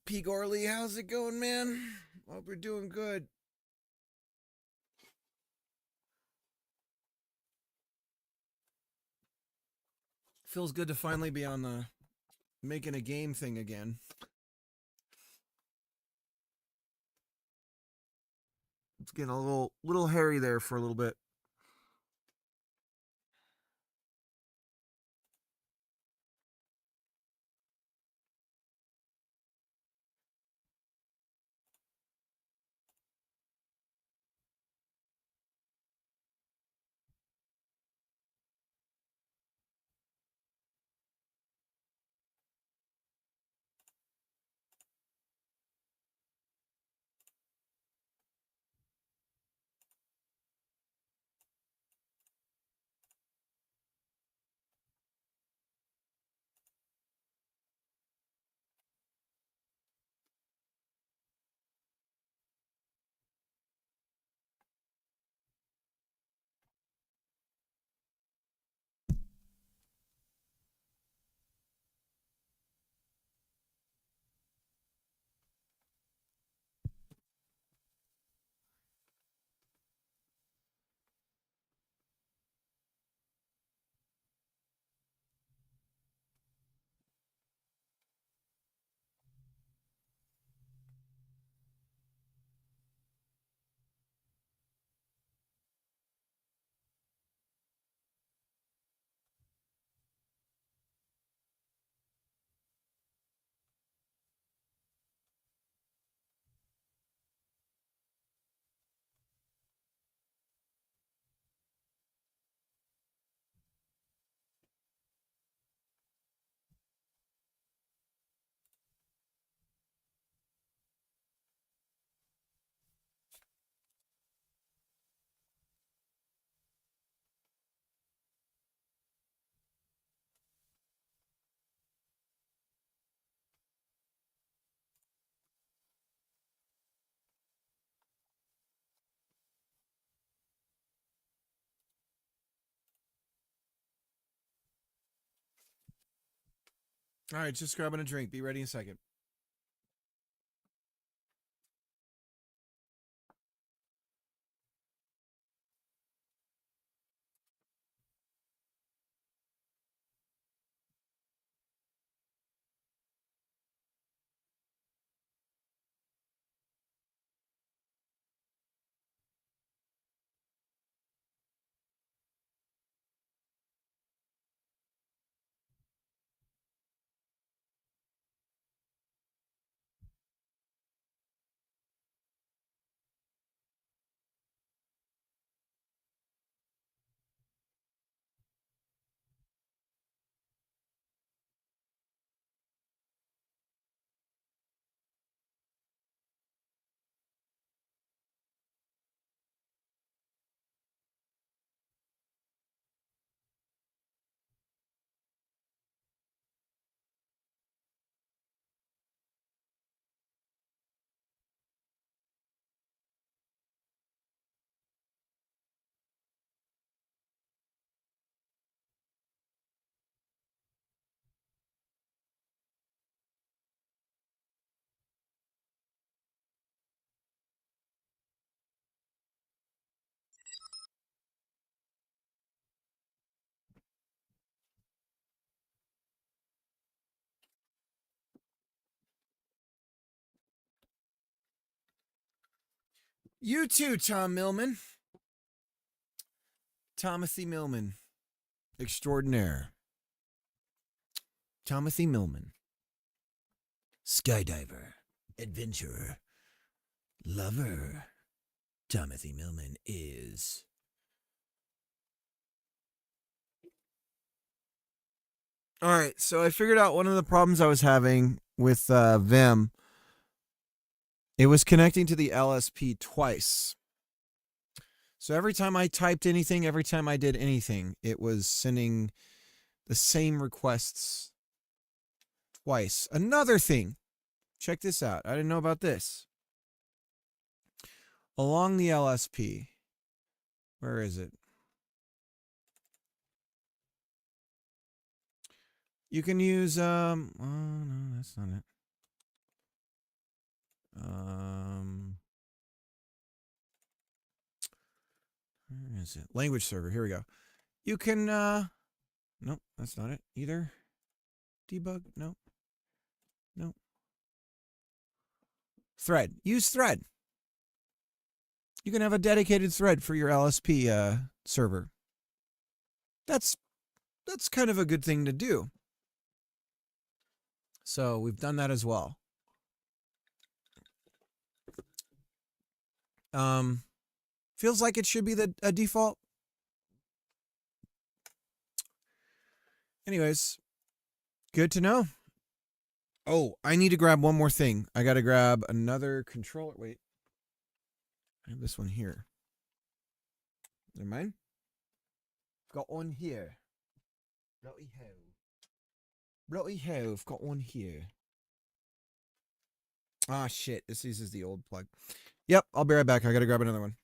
P. Gorley, how's it going, man? Hope you're doing good. Feels good to finally be on the making a game thing again. It's getting a little hairy there for a little bit. All right, just grabbing a drink. Be ready in a second. You too, Tom Millman. Thomas E. Millman, extraordinaire. Thomas E. Millman, skydiver, adventurer, lover. Thomas E. Millman is. All right, so I figured out one of the problems I was having with Vim. It was connecting to the LSP twice. So every time I typed anything, every time I did anything, it was sending the same requests twice. Another thing, check this out. I didn't know about this. Along the LSP, where is it? You can use, oh no, that's not it. Where is it? Language server. Here we go. You can, nope, that's not it either. Debug, nope. Nope. Thread. Use thread. You can have a dedicated thread for your LSP server. That's kind of a good thing to do. So we've done that as well. Feels like it should be a default. Anyways, good to know. Oh, I need to grab one more thing. I got to grab another controller. Wait. I have this one here. Never mind. Got one here. Bloody hell. Bloody hell, I've got one here. Ah, shit. This uses the old plug. Yep, I'll be right back. I got to grab another one.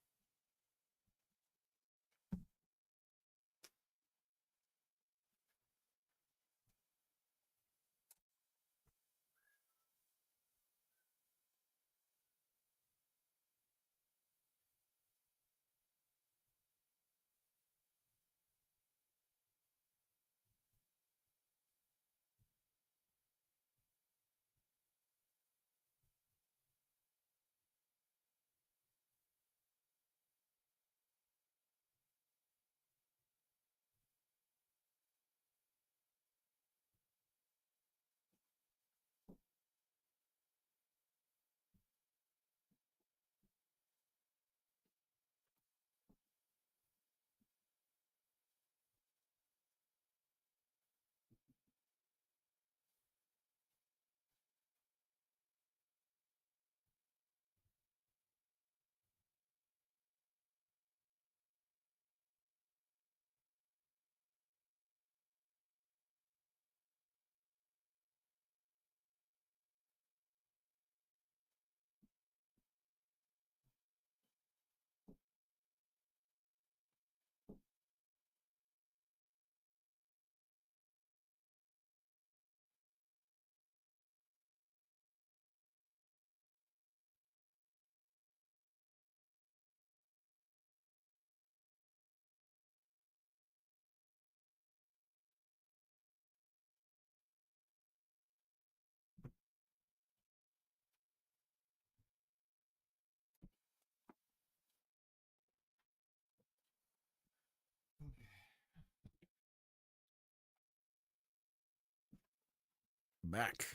Back.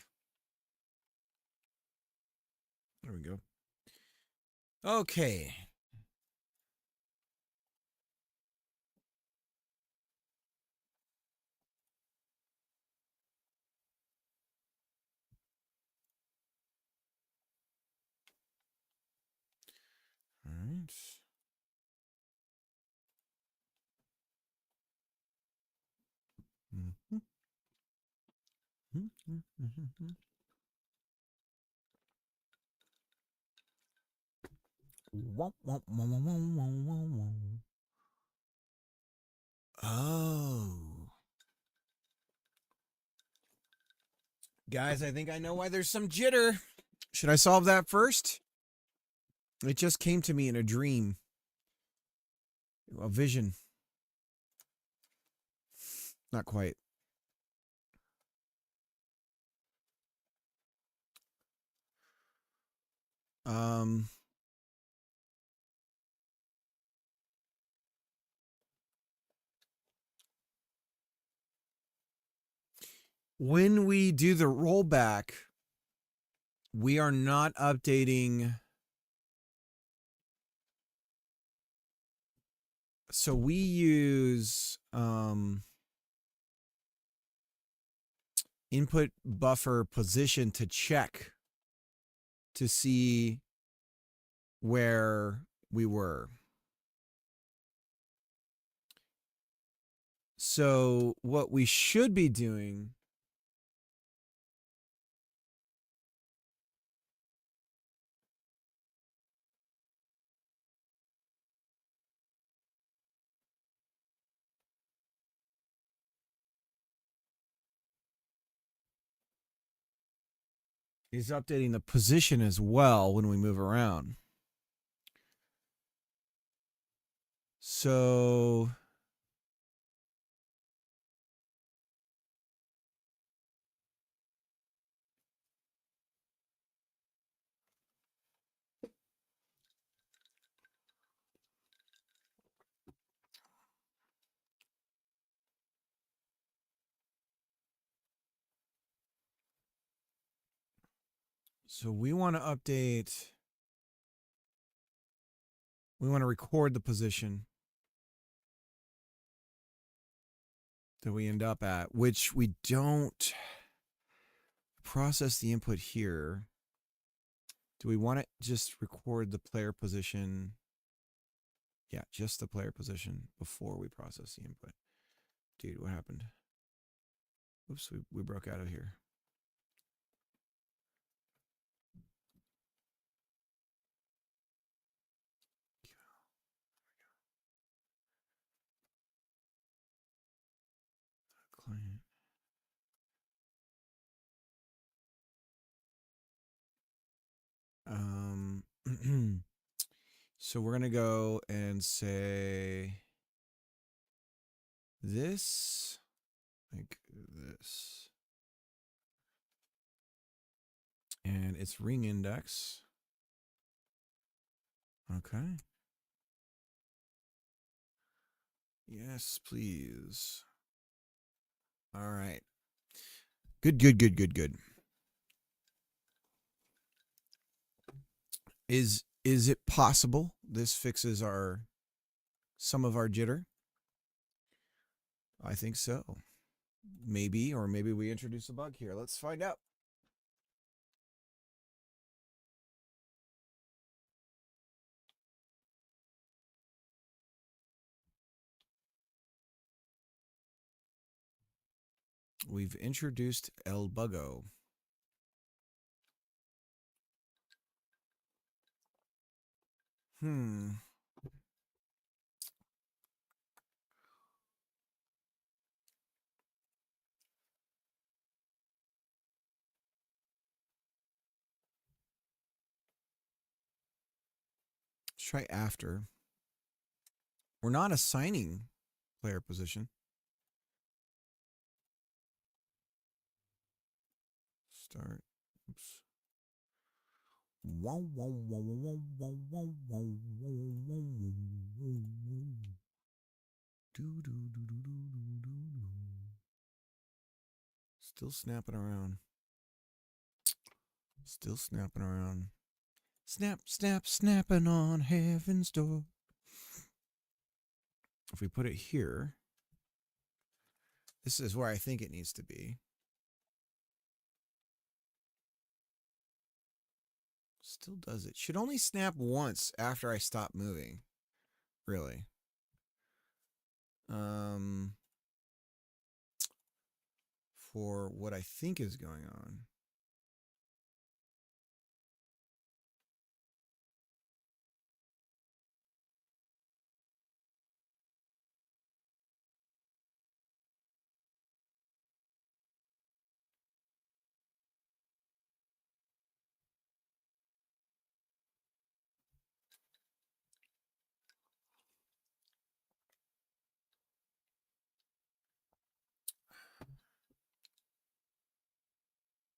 There we go. Okay. All right. Mm-hmm. Mm-hmm. Oh. Guys, I think I know why there's some jitter. Should I solve that first? It just came to me in a dream. A vision. Not quite. When we do the rollback, we are not updating. So we use input buffer position to check to see where we were. So what we should be doing is updating the position as well when we move around. So we want to update, we want to record the position that we end up at, which we don't process the input here. Do we want to just record the player position? Yeah, just the player position before we process the input. Dude, what happened? Oops, we broke out of here. Client. So we're gonna go and say this, like this, and it's ring index. Okay. Yes, please. All right. Good. Is it possible this fixes some of our jitter? I think so. Maybe, or maybe we introduce a bug here. Let's find out. We've introduced El Buggo. Let's try after. We're not assigning player position. Start. Oops. Still snapping around. Still snapping around. Snap, snap, snapping on heaven's door. If we put it here, this is where I think it needs to be. Still does it. Should only snap once after I stop moving. Really. For what I think is going on.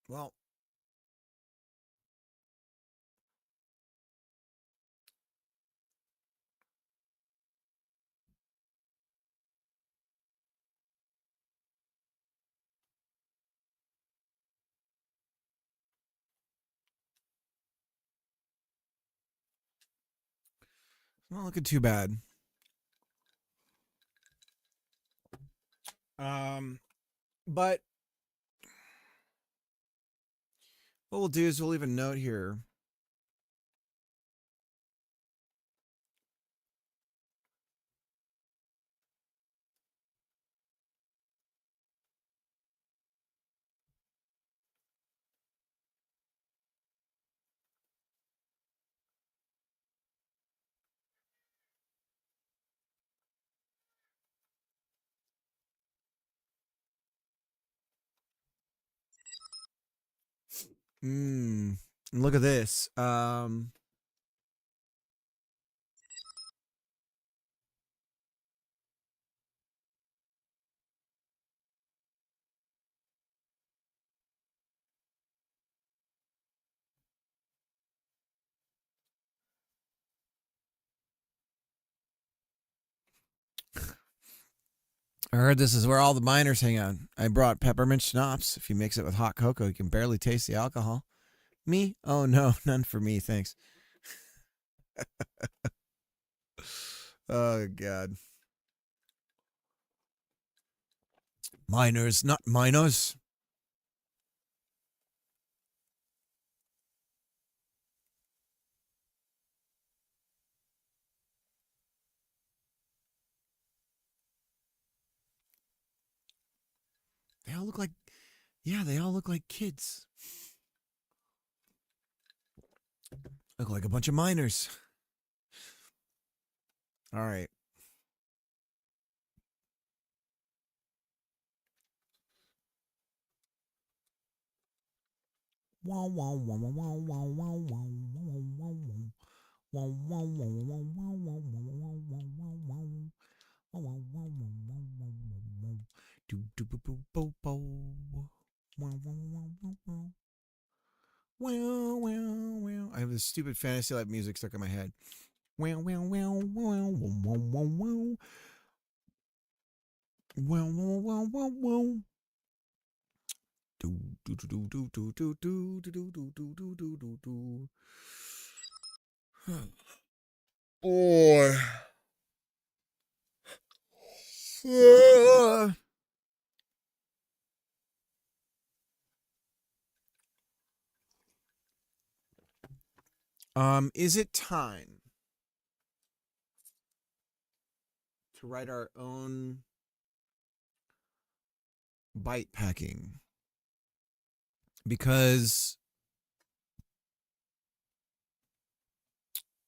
Well, it's not looking too bad. But what we'll do is we'll leave a note here. Look at this. I heard this is where all the miners hang out. I brought peppermint schnapps. If you mix it with hot cocoa, you can barely taste the alcohol. Me? Oh no, none for me, thanks. Oh God. Miners, not minors. They all look like, yeah, they all look like kids. Look like a bunch of miners. All right. Wow, wow, wow, wow, wow, wow, wow, wow, wow, wow. Wow, wow, wow, wow, wow, wow, wow, wow, wow, wow. Wow, wow, wow, wow, wow, wow, wow. Do do boo boo boo boo. Wow, wow, wow, wow, wow. Wow, wow, wow. I have this stupid fantasy like music stuck in my head. Wow, wow, wow, wow, wow, wow, wow. Wow, wow, wow, wow, wow. Do do do do do do do do do do do do do do. Boy. Is it time to write our own bite packing? Because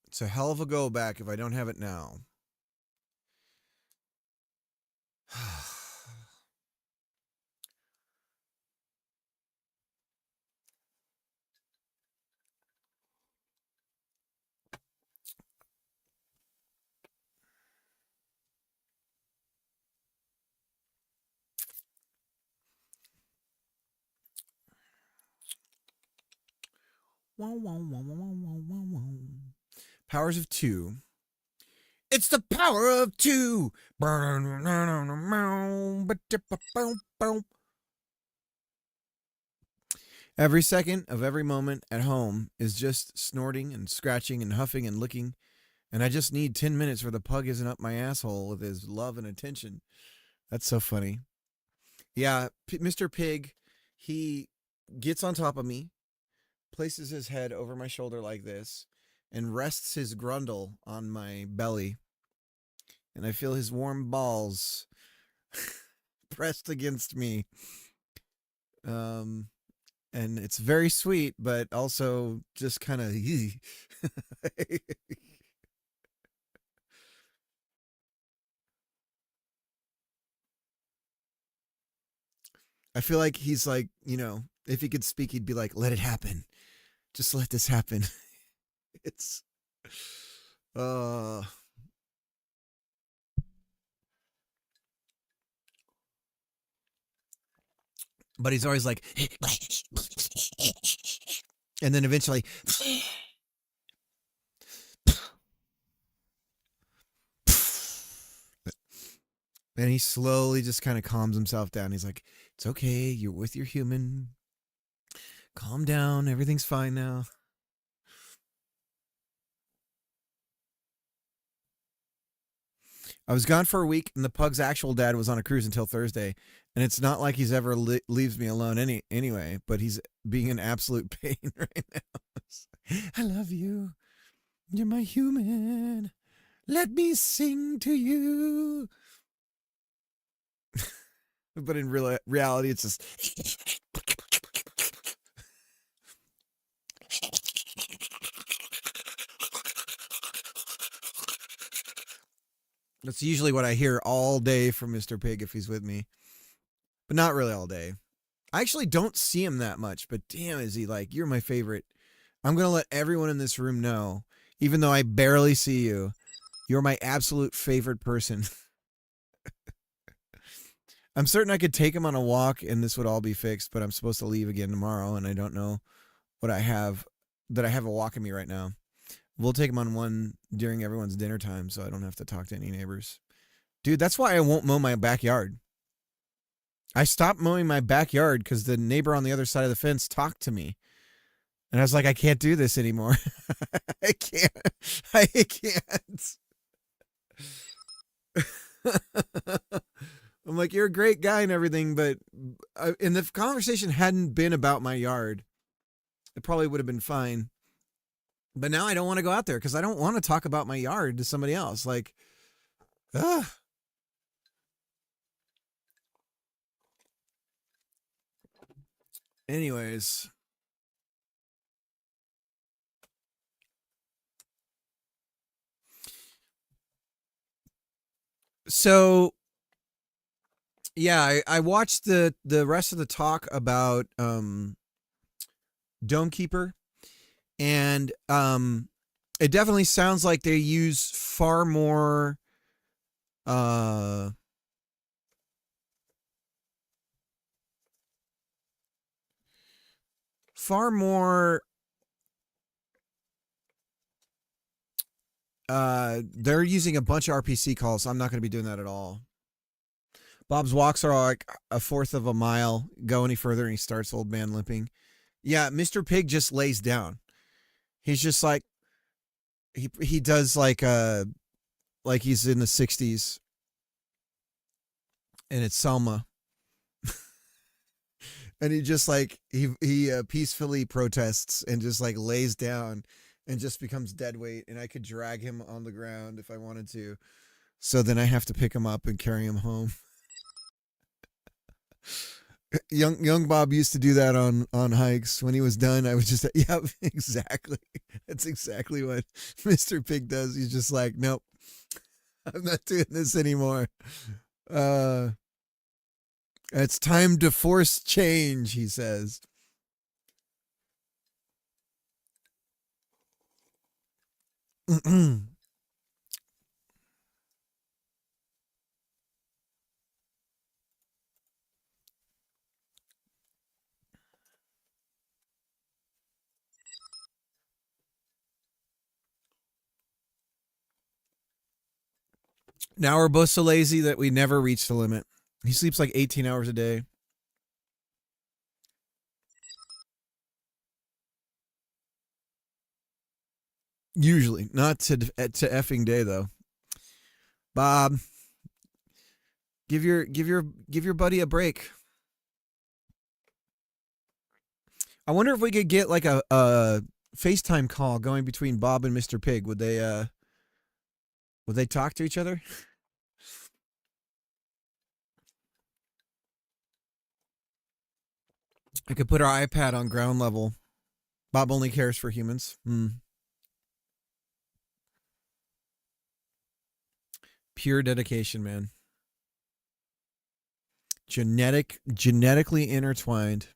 it's a hell of a go back if I don't have it now. Wow, wow, wow, wow, wow, wow, wow. Powers of two. It's the power of two. Every second of every moment at home is just snorting and scratching and huffing and licking. And I just need 10 minutes where the pug isn't up my asshole with his love and attention. That's so funny. Yeah, Mr. Pig, he gets on top of me, places his head over my shoulder like this, and rests his grundle on my belly. And I feel his warm balls pressed against me. Um, and it's very sweet, but also just kind of. I feel like he's like, if he could speak, he'd be like, "Let it happen. Just let this happen." It's, uh, but he's always like, and then eventually, and he slowly just kind of calms himself down. He's like, "It's okay. You're with your human. Calm down. Everything's fine now." I was gone for a week, and the pug's actual dad was on a cruise until Thursday. And it's not like he's ever leaves me alone anyway, but he's being an absolute pain right now. I love you. You're my human. Let me sing to you. But in reality, it's just. That's usually what I hear all day from Mr. Pig if he's with me. But not really all day. I actually don't see him that much, but damn, is he like, you're my favorite. I'm going to let everyone in this room know, even though I barely see you, you're my absolute favorite person. I'm certain I could take him on a walk and this would all be fixed, but I'm supposed to leave again tomorrow and I don't know what I have, that I have a walk in me right now. We'll take him on one during everyone's dinner time so I don't have to talk to any neighbors. Dude, that's why I won't mow my backyard. I stopped mowing my backyard because the neighbor on the other side of the fence talked to me. And I was like, I can't do this anymore. I can't. I can't. I'm like, you're a great guy and everything, but and the conversation hadn't been about my yard, it probably would have been fine. But now I don't want to go out there because I don't want to talk about my yard to somebody else. Like, ugh. Anyways. So yeah, I watched the rest of the talk about Dome Keeper, and it definitely sounds like they use far more they're using a bunch of RPC calls. I'm not going to be doing that at all. Bob's walks are like a fourth of a mile. Go any further and he starts old man limping. Yeah, Mr. Pig just lays down. He's just like he does like he's in the 60s and it's Selma. And he just like he peacefully protests and just like lays down and just becomes dead weight, and I could drag him on the ground if I wanted to. So then I have to pick him up and carry him home. Young Bob used to do that on hikes. When he was done, I was just yeah, exactly. That's exactly what Mr. Pig does. He's just like, nope, I'm not doing this anymore. It's time to force change, he says. Now we're both so lazy that we never reach the limit. He sleeps like 18 hours a day. Usually, not to effing day though. Bob, give your buddy a break. I wonder if we could get like a FaceTime call going between Bob and Mr. Pig. Would they talk to each other? I could put our iPad on ground level. Bob only cares for humans. Pure dedication, man. Genetically intertwined.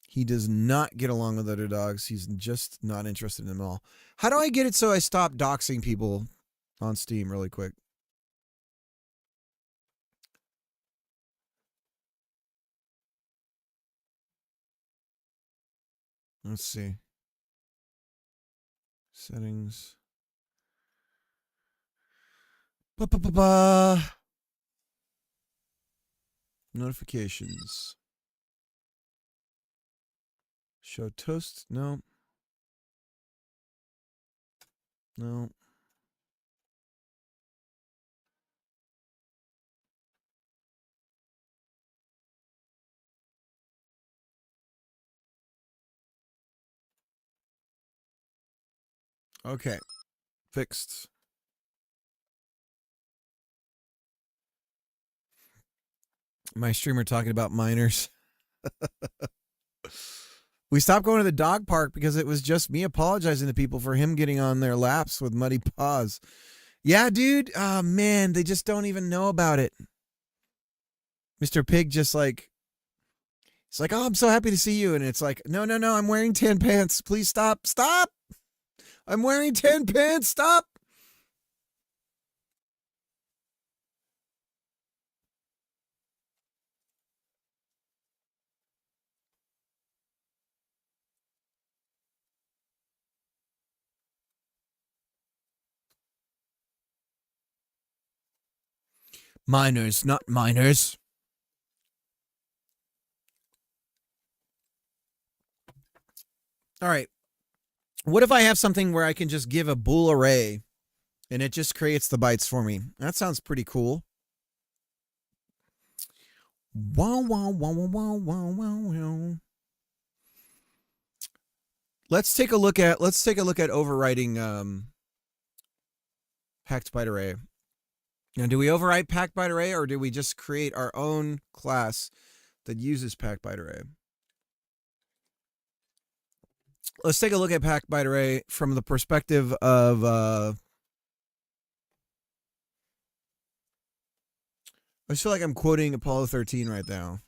He does not get along with other dogs. He's just not interested in them all. How do I get it so I stop doxing people on Steam really quick? Let's see. Settings. Ba-ba-ba-ba. Notifications. Show toast. No. No. Okay. Fixed. My streamer talking about minors. We stopped going to the dog park because it was just me apologizing to people for him getting on their laps with muddy paws. Yeah, dude. Oh, man, they just don't even know about it. Mr. Pig just like, it's like, oh, I'm so happy to see you. And it's like, no, I'm wearing tan pants. Please stop. Stop. I'm wearing tan pants. Stop. Minors, not minors. All right. What if I have something where I can just give a bool array and it just creates the bytes for me? That sounds pretty cool. Wow, wow, wow, wow, wow, wow, wow. Let's take a look at overwriting packed byte array. Now, do we overwrite packed byte array, or do we just create our own class that uses packed byte array? Let's take a look at packed byte array from the perspective of I just feel like I'm quoting Apollo 13 right now.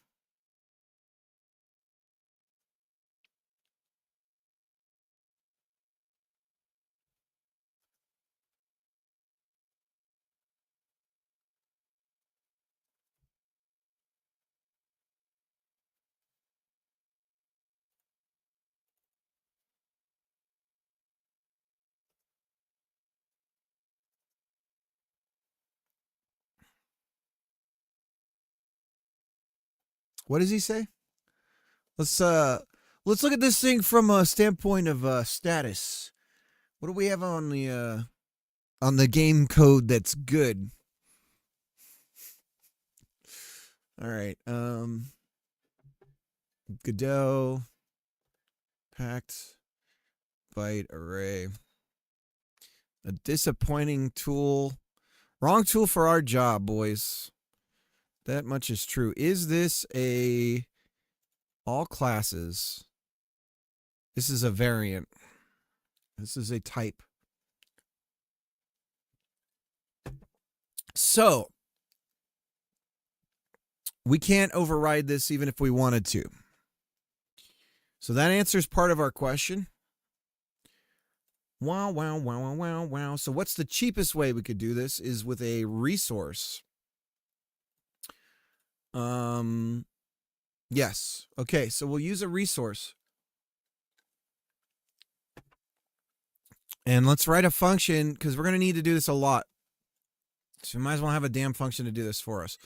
What does he say? Let's look at this thing from a standpoint of status. What do we have on the game code that's good? All right. Godot packed byte array. A disappointing tool. Wrong tool for our job, boys. That much is true. Is this a all classes? This is a variant. This is a type. So we can't override this even if we wanted to. So that answers part of our question. Wow, wow, wow, wow, wow, wow. So what's the cheapest way we could do this is with a resource. Yes. Okay, so we'll use a resource. And let's write a function because we're going to need to do this a lot. So we might as well have a damn function to do this for us.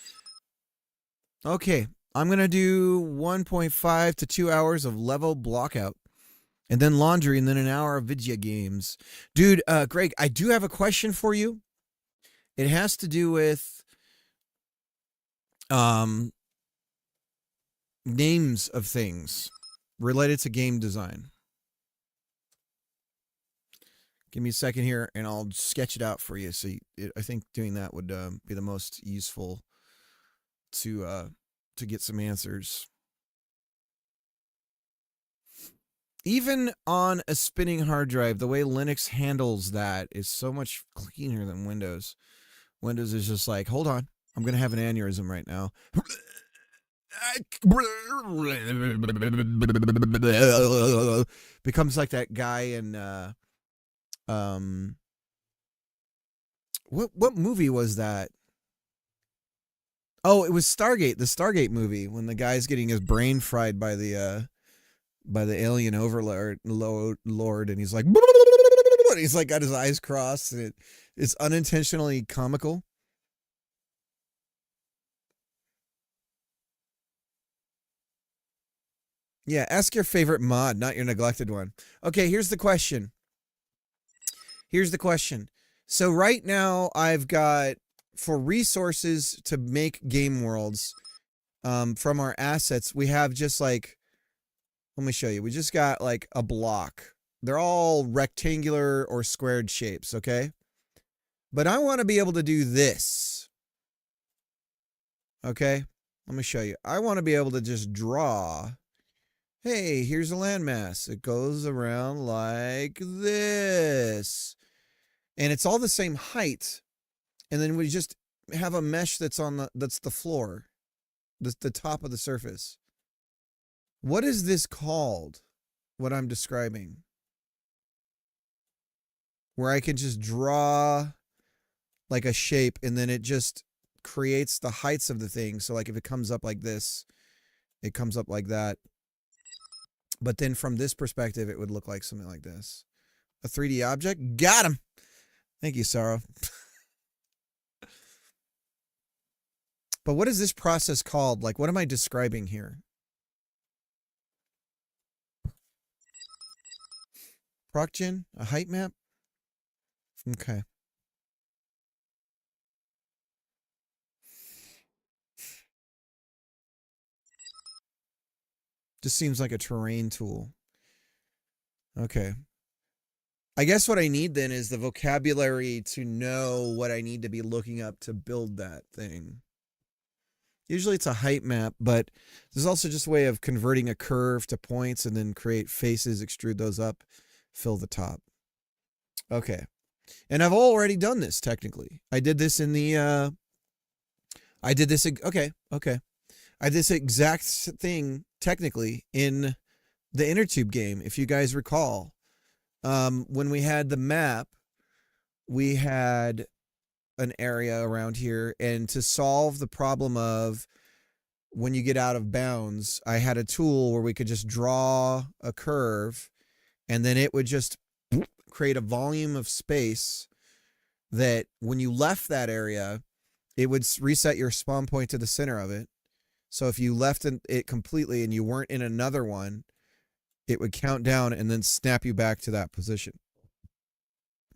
Okay, I'm going to do 1.5 to 2 hours of level blockout. And then laundry, and then an hour of video games. Dude, Greg, I do have a question for you. It has to do with names of things related to game design. Give me a second here, and I'll sketch it out for you. So I think doing that would be the most useful to get some answers. Even on a spinning hard drive, the way Linux handles that is so much cleaner than Windows. Windows is just like, hold on, I'm going to have an aneurysm right now. Becomes like that guy in what movie was that? Oh, it was Stargate, the Stargate movie, when the guy's getting his brain fried by the alien overlord, and he's like, and he's like got his eyes crossed, and it's unintentionally comical. Yeah, ask your favorite mod, not your neglected one. Okay, here's the question. So right now I've got, for resources to make game worlds, from our assets, we have just like, let me show you. We just got like a block. They're all rectangular or squared shapes, okay? But I want to be able to do this. Okay? Let me show you. I want to be able to just draw hey, here's a landmass. It goes around like this. And it's all the same height. And then we just have a mesh that's the floor, the top of the surface. What is this called? What I'm describing? Where I can just draw like a shape and then it just creates the heights of the thing. So like if it comes up like this, it comes up like that. But then from this perspective, it would look like something like this. A 3D object? Got him! Thank you, Sarah. But what is this process called? Like, what am I describing here? ProcGen? A height map? Okay. Just seems like a terrain tool. Okay. I guess what I need then is the vocabulary to know what I need to be looking up to build that thing. Usually it's a height map, but there's also just a way of converting a curve to points and then create faces, extrude those up, fill the top. Okay. And I've already done this technically. I did this in the I did this exact thing technically in the Innertube game, if you guys recall. When we had the map, we had an area around here, and to solve the problem of when you get out of bounds, I had a tool where we could just draw a curve and then it would just create a volume of space that when you left that area, it would reset your spawn point to the center of it. So if you left it completely and you weren't in another one, it would count down and then snap you back to that position.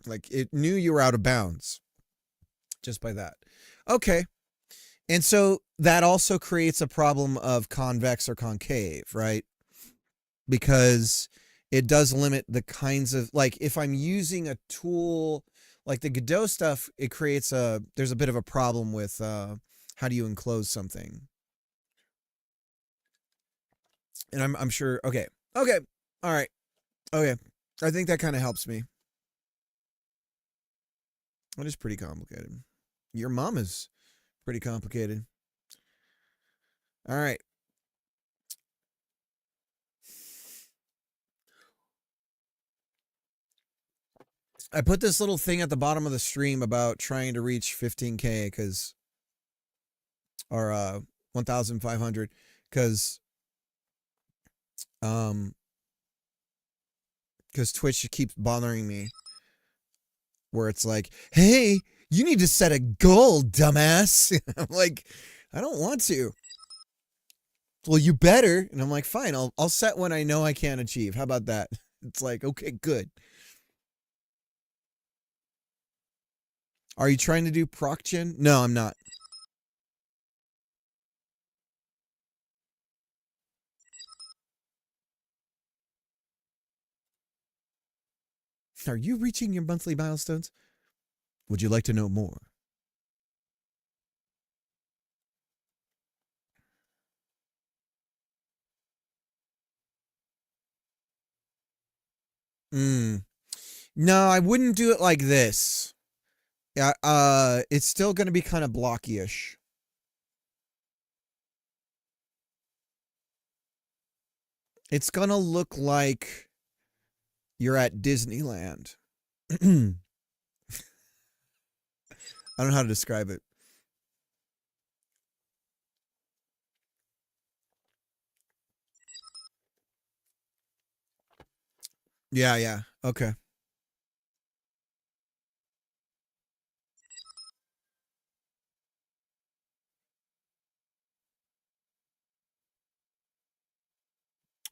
Like it knew you were out of bounds just by that. Okay. And so that also creates a problem of convex or concave, right? Because it does limit the kinds of, like if I'm using a tool like the Godot stuff, it creates there's a bit of a problem with how do you enclose something. And I'm sure, okay, all right, okay. I think that kind of helps me. It is pretty complicated. Your mom is pretty complicated. All right. I put this little thing at the bottom of the stream about trying to reach 15K because, or 1,500 because Twitch keeps bothering me where it's like, hey, you need to set a goal, dumbass. I'm like, I don't want to. Well, you better. And I'm like, fine, I'll set one I know I can't achieve. How about that? It's like, okay, good. Are you trying to do ProcGen? No, I'm not. Are you reaching your monthly milestones? Would you like to know more? No, I wouldn't do it like this. It's still going to be kind of blocky-ish. It's going to look like you're at Disneyland. I don't know how to describe it. Yeah. Okay.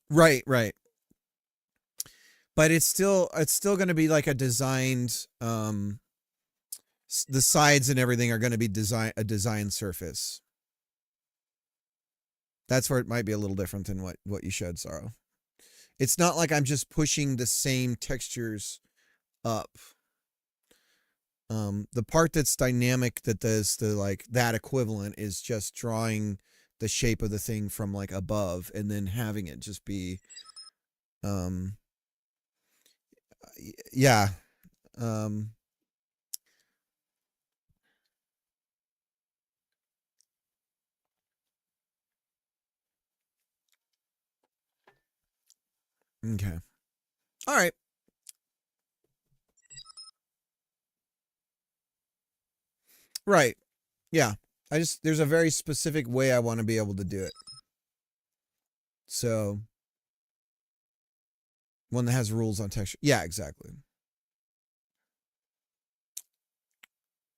Right. But it's still going to be like a designed the sides and everything are going to be a design surface. That's where it might be a little different than what you showed, Sorrow. It's not like I'm just pushing the same textures up. The part that's dynamic that does the like that equivalent is just drawing the shape of the thing from like above and then having it just be um yeah. Um okay. All right. Right. Yeah. There's a very specific way I want to be able to do it. So one that has rules on texture. Yeah, exactly.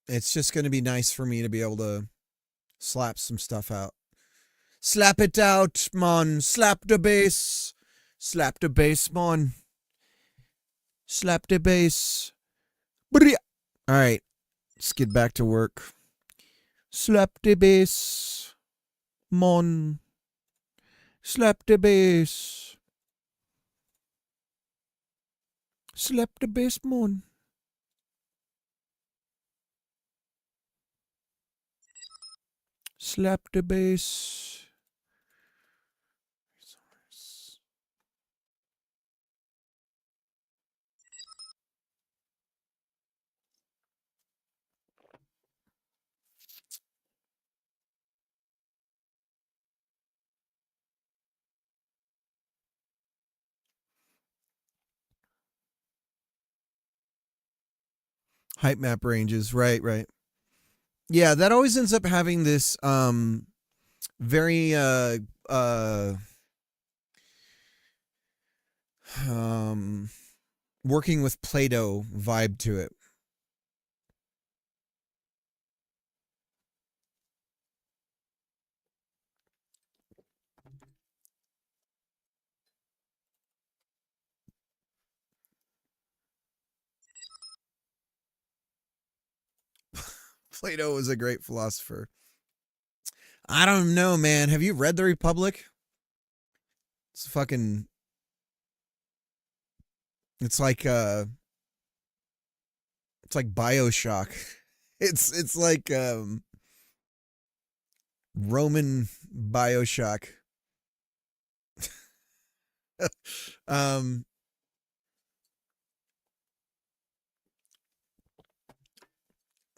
It's just going to be nice for me to be able to slap some stuff out. Slap it out, mon. Slap the bass. Slap the bass, mon. Slap the bass. All right. Let's get back to work. Slap the bass, mon. Slap the bass. Slap the bass, mon. Slap the bass. Height map ranges. Right, right. Yeah, that always ends up having this very uh um working with Play-Doh vibe to it. Plato was a great philosopher. I don't know, man. Have you read The Republic? It's fucking. It's like It's like Bioshock. It's like Roman Bioshock. um.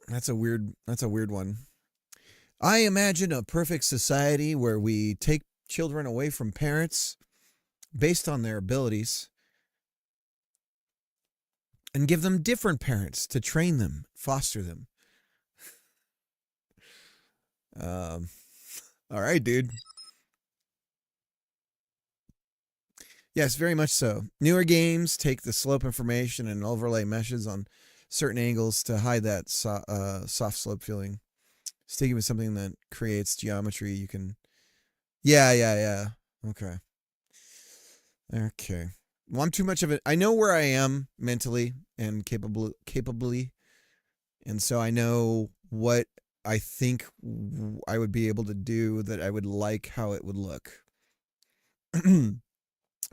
That's a weird. That's a weird one. I imagine a perfect society where we take children away from parents based on their abilities and give them different parents to train them, foster them. Um, all right, dude. Yes, very much so. Newer games take the slope information and overlay meshes on certain angles to hide that soft slope feeling. Sticking with something that creates geometry, you can. Yeah, yeah, yeah. Okay. Okay. Well, I'm too much of it. I know where I am mentally and capably, and so I know what I think I would be able to do that I would like how it would look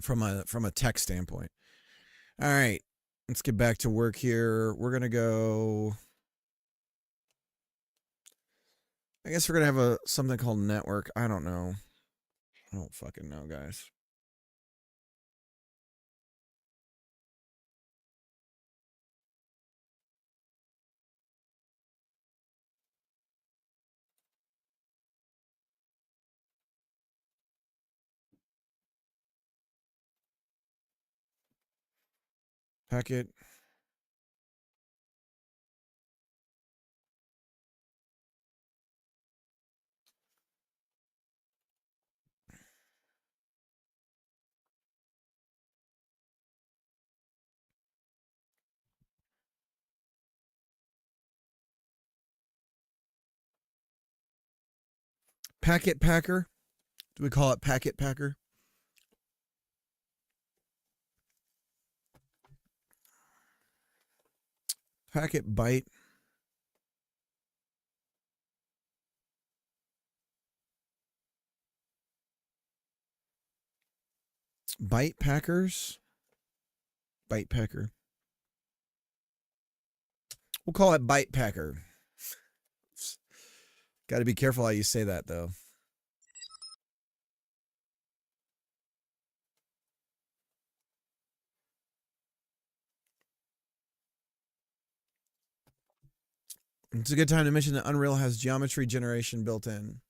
from a tech standpoint. All right, let's get back to work here. We're gonna go. I guess we're gonna have something called network. I don't know. I don't fucking know, guys. Packet. Packet packer. Do we call it packet packer? Packet byte. Byte packers. Byte packer. We'll call it byte packer. Got to be careful how you say that, though. It's a good time to mention that Unreal has geometry generation built in.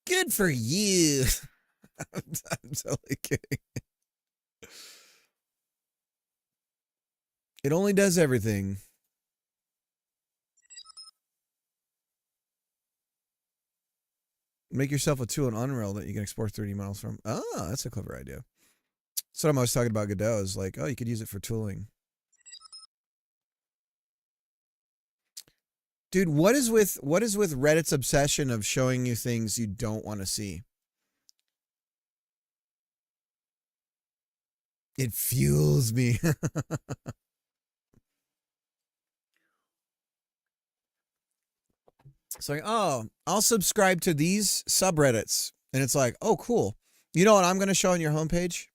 Good for you. I'm totally kidding. It only does everything. Make yourself a tool in Unreal that you can export 3D models from. Oh, that's a clever idea. That's what I'm always talking about Godot is like, oh, you could use it for tooling. Dude, what is with Reddit's obsession of showing you things you don't want to see? It fuels me. It's like, oh, I'll subscribe to these subreddits. And it's like, oh, cool. You know what I'm going to show on your homepage?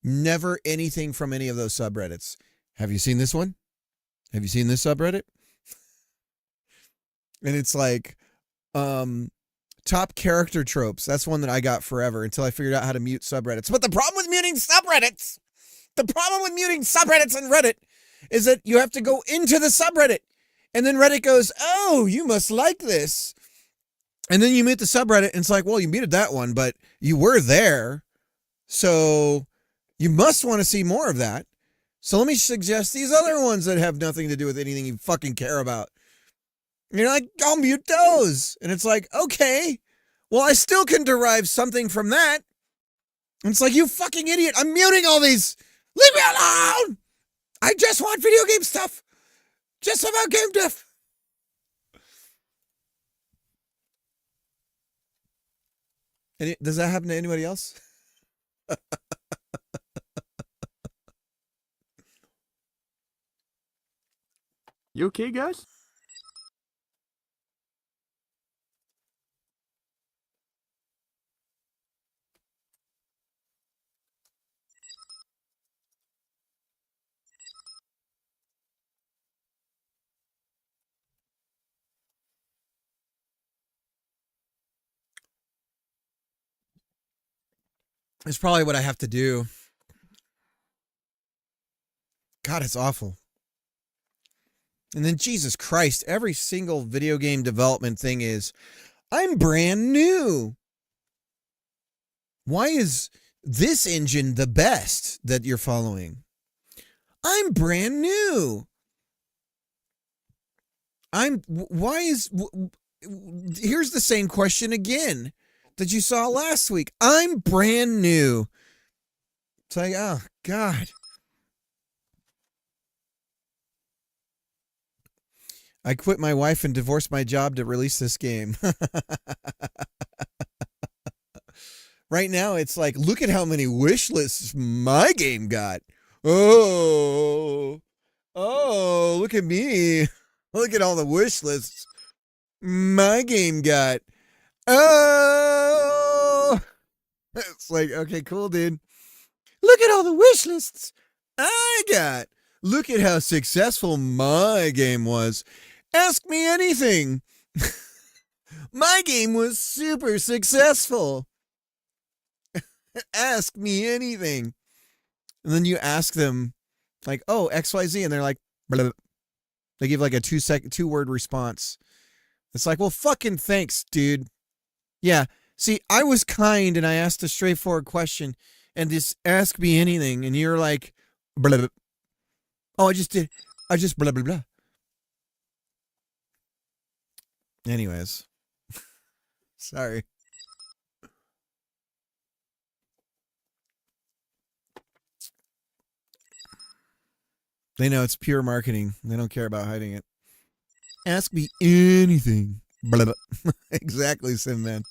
Never anything from any of those subreddits. Have you seen this one? Have you seen this subreddit? And it's like, top character tropes. That's one that I got forever until I figured out how to mute subreddits. But the problem with muting subreddits on Reddit is that you have to go into the subreddit. And then Reddit goes, oh, you must like this. And then you mute the subreddit, and it's like, well, you muted that one, but you were there. So you must want to see more of that. So let me suggest these other ones that have nothing to do with anything you fucking care about. And you're like, I'll mute those. And it's like, okay, well, I still can derive something from that. And it's like, you fucking idiot. I'm muting all these. Leave me alone. I just want video game stuff. Just about game dev. Does that happen to anybody else? You okay, guys? It's probably what I have to do. God, it's awful. And then, Jesus Christ, every single video game development thing is, I'm brand new. Why is this engine the best that you're following? I'm brand new. Here's the same question again that you saw last week. I'm brand new. It's like, oh, God. I quit my wife and divorced my job to release this game. Right now, it's like, look at how many wish lists my game got. Oh, look at me. Look at all the wish lists my game got. Oh, it's like, okay, cool, dude. Look at all the wish lists I got. Look at how successful my game was. Ask me anything. My game was super successful. Ask me anything. And then you ask them, like, oh, XYZ, and they're like, blah, blah. They give like a 2-word response. It's like, well, fucking thanks, dude. Yeah. See, I was kind and I asked a straightforward question and just ask me anything. And you're like, blah, blah. Oh, I just blah, blah, blah. Anyways. Sorry. They know it's pure marketing. They don't care about hiding it. Ask me anything. Blah, blah. Exactly, Sim Man.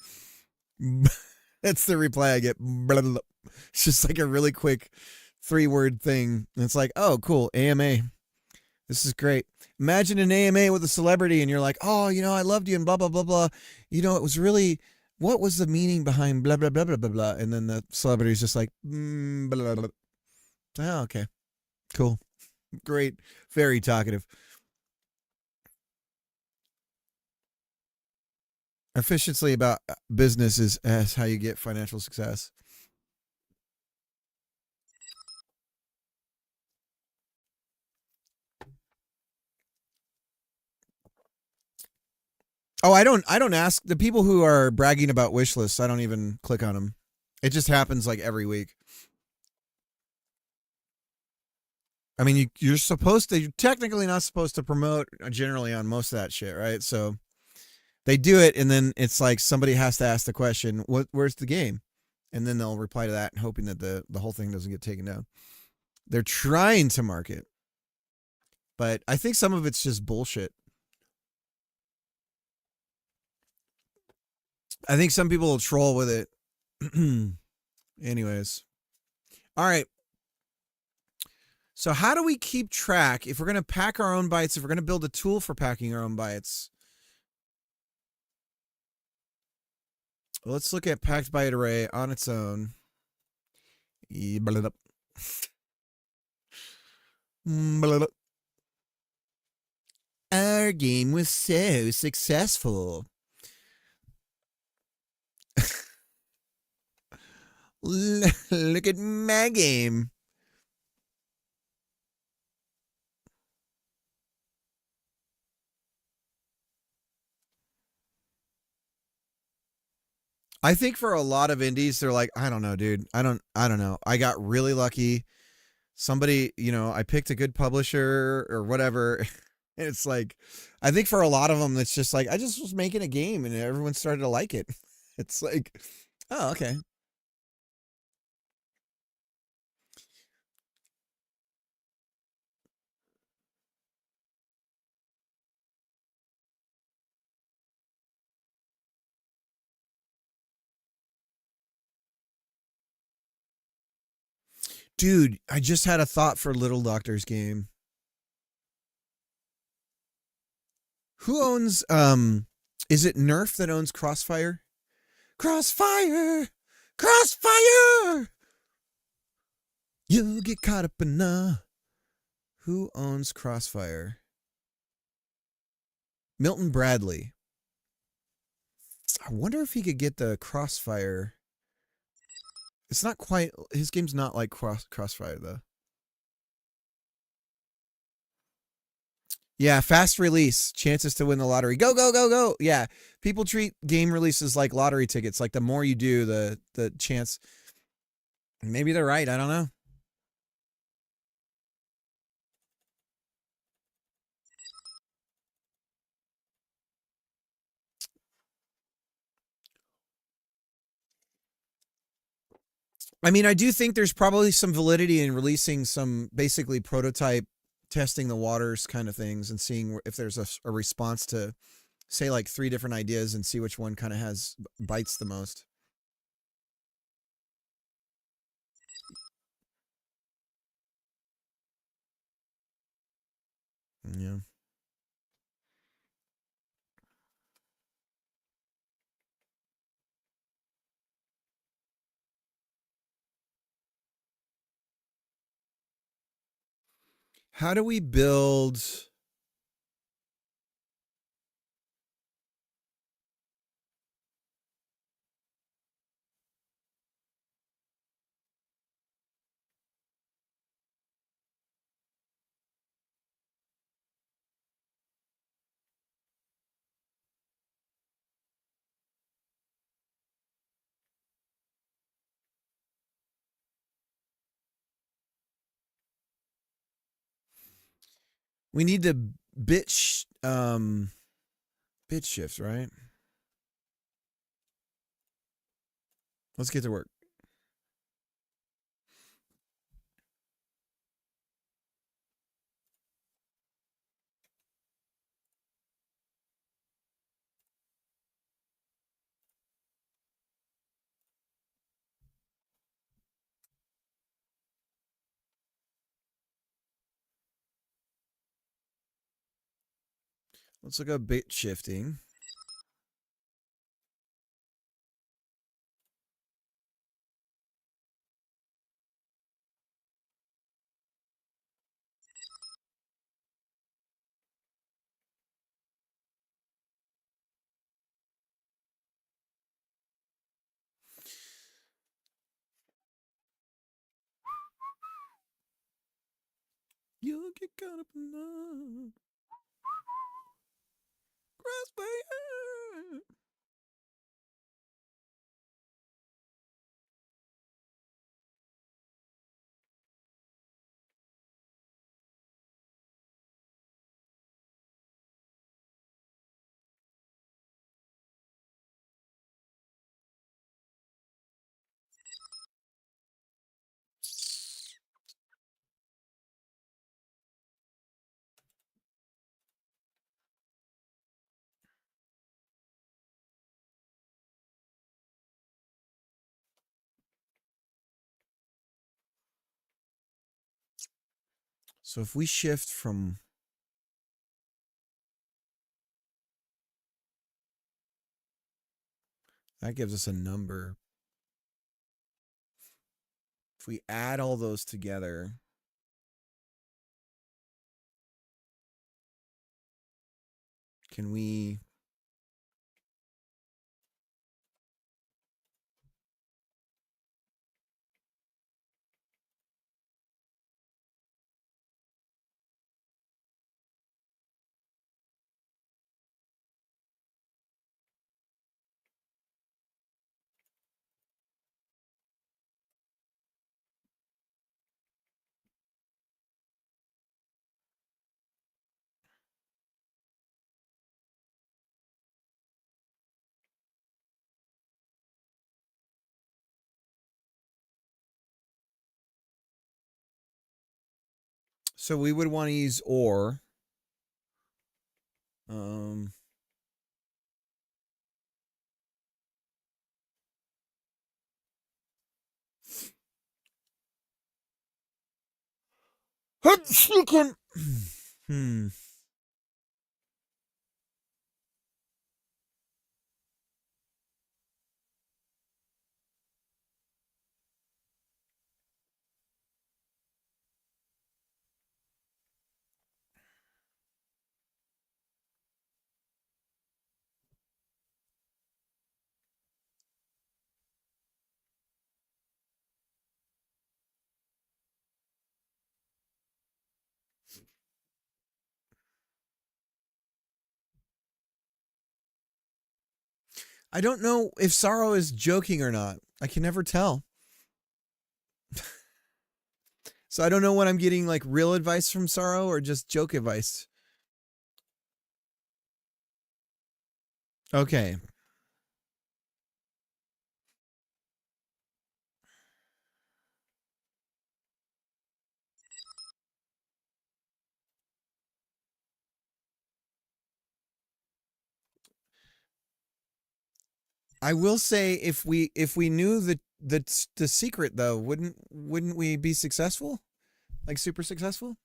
That's the reply I get. Blah, blah. It's just like a really quick 3-word thing. And it's like, oh, cool. AMA. This is great. Imagine an AMA with a celebrity and you're like, oh, you know, I loved you and blah, blah, blah, blah. You know, it was really, what was the meaning behind blah, blah, blah, blah, blah, blah. And then the celebrity's just like, blah, blah, blah. Oh, okay. Cool. Great. Very talkative. Efficiency about business is how you get financial success. Oh, I don't ask the people who are bragging about wish lists. I don't even click on them. It just happens like every week. I mean, you're supposed to. You're technically not supposed to promote generally on most of that shit, right? So they do it, and then it's like somebody has to ask the question, Where's the game?" And then they'll reply to that, hoping that the whole thing doesn't get taken down. They're trying to market, but I think some of it's just bullshit. I think some people will troll with it. Anyways, all right. So how do we keep track if we're going to pack our own bytes? If we're going to build a tool for packing our own bytes? Well, let's look at packed byte array on its own. Our game was so successful. Look at my game. I think for a lot of indies, they're like, I don't know, dude. I don't know. I got really lucky. Somebody, I picked a good publisher or whatever. And it's like, I think for a lot of them, it's just like, I just was making a game and everyone started to like it. It's like, oh, okay. Dude, I just had a thought for Little Doctor's game. Who owns is it Nerf that owns Crossfire? Crossfire! Crossfire! You get caught up in Who owns Crossfire? Milton Bradley. I wonder if he could get the Crossfire. It's not quite his game's not like Crossfire though. Yeah, fast release, chances to win the lottery. Go, go, go, go. Yeah. People treat game releases like lottery tickets. Like the more you do, the chance. Maybe they're right. I don't know. I mean, I do think there's probably some validity in releasing some basically prototype testing the waters kind of things and seeing if there's a response to, say, like 3 different ideas and see which one kind of bites the most. Yeah. How do we build? We need to bit shift, right? Let's get to work. Let's look at bit shifting. You'll get caught up in the crossfire. So if we shift from that gives us a number. If we add all those together, can we so we would want to use or. You can. I don't know if Sorrow is joking or not. I can never tell. So I don't know when I'm getting like real advice from Sorrow or just joke advice. Okay. I will say if we knew the secret though, wouldn't we be successful? Like super successful?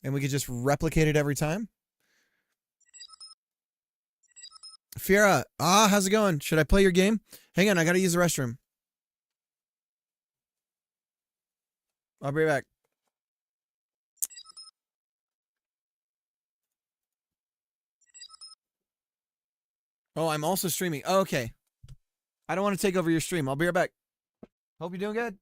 And we could just replicate it every time? Fiera, how's it going? Should I play your game? Hang on, I gotta use the restroom. I'll be right back. Oh, I'm also streaming. Oh, okay. I don't want to take over your stream. I'll be right back. Hope you're doing good.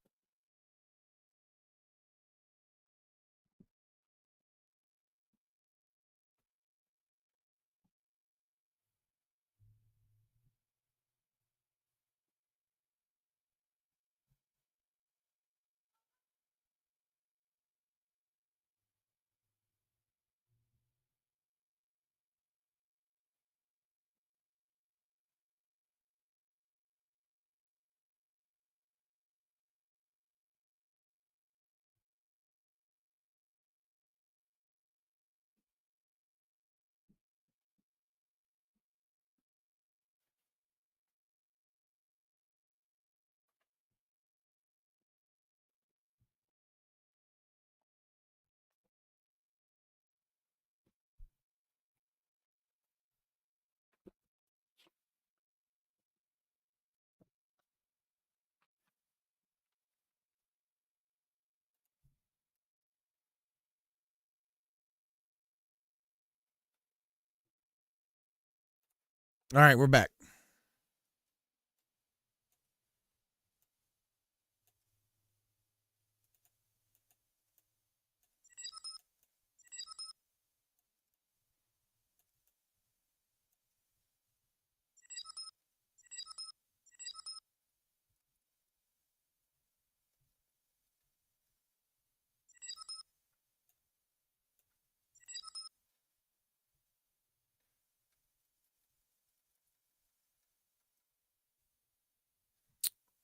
All right, we're back.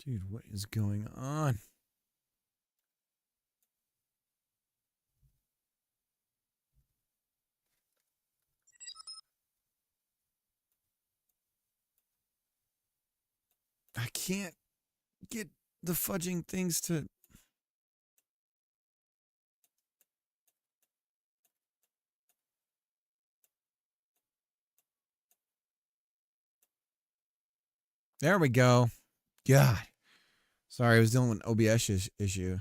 Dude, what is going on? I can't get the fudging things to There we go. God. Sorry, I was dealing with an OBS issue.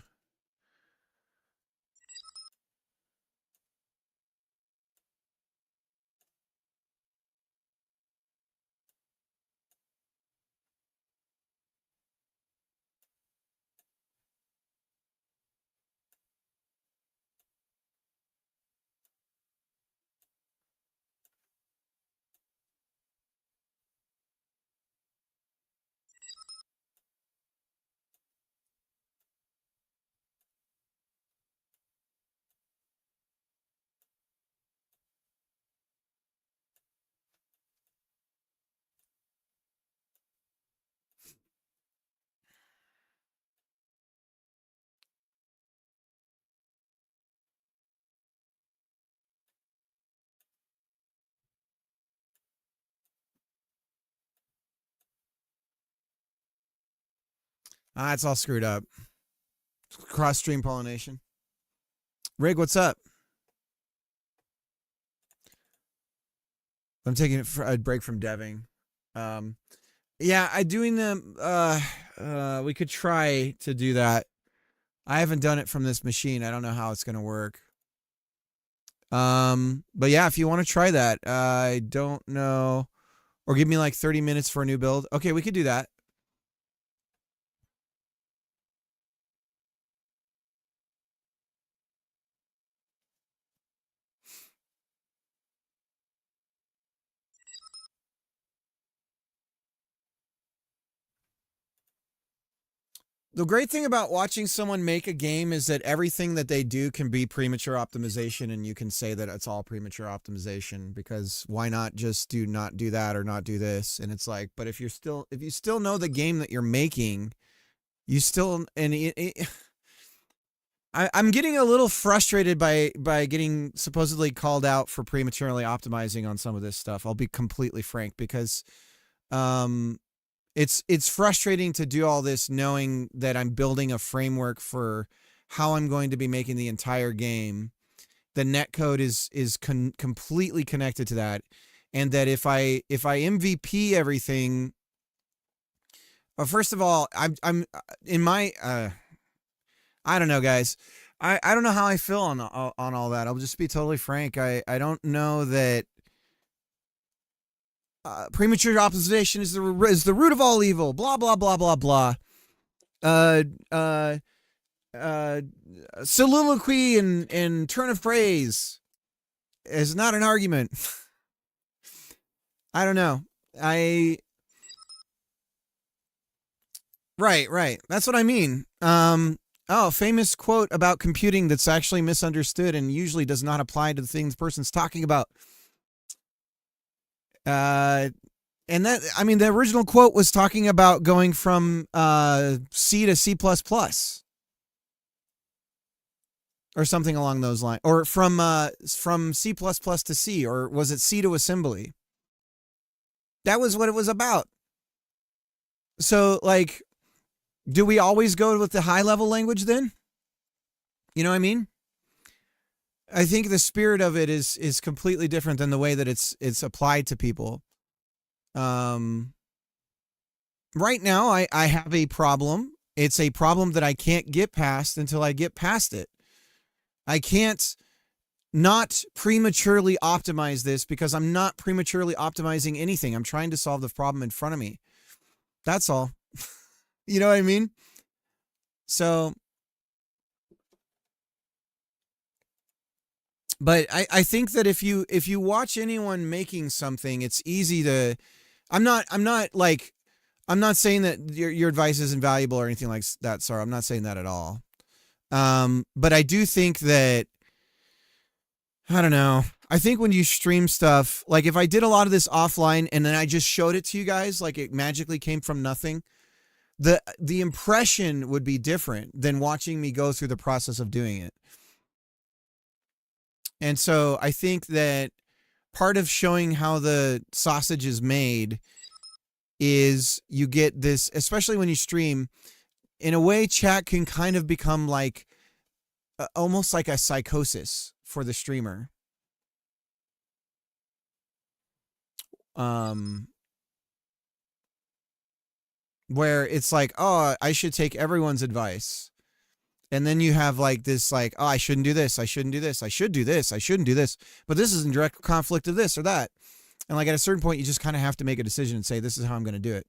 It's all screwed up. Cross stream pollination. Rig, what's up? I'm taking a break from deving. Yeah, I doing the. We could try to do that. I haven't done it from this machine. I don't know how it's gonna work. But yeah, if you want to try that, I don't know, or give me like 30 minutes for a new build. Okay, we could do that. The great thing about watching someone make a game is that everything that they do can be premature optimization, and you can say that it's all premature optimization, because why not just not do that or not do this? And it's like, but if you still know the game that you're making, you still, and I'm getting a little frustrated by getting supposedly called out for prematurely optimizing on some of this stuff. I'll be completely frank, because it's frustrating to do all this knowing that I'm building a framework for how I'm going to be making the entire game. The netcode is completely connected to that, and that if I MVP everything, first of all, I'm in my I don't know, guys. I don't know how I feel on all that. I'll just be totally frank. I don't know that premature optimization is the root of all evil. Blah blah blah blah blah. Soliloquy and turn of phrase is not an argument. I don't know. Right. That's what I mean. Famous quote about computing that's actually misunderstood and usually does not apply to the thing the person's talking about. And that, I mean, the original quote was talking about going from C to C++, or something along those lines, or from C++ to C, or was it C to assembly? That was what it was about. So, like, do we always go with the high level language then? You know what I mean? I think the spirit of it is completely different than the way that it's applied to people. Right now, I have a problem. It's a problem that I can't get past until I get past it. I can't not prematurely optimize this, because I'm not prematurely optimizing anything. I'm trying to solve the problem in front of me. That's all. You know what I mean? So, but I think that if you watch anyone making something, it's easy to. I'm not saying that your advice isn't valuable or anything like that. Sorry, I'm not saying that at all. But I do think that, I don't know. I think when you stream stuff, like if I did a lot of this offline and then I just showed it to you guys, like it magically came from nothing, the impression would be different than watching me go through the process of doing it. And so I think that part of showing how the sausage is made is you get this, especially when you stream, in a way, chat can kind of become like almost like a psychosis for the streamer. where it's like, oh, I should take everyone's advice. And then you have like this, like, oh, I shouldn't do this. I shouldn't do this. I should do this. I shouldn't do this. But this is in direct conflict of this or that. And like at a certain point, you just kind of have to make a decision and say, this is how I'm going to do it.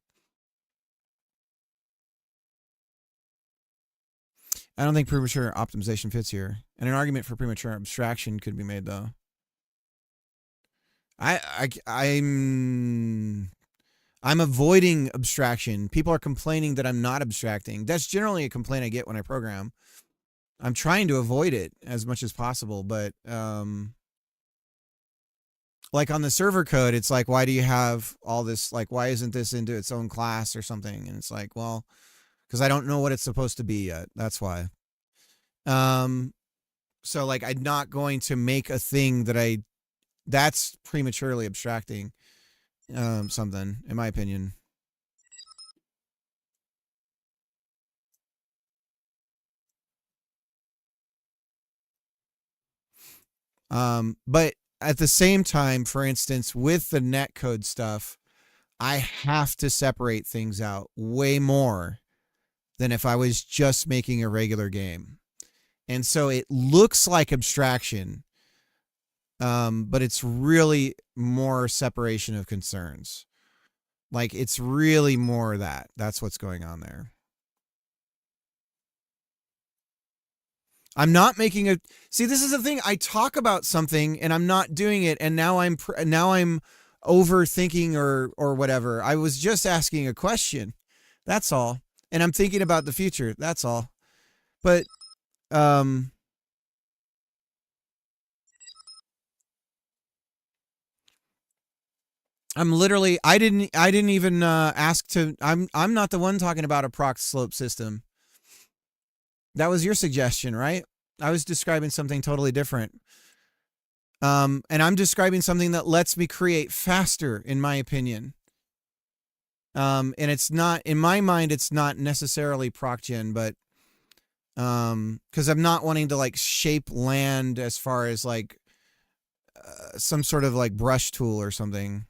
I don't think premature optimization fits here. And an argument for premature abstraction could be made, though. I'm avoiding abstraction. People are complaining that I'm not abstracting. That's generally a complaint I get when I program. I'm trying to avoid it as much as possible, but like on the server code, it's like, why do you have all this? Like, why isn't this into its own class or something? And it's like, well, because I don't know what it's supposed to be yet. That's why. So like, I'm not going to make a thing that's prematurely abstracting something, in my opinion. But at the same time, for instance, with the netcode stuff, I have to separate things out way more than if I was just making a regular game. And so it looks like abstraction, but it's really more separation of concerns. Like, it's really more that. That's what's going on there. I'm not making a... See, this is the thing. I talk about something and I'm not doing it, and now I'm overthinking or whatever. I was just asking a question. That's all. And I'm thinking about the future. That's all. But I'm literally I didn't even ask to... I'm not the one talking about a proc slope system. That was your suggestion, right? I was describing something totally different. And I'm describing something that lets me create faster, in my opinion. And it's not, in my mind, it's not necessarily procgen, but because I'm not wanting to like shape land as far as like some sort of like brush tool or something.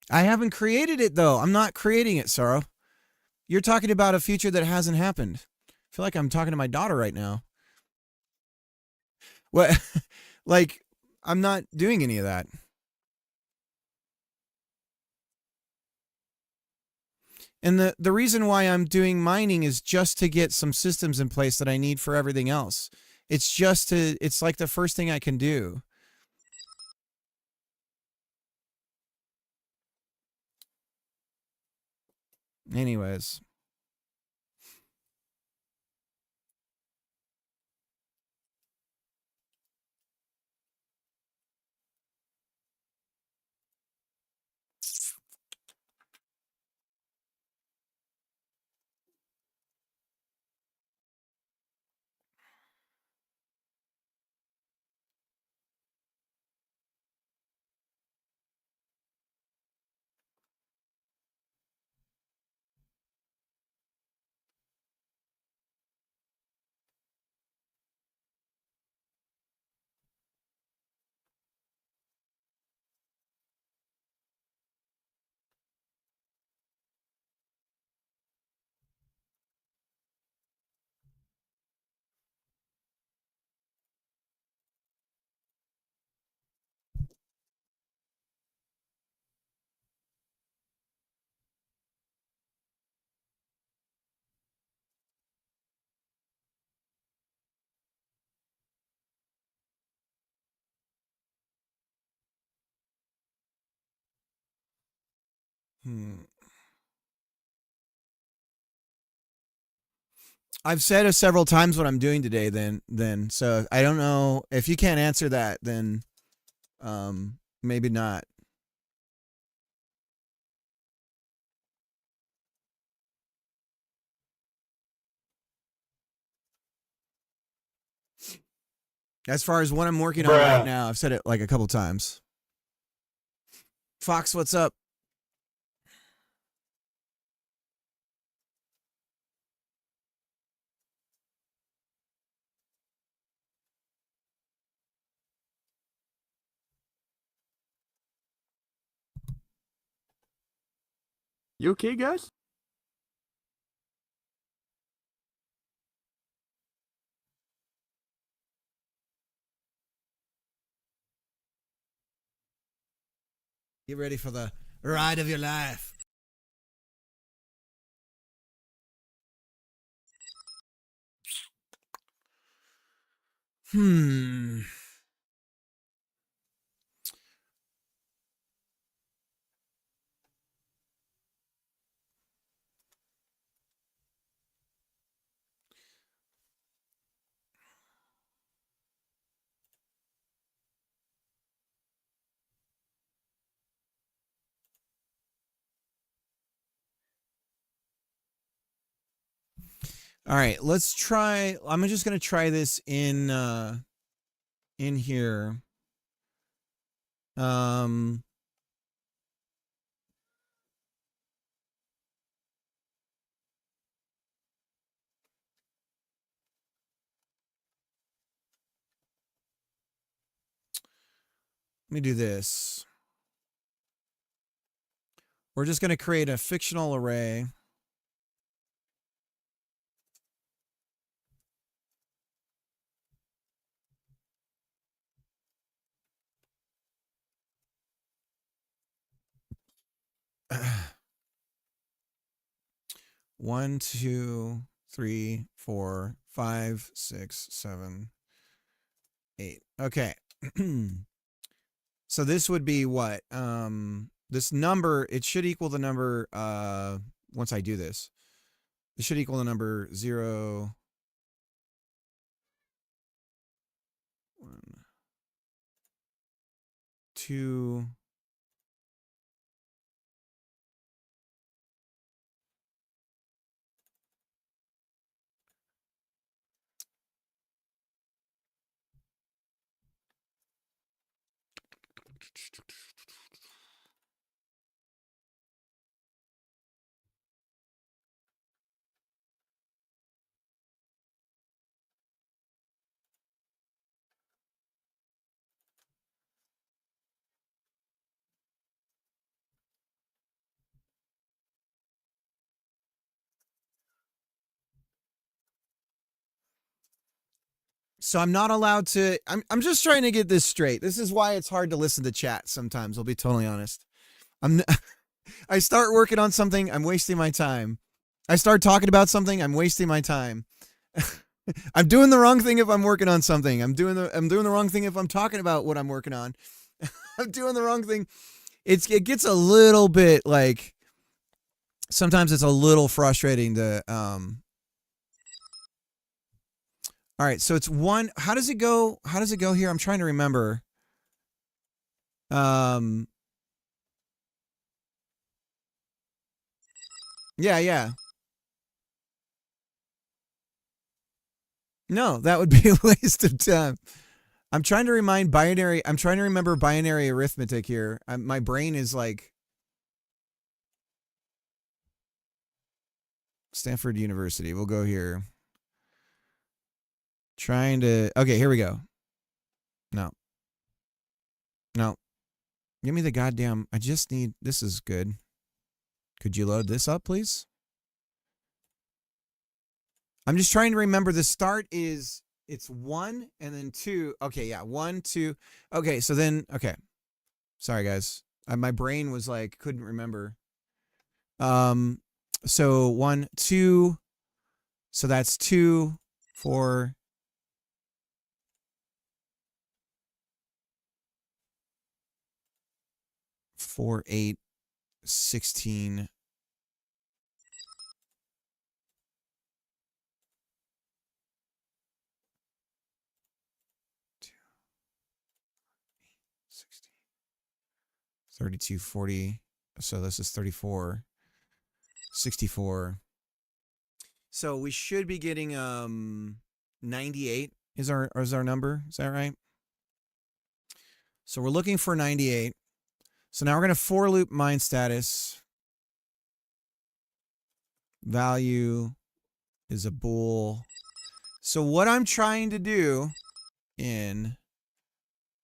I haven't created it though. I'm not creating it, Sorrow. You're talking about a future that hasn't happened. I feel like I'm talking to my daughter right now. What? Like, I'm not doing any of that. And the reason why I'm doing mining is just to get some systems in place that I need for everything else. It's like the first thing I can do. Anyways. I've said it several times what I'm doing today then. So I don't know if you can't answer that, then maybe not. As far as what I'm working on right now, I've said it like a couple times. Fox, what's up? You okay, guys? Get ready for the ride of your life. Hmm. All right, let's try. I'm just gonna try this in here. Let me do this. We're just gonna create a fictional array. One, 2, 3, 4, 5, 6, 7, 8. Okay. So this would be what? This number, it should equal the number, once I do this, it should equal the number 0, 1, 2, so I'm not allowed to. I'm just trying to get this straight. This is why it's hard to listen to chat sometimes. I'll be totally honest. I start working on something, I'm wasting my time. I start talking about something, I'm wasting my time. I'm doing the wrong thing if I'm working on something. I'm doing the wrong thing if I'm talking about what I'm working on. I'm doing the wrong thing. It gets a little bit like sometimes it's a little frustrating to All right, so it's 1. How does it go? How does it go here? I'm trying to remember. Yeah. No, that would be a waste of time. I'm trying to remember binary arithmetic here. My brain is like Stanford University. We'll go here. Okay, here we go. No. Give me the goddamn, this is good. Could you load this up, please? I'm just trying to remember the start is, it's 1 and then 2. Okay, yeah, 1, 2. Okay, so then, okay. Sorry, guys. My brain was like, couldn't remember. So 1, 2. So that's 2, 4. 4, 8, 16. 32, 40. So this is 34, 64. So we should be getting 98. is our number. Is that right? So we're looking for 98. So now we're going to for loop mine status. Value is a bool. So what I'm trying to do in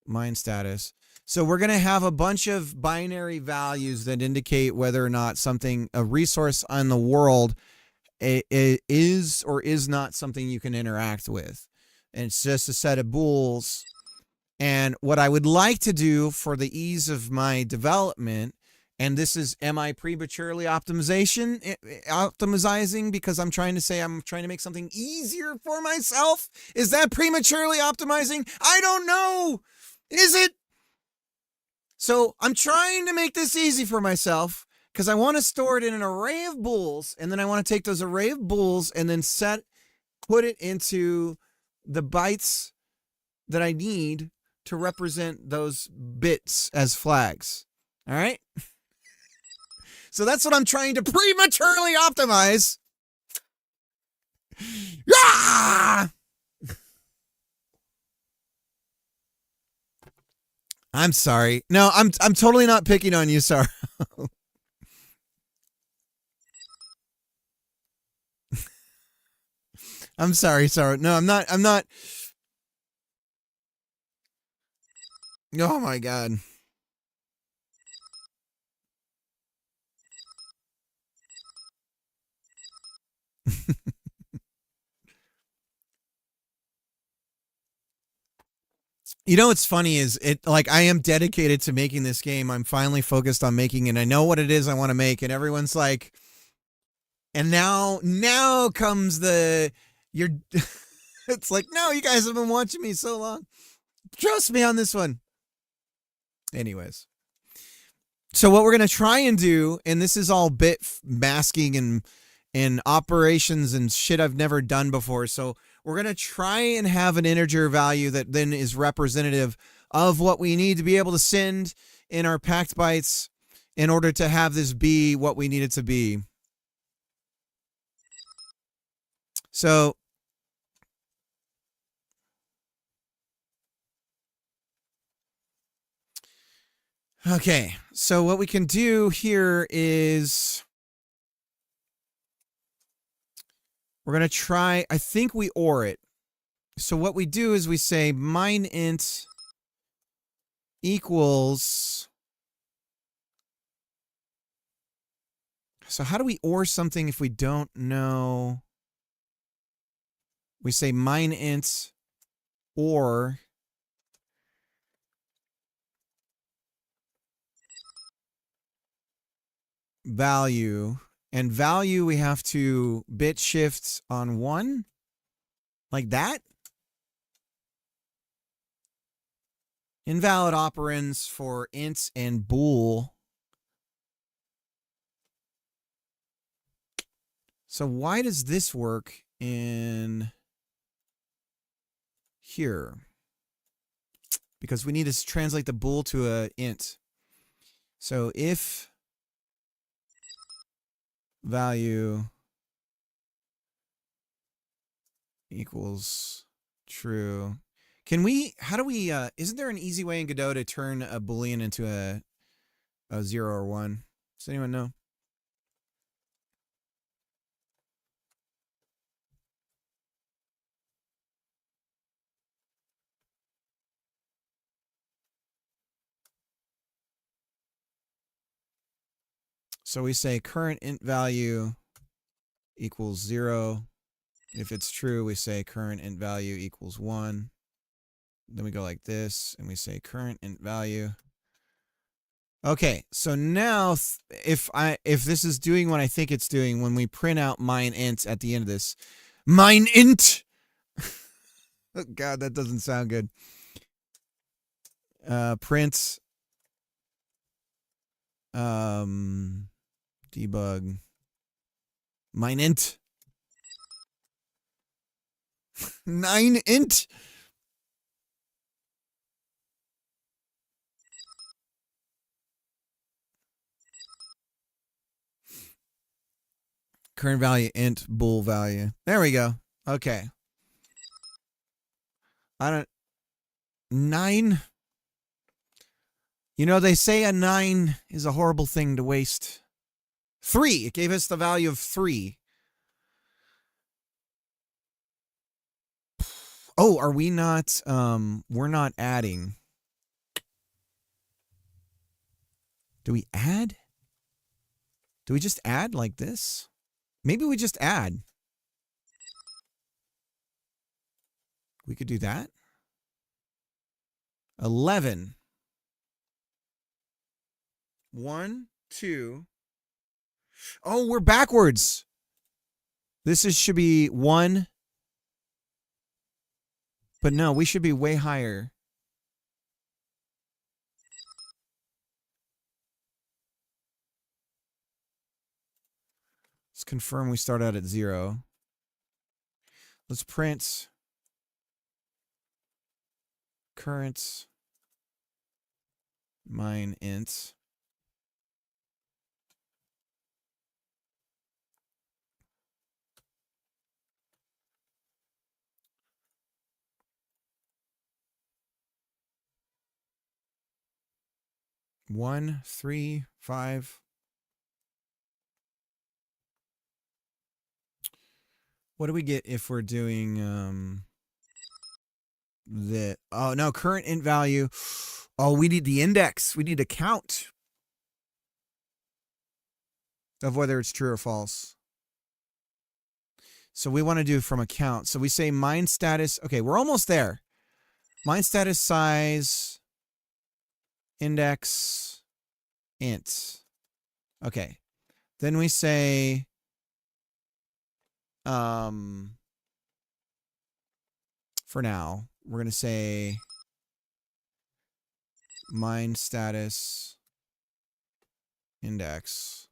mine status. So we're going to have a bunch of binary values that indicate whether or not something, a resource on the world, is or is not something you can interact with. And it's just a set of bools. And what I would like to do for the ease of my development, and this is, am I prematurely optimizing because I'm trying to make something easier for myself? Is that prematurely optimizing? I don't know. Is it? So I'm trying to make this easy for myself because I want to store it in an array of bools, and then I want to take those array of bools and then put it into the bytes that I need to represent those bits as flags. All right? So that's what I'm trying to prematurely optimize. Ah! I'm sorry. No, I'm totally not picking on you, Sarah. I'm sorry, Sarah. No, I'm not. Oh my God. You know what's funny is I am dedicated to making this game. I'm finally focused on making it. I know what it is I want to make, and everyone's like, and now comes it's like, no, you guys have been watching me so long. Trust me on this one. Anyways. So what we're going to try and do, and this is all bit masking and operations and shit I've never done before. So we're going to try and have an integer value that then is representative of what we need to be able to send in our packed bytes in order to have this be what we need it to be. So okay, so what we can do here is we're going to try, I think we OR it. So what we do is we say mine int equals. So how do we OR something if we don't know? We say mine int OR value, and value we have to bit shift on 1 like that. Invalid operands for int and bool. So why does this work in here? Because we need to translate the bool to a int. So if value equals true. Can we, how do we, isn't there an easy way in Godot to turn a Boolean into a 0 or 1? Does anyone know? So we say current int value equals 0. If it's true, we say current int value equals 1. Then we go like this, and we say current int value. Okay, so now if this is doing what I think it's doing, when we print out mine int at the end of this, mine int. Oh God, that doesn't sound good. Print debug mine int 9 int. Current value int bool value. There we go. Okay. I don't 9. You know, they say a 9 is a horrible thing to waste. 3. It gave us the value of 3. Oh, are we not we're not adding. Do we add? Do we just add like this? Maybe we just add. We could do that. 11. 1, 2. Oh, we're backwards. This should be 1. But no, we should be way higher. Let's confirm we start out at 0. Let's print current mine int. One, 3, 5. What do we get if we're doing the oh no, current int value. Oh, we need the index. We need a count of whether it's true or false. So we want to do from a count. So we say mine status. Okay, we're almost there. Mine status size index int. Okay. Then we say for now, we're going to say mine status index.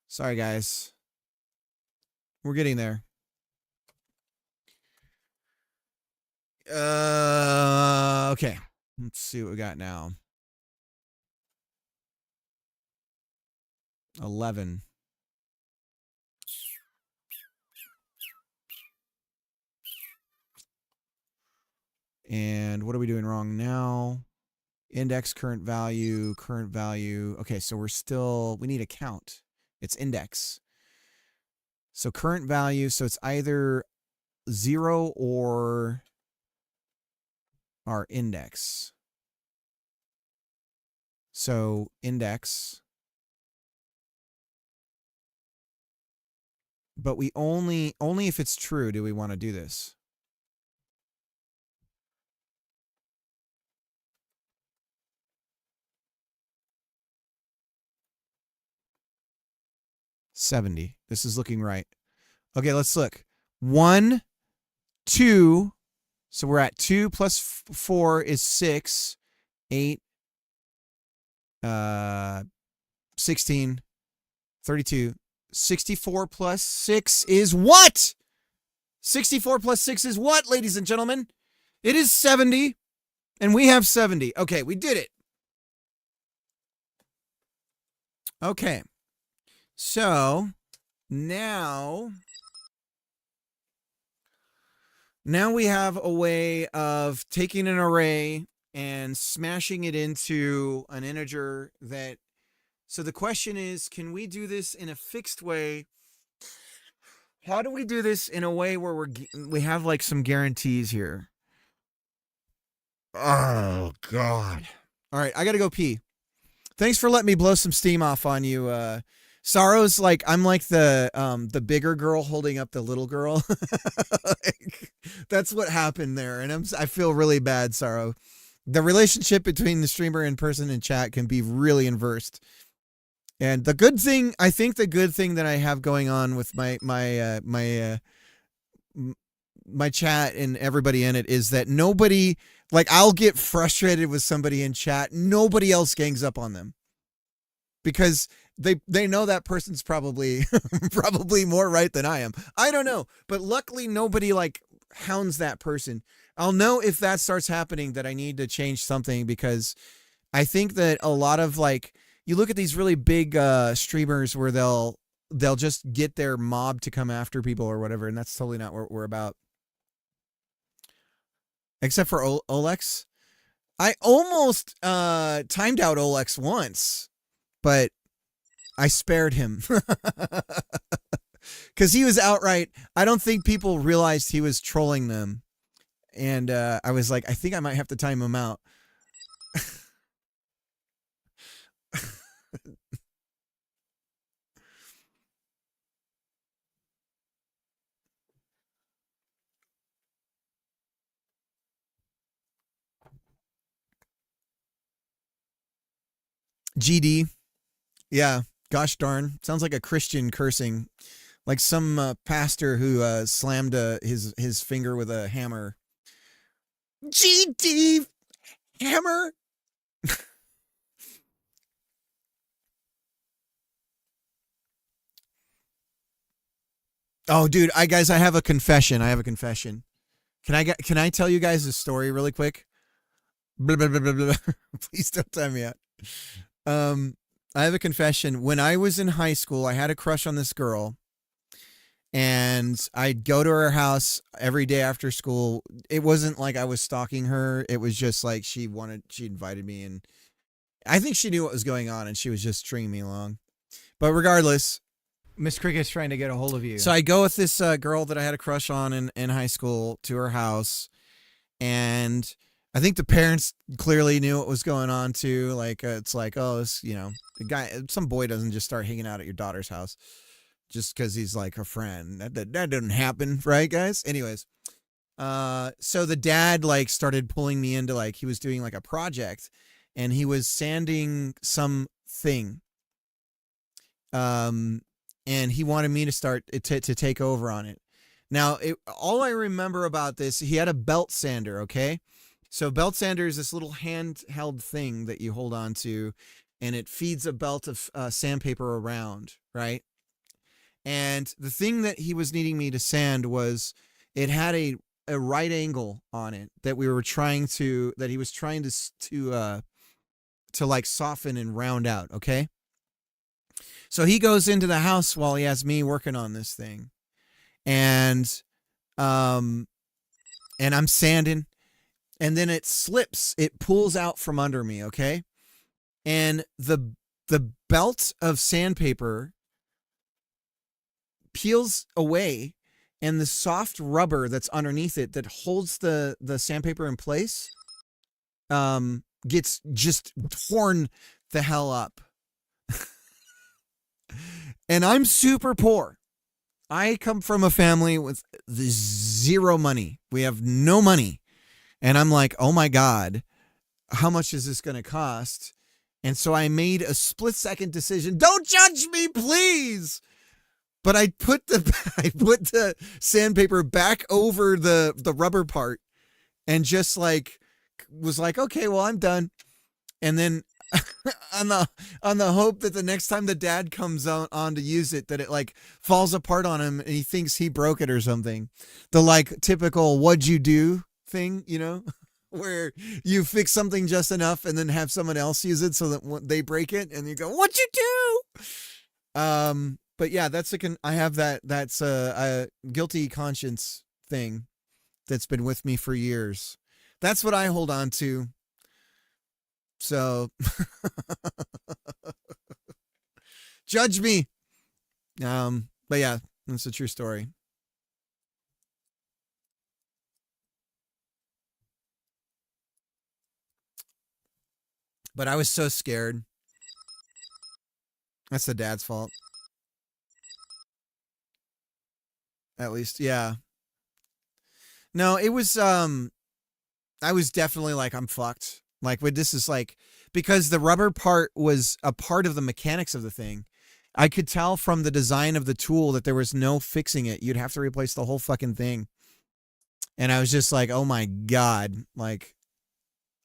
Sorry, guys. We're getting there. Okay. Let's see what we got now. 11. And what are we doing wrong now? Index current value, current value. Okay, so we need a count. It's index. So current value, so it's either 0 or our index. So index. But we only if it's true do we want to do this. $70. This is looking right. Okay, let's look. 1, 2. So we're at 2 plus 4 is 6. 8. 16. 32. 64 plus 6 is what? 64 plus 6 is what, ladies and gentlemen? It is 70. And we have 70. Okay, we did it. Okay. So now we have a way of taking an array and smashing it into an integer that. So the question is, can we do this in a fixed way? How do we do this in a way where we have like some guarantees here? Oh God. All right, I got to go pee. Thanks for letting me blow some steam off on you. Sorrow's like, I'm like the bigger girl holding up the little girl. That's what happened there. And I feel really bad, Sorrow. The relationship between the streamer in person and chat can be really inversed. And the good thing that I have going on with my chat and everybody in it is that nobody, like, I'll get frustrated with somebody in chat. Nobody else gangs up on them because they know that person's probably more right than I am. I don't know, but luckily nobody like hounds that person. I'll know if that starts happening that I need to change something, because I think that a lot of, like, you look at these really big streamers where they'll just get their mob to come after people or whatever, and that's totally not what we're about. except for Olex. I almost timed out Olex once, but I spared him because he was outright. I don't think people realized he was trolling them, and I was like, I think I might have to time him out. GD. Yeah. Gosh darn. Sounds like a Christian cursing. Like some pastor who slammed his finger with a hammer. GD hammer. Oh, dude, I have a confession. Can I tell you guys a story really quick? Blah, blah, blah, blah, blah. Please don't time me out. I have a confession. When I was in high school, I had a crush on this girl, and I'd go to her house every day after school. It wasn't like I was stalking her. It was just like she invited me, and I think she knew what was going on, and she was just stringing me along. But regardless, Miss Cricket's trying to get a hold of you. so I go with this girl that I had a crush on in high school to her house, and I think the parents clearly knew what was going on too. Like it's like, oh, this, some boy doesn't just start hanging out at your daughter's house just because he's like a friend. That didn't happen, right, guys? Anyways, so the dad like started pulling me into like he was doing like a project, and he was sanding something. And he wanted me to start to take over on it. Now, all I remember about this, he had a belt sander, okay? So belt sander is this little handheld thing that you hold on to, and it feeds a belt of sandpaper around, right? And the thing that he was needing me to sand was it had a right angle on it that he was trying to like soften and round out, okay? So he goes into the house while he has me working on this thing. And I'm sanding, and then it slips. It pulls out from under me, okay? And the belt of sandpaper peels away, and the soft rubber that's underneath it that holds the sandpaper in place gets just torn the hell up. And I'm super poor. I come from a family with zero money. We have no money. And I'm like, oh my God, how much is this going to cost? And so I made a split-second decision. Don't judge me, please. But I put the sandpaper back over the rubber part, and just like was like, okay, well, I'm done. And then on the hope that the next time the dad comes on to use it, that it like falls apart on him and he thinks he broke it or something. The like typical "what'd you do" thing, where you fix something just enough and then have someone else use it so that they break it and you go, "What'd you do?" But yeah, I have that's a guilty conscience thing that's been with me for years. That's what I hold on to. So judge me. But yeah, that's a true story. But I was so scared. That's the dad's fault. At least, yeah. No, it was I was definitely like, I'm fucked. Like, this is like, because the rubber part was a part of the mechanics of the thing. I could tell from the design of the tool that there was no fixing it. You'd have to replace the whole fucking thing. And I was just like, oh my God. Like,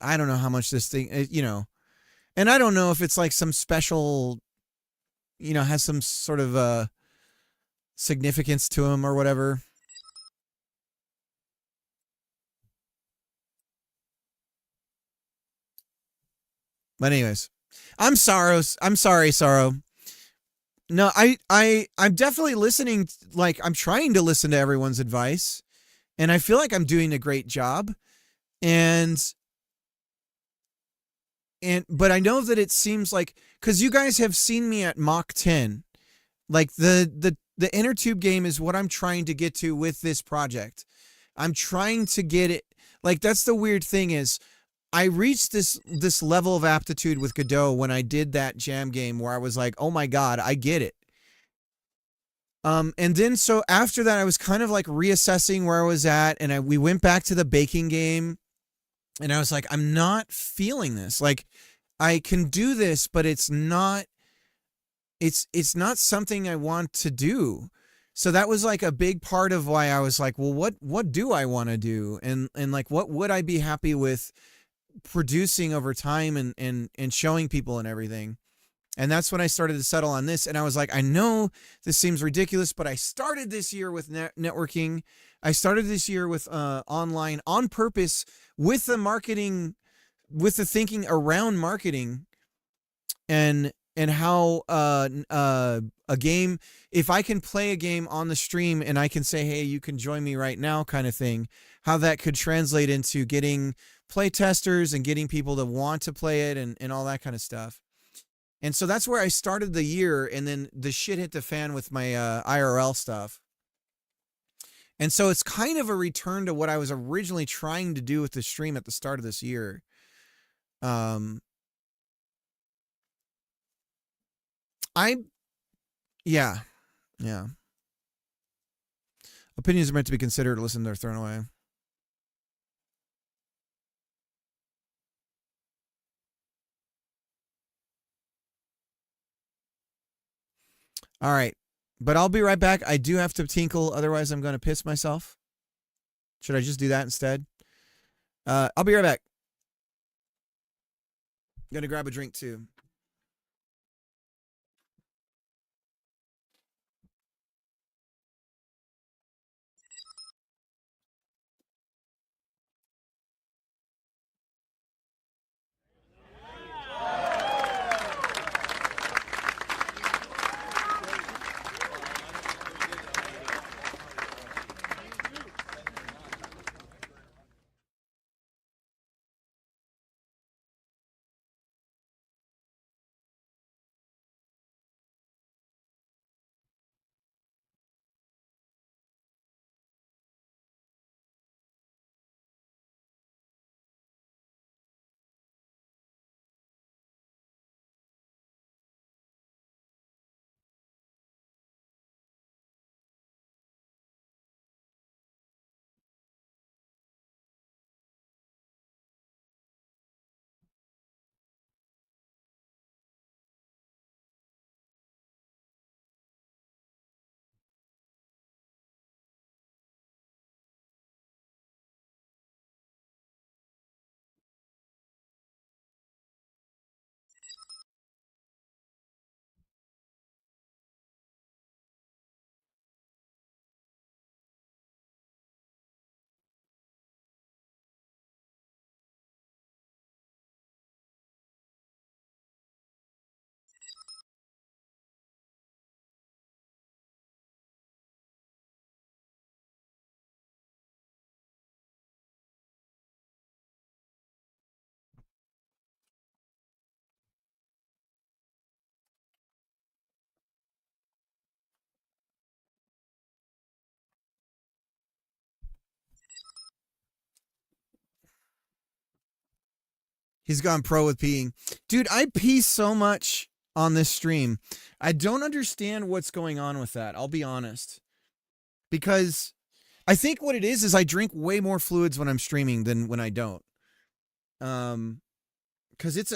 I don't know how much this thing, and I don't know if it's like some special, has some sort of significance to him or whatever. But anyways, I'm sorry, Sorrow. No, I'm definitely listening. Like, I'm trying to listen to everyone's advice, and I feel like I'm doing a great job. and but I know that it seems like, because you guys have seen me at Mach 10, like the inner tube game is what I'm trying to get to with this project. I'm trying to get it, like, that's the weird thing is I reached this level of aptitude with Godot when I did that jam game where I was like, oh my god, I get it. And then so after that I was kind of like reassessing where I was at, and we went back to the baking game, and I was like, I'm not feeling this. Like, I can do this, but it's not something I want to do. So that was like a big part of why I was like, well, what do I want to do? And like, what would I be happy with producing over time and showing people and everything. And that's when I started to settle on this. And I was like, I know this seems ridiculous, but I started this year with networking. I started this year with online on purpose, with the marketing, with the thinking around marketing, and how a game, if I can play a game on the stream and I can say, hey, you can join me right now kind of thing, how that could translate into getting play testers and getting people to want to play it and all that kind of stuff. And so that's where I started the year, and then the shit hit the fan with my IRL stuff. And so it's kind of a return to what I was originally trying to do with the stream at the start of this year. Yeah. Opinions are meant to be considered, listened, they're thrown away. All right. But I'll be right back. I do have to tinkle, otherwise I'm going to piss myself. Should I just do that instead? I'll be right back. I'm going to grab a drink too. He's gone pro with peeing. Dude, I pee so much on this stream. I don't understand what's going on with that. I'll be honest. Because I think what it is I drink way more fluids when I'm streaming than when I don't. Because it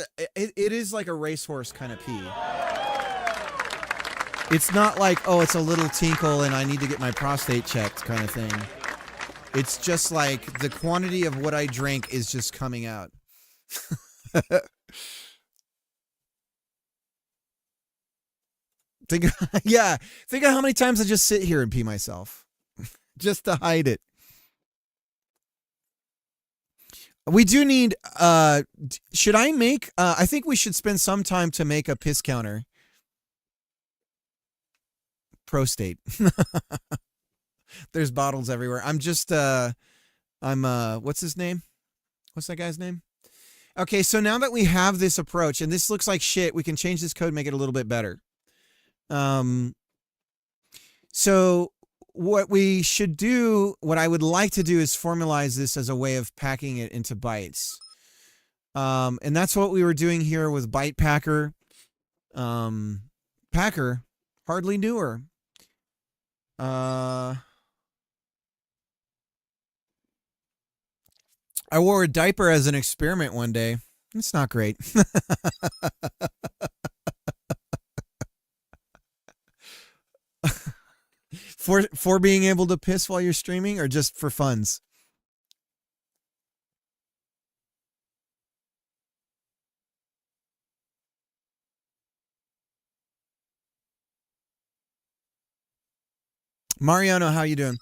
is like a racehorse kind of pee. It's not like, oh, it's a little tinkle and I need to get my prostate checked kind of thing. It's just like the quantity of what I drink is just coming out. Think of how many times I just sit here and pee myself just to hide it. We do need should I make I think we should spend some time to make a piss counter. Prostate. There's bottles everywhere. I'm just what's his name? What's that guy's name? Okay, so now that we have this approach, and this looks like shit, we can change this code, make it a little bit better. So what we should do, what I would like to do is formalize this as a way of packing it into bytes. And that's what we were doing here with Byte Packer. Packer, hardly newer. I wore a diaper as an experiment one day. It's not great. For being able to piss while you're streaming, or just for funs? Mariano, how you doing?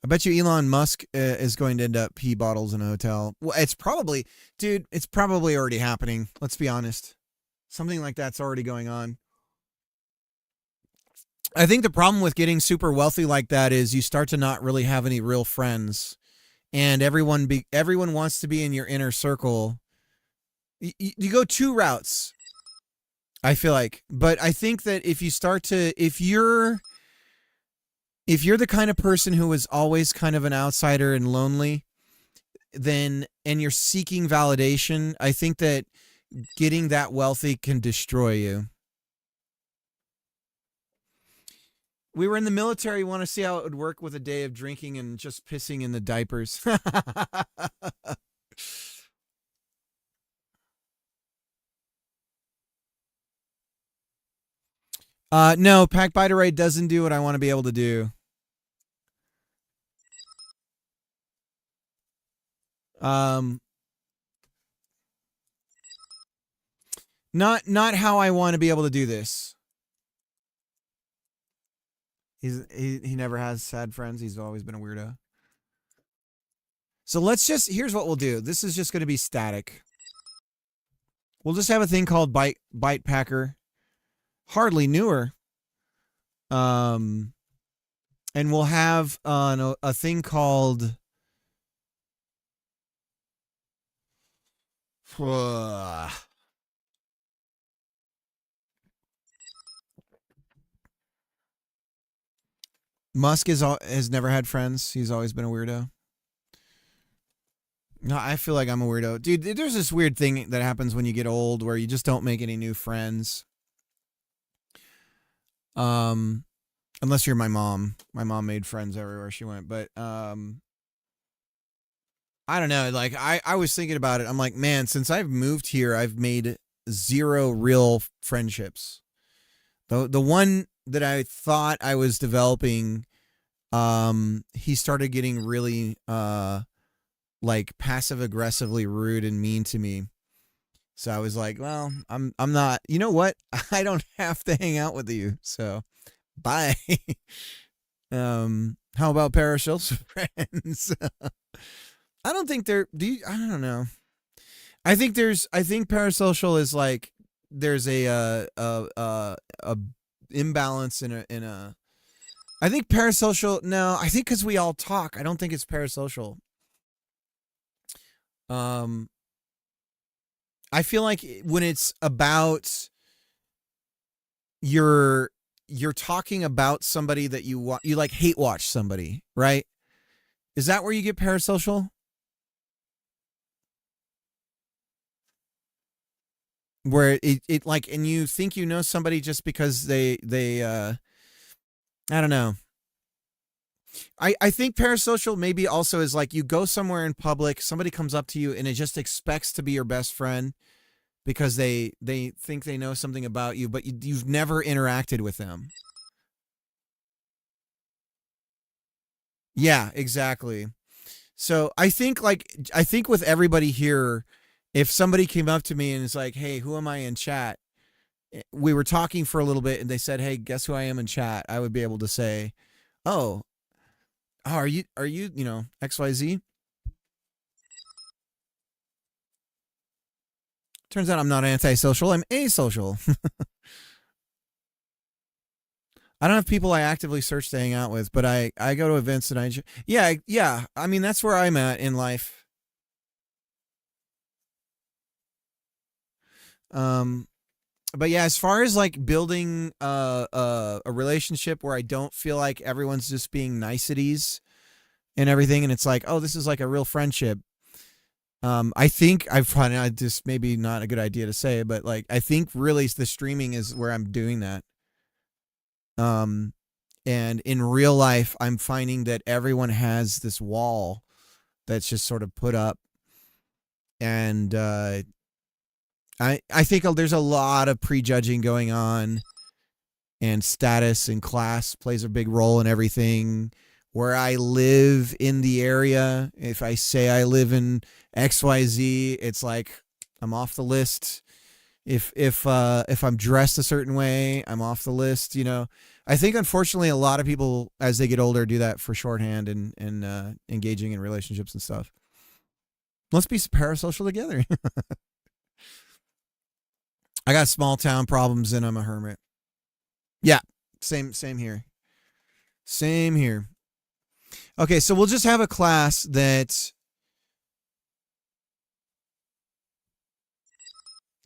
I bet you Elon Musk is going to end up pee bottles in a hotel. Well, it's probably, dude, it's probably already happening. Let's be honest. Something like that's already going on. I think the problem with getting super wealthy like that is you start to not really have any real friends, and everyone wants to be in your inner circle. You go two routes, I feel like. But I think that if you're the kind of person who is always kind of an outsider and lonely, and you're seeking validation, I think that getting that wealthy can destroy you. We were in the military. Want to see how it would work with a day of drinking and just pissing in the diapers. No, Pack Biterate doesn't do what I want to be able to do. Not how I want to be able to do this. He never has sad friends. He's always been a weirdo. So here's what we'll do. This is just going to be static. We'll just have a thing called Byte Packer. Hardly newer. And we'll have a thing called Musk has never had friends. He's always been a weirdo. No, I feel like I'm a weirdo. Dude, there's this weird thing that happens when you get old where you just don't make any new friends. Unless you're my mom. My mom made friends everywhere she went. But I don't know. Like I was thinking about it. I'm like, man, since I've moved here, I've made 0 real friendships. The one that I thought I was developing, he started getting really like passive aggressively rude and mean to me. So I was like, well, I'm not, you know what? I don't have to hang out with you. So bye. How about parasocial friends? I don't think I don't know. I think parasocial is like there's a imbalance in a I think parasocial, no, I think because we all talk. I don't think it's parasocial. I feel like when it's about you're talking about somebody that you like hate watch somebody, right? Is that where you get parasocial? Where it like, and you think you know somebody just because they I don't know. I think parasocial maybe also is like you go somewhere in public, somebody comes up to you and it just expects to be your best friend because they think they know something about you, but you've never interacted with them. Yeah, exactly. So I think with everybody here, if somebody came up to me and is like, "Hey, who am I in chat?" We were talking for a little bit and they said, "Hey, guess who I am in chat?" I would be able to say, "Oh, are you, XYZ?" Turns out I'm not antisocial, I'm asocial. I don't have people I actively search to hang out with, but I go to events and yeah. I mean, that's where I'm at in life. But yeah, as far as like building a relationship where I don't feel like everyone's just being niceties and everything, and it's like, oh, this is like a real friendship. I think I've found just maybe not a good idea to say, but like I think really the streaming is where I'm doing that. And in real life, I'm finding that everyone has this wall that's just sort of put up, and I think there's a lot of prejudging going on, and status and class plays a big role in everything. Where I live in the area, if I say I live in XYZ, it's like I'm off the list. If I'm dressed a certain way, I'm off the list. You know, I think unfortunately a lot of people as they get older do that for shorthand and engaging in relationships and stuff. Let's be parasocial together. I got small town problems and I'm a hermit. Yeah, same here. Same here. Okay, so we'll just have a class that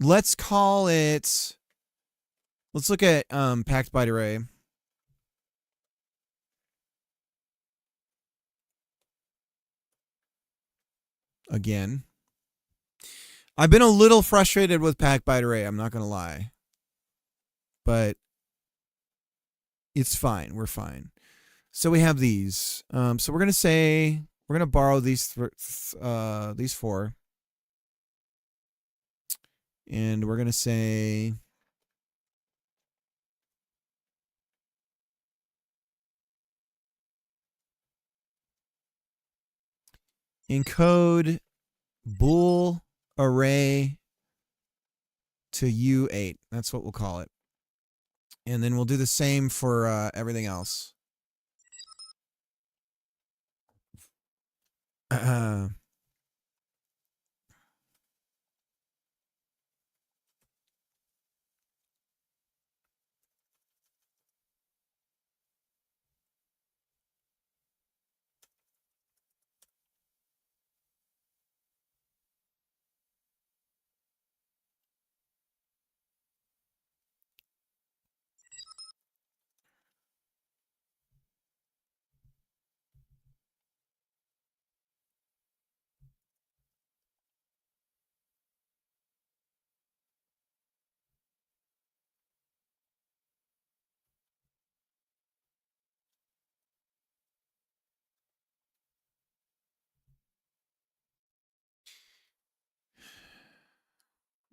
let's call it. Let's look at Packed by Array. Again. I've been a little frustrated with Packed by Array, I'm not going to lie. But it's fine. We're fine. So we have these. So we're going to say we're going to borrow these four. And we're going to say encode bool array to U8. That's what we'll call it. And then we'll do the same for everything else.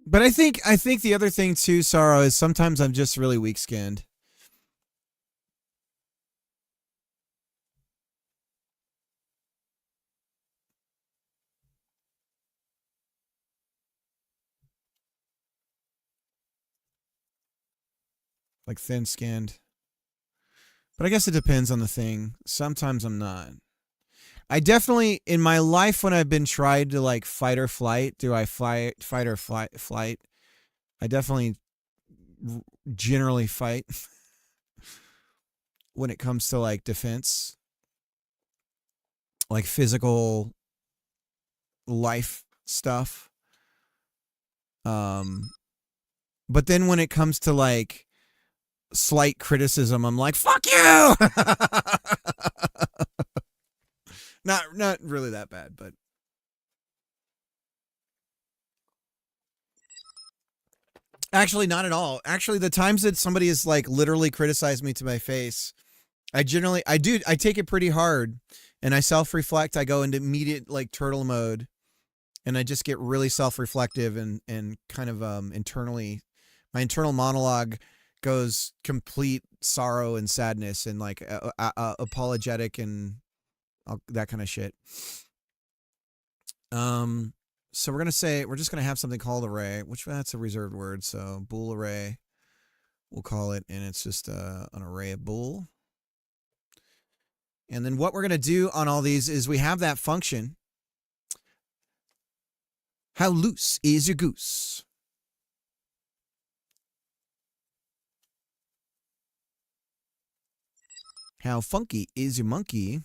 But I think the other thing too, Sorrow, is sometimes I'm just really weak skinned. Like thin skinned. But I guess it depends on the thing. Sometimes I'm not. I definitely in my life when I've been tried to like fight or flight, do I fight or flight? I definitely generally fight when it comes to like defense, like physical life stuff. But then when it comes to like slight criticism, I'm like, fuck you. Not really that bad, but actually not at all. Actually, the times that somebody has like literally criticized me to my face, I take it pretty hard and I self-reflect. I go into immediate like turtle mode and I just get really self-reflective and kind of internally, my internal monologue goes complete sorrow and sadness and like apologetic and that kind of shit. So we're just gonna have something called array, which that's a reserved word. So bool array, we'll call it, and it's just an array of bool. And then what we're gonna do on all these is we have that function. How loose is your goose? How funky is your monkey?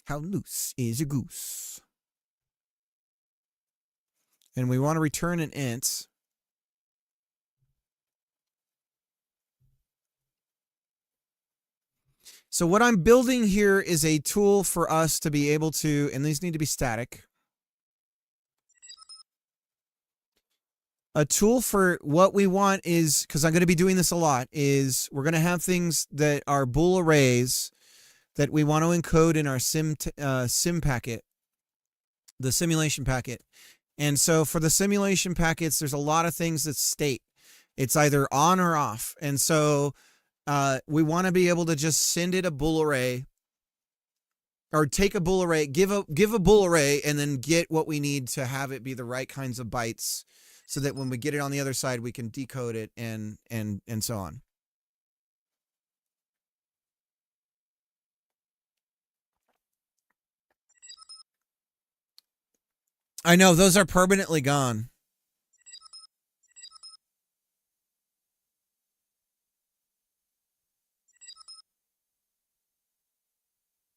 How loose is your goose? And we want to return an int. So what I'm building here is a tool for us to be able to, and these need to be static. A tool for what we want is, because I'm going to be doing this a lot, is we're going to have things that are bool arrays that we want to encode in our sim packet, the simulation packet. And so for the simulation packets, there's a lot of things that state. It's either on or off. And so we want to be able to just send it a bool array, or take a bool array, give a bool array, and then get what we need to have it be the right kinds of bytes, so that when we get it on the other side, we can decode it and so on. I know those are permanently gone.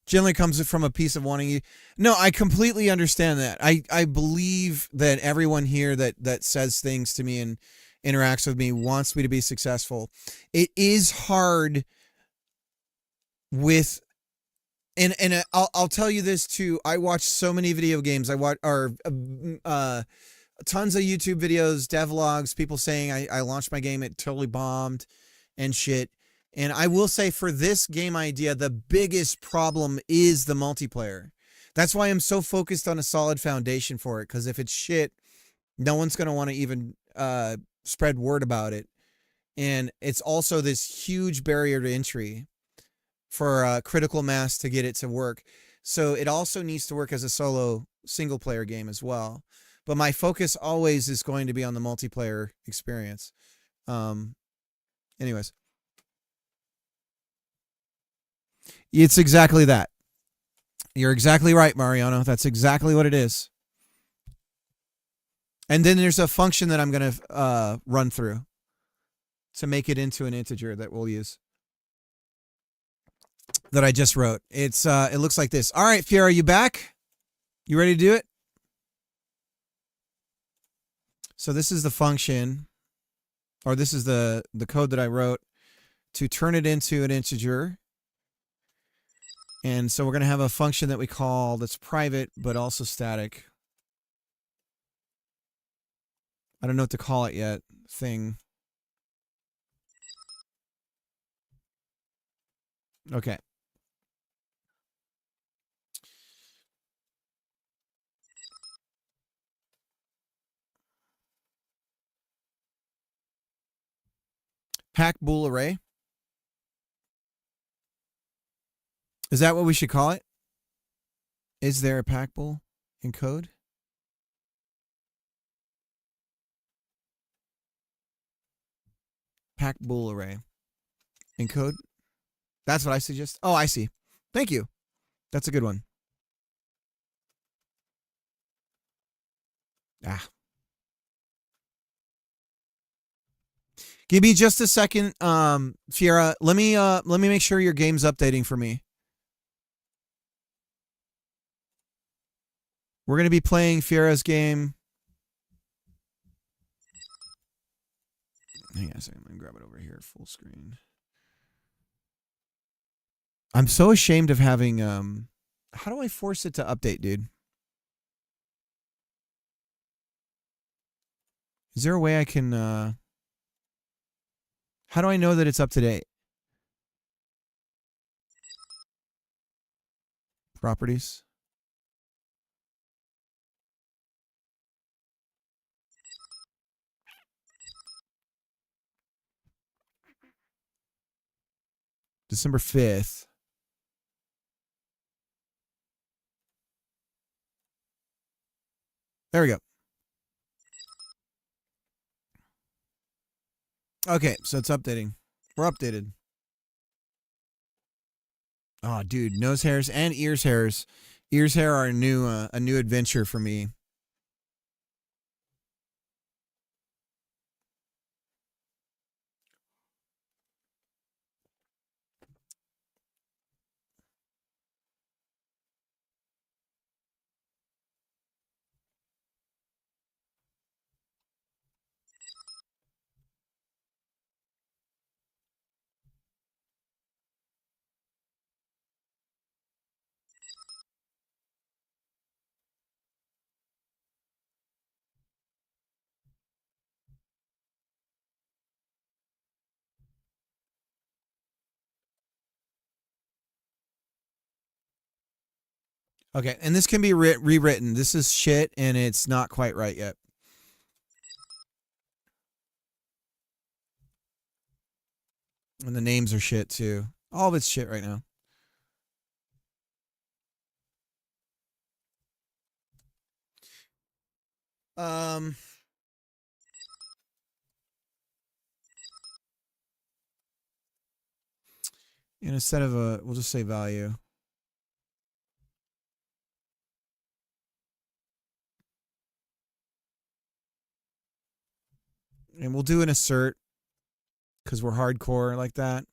Generally comes from a piece of wanting you. No, I completely understand that. I believe that everyone here that says things to me and interacts with me wants me to be successful. It is hard with, and I'll tell you this too. I watch so many video games. I watch tons of YouTube videos, devlogs, people saying I launched my game, it totally bombed and shit. And I will say, for this game idea, the biggest problem is the multiplayer. That's why I'm so focused on a solid foundation for it, because if it's shit, no one's going to want to even spread word about it. And it's also this huge barrier to entry for critical mass to get it to work. So it also needs to work as a solo single player game as well. But my focus always is going to be on the multiplayer experience. Anyways. It's exactly that. You're exactly right, Mariano. That's exactly what it is. And then there's a function that I'm going to run through to make it into an integer that we'll use, that I just wrote. It looks like this. All right, Fiera, are you back? You ready to do it? So this is the function, or this is the code that I wrote to turn it into an integer. And so we're going to have a function that we call, that's private but also static. I don't know what to call it yet. Thing. Okay. Pack bool array. Is that what we should call it? Is there a pack bool in code? Pack bool array in code. That's what I suggest. Oh, I see. Thank you. That's a good one. Give me just a second, Fiera. Let me make sure your game's updating for me. We're going to be playing Fiera's game. Hang on a second. Let me grab it over here, full screen. I'm so ashamed of having... how do I force it to update, dude? Is there a way I can... how do I know that it's up to date? Properties. December 5th. There we go. Okay, so it's updating. We're updated. Oh, dude, nose hairs and ears hairs. Ears hair are a new adventure for me. Okay, and this can be rewritten. This is shit, and it's not quite right yet. And the names are shit, too. All of it's shit right now. And instead of we'll just say value. And we'll do an assert because we're hardcore like that.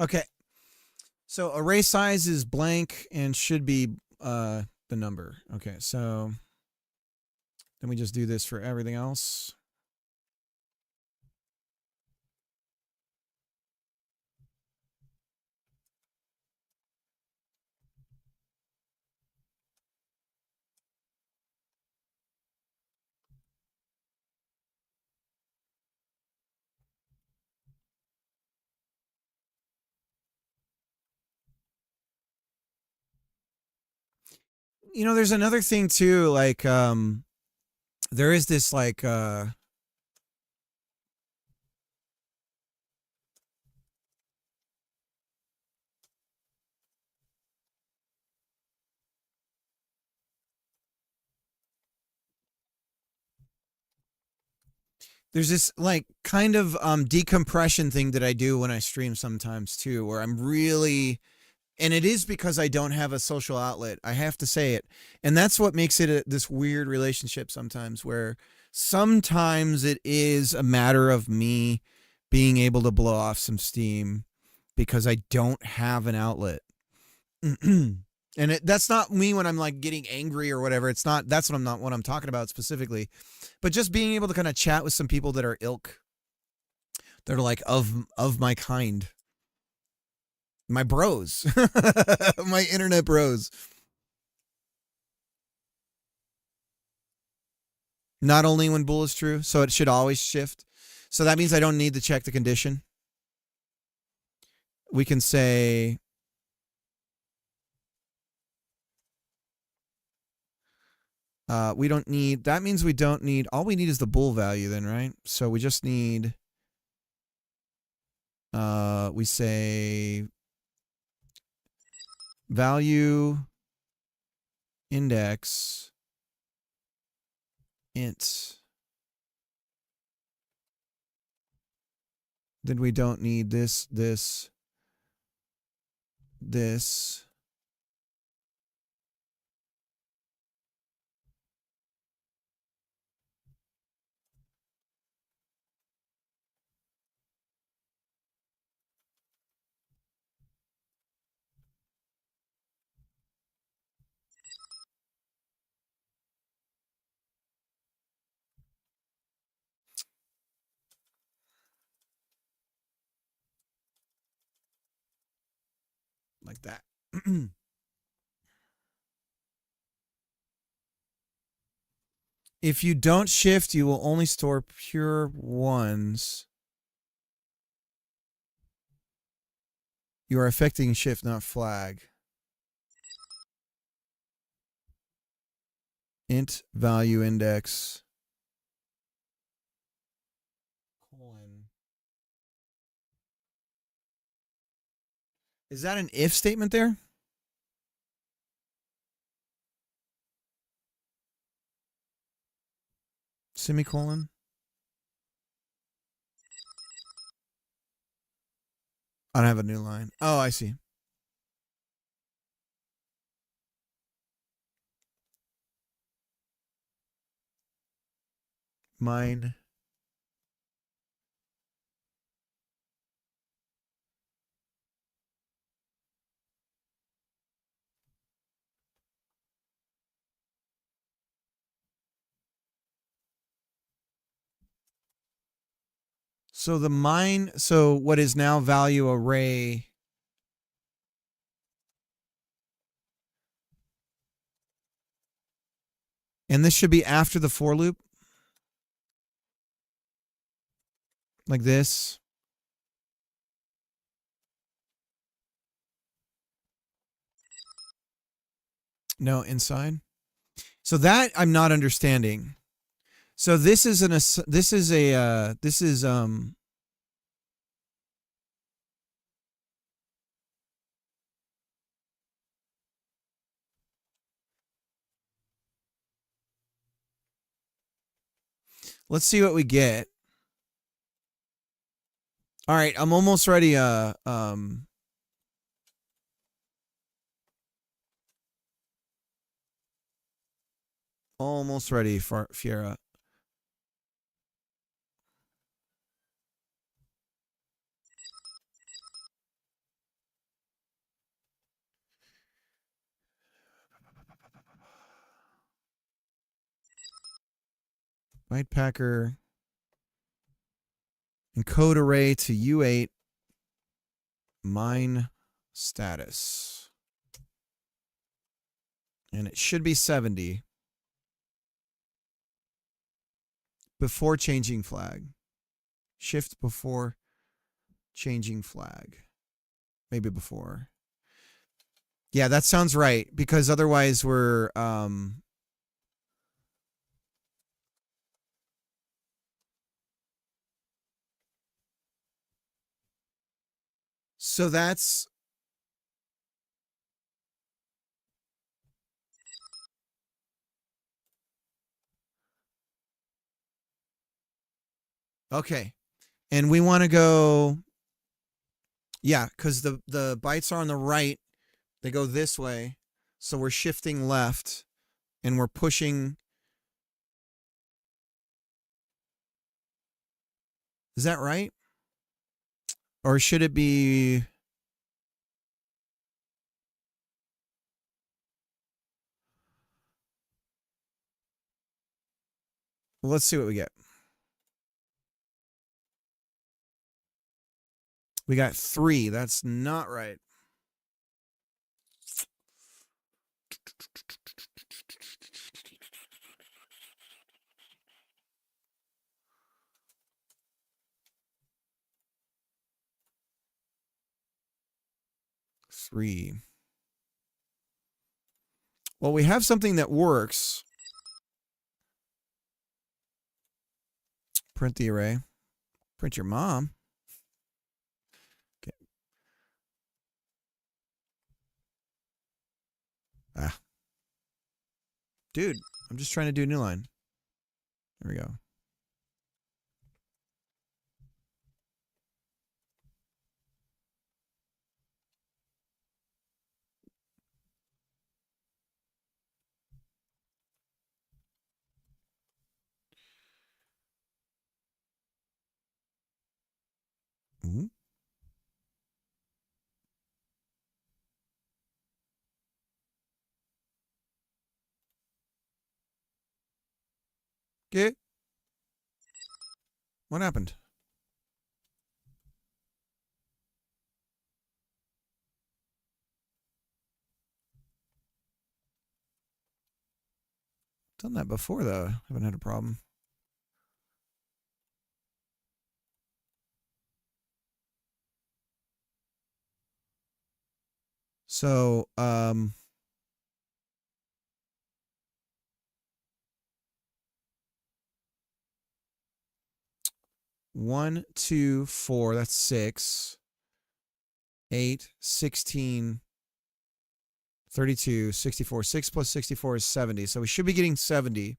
Okay. So array size is blank and should be the number. Okay, so then we just do this for everything else. You know, there's another thing too, like there is this like there's this like kind of decompression thing that I do when I stream sometimes too, where I'm really, and it is because I don't have a social outlet. I have to say it. And that's what makes it this weird relationship sometimes, where sometimes it is a matter of me being able to blow off some steam because I don't have an outlet. And that's not me when I'm like getting angry or whatever. It's not, that's what I'm talking about specifically, but just being able to kind of chat with some people that are ilk, that are like of my kind, my bros, my internet bros. Not only when bool is true, so it should always shift. So that means I don't need to check the condition. We can say we don't need, that means we don't need, all we need is the bool value then, right? So we just need, we say value index int. Then we don't need this. Like that. If you don't shift, you will only store pure ones. You are affecting shift, not flag. Int value index. Colon. Is that an if statement there? Semicolon. I don't have a new line. Oh, I see. Mine. So the mine, so what is now value array, and this should be after the for loop, like this. No, inside. So that I'm not understanding. So this is let's see what we get. All right, I'm almost ready. Almost ready for Fiera. Bytepacker. Encode array to U8. Mine status. And it should be 70. Before changing flag. Shift before changing flag. Maybe before. Yeah, that sounds right. Because otherwise we're so that's okay. And we want to go, yeah, because the bytes are on the right. They go this way. So we're shifting left and we're pushing. Is that right? Or should it be? Well, let's see what we get. We got 3. That's not right. Three. Well, we have something that works. Print the array. Print your mom. Okay. Ah. Dude, I'm just trying to do a new line. There we go. Mm-hmm. Okay. What happened? Done that before though. Haven't had a problem. So, 1, 2, 4, that's 6. 8, 16, 32, 64. 6 plus 64 is 70. So we should be getting 70.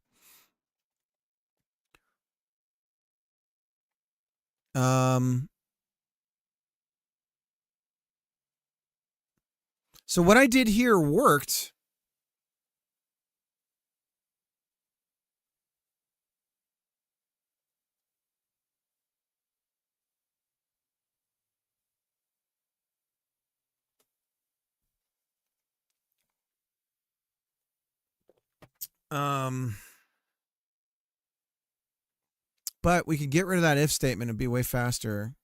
So what I did here worked. But we could get rid of that if statement. It'd be way faster.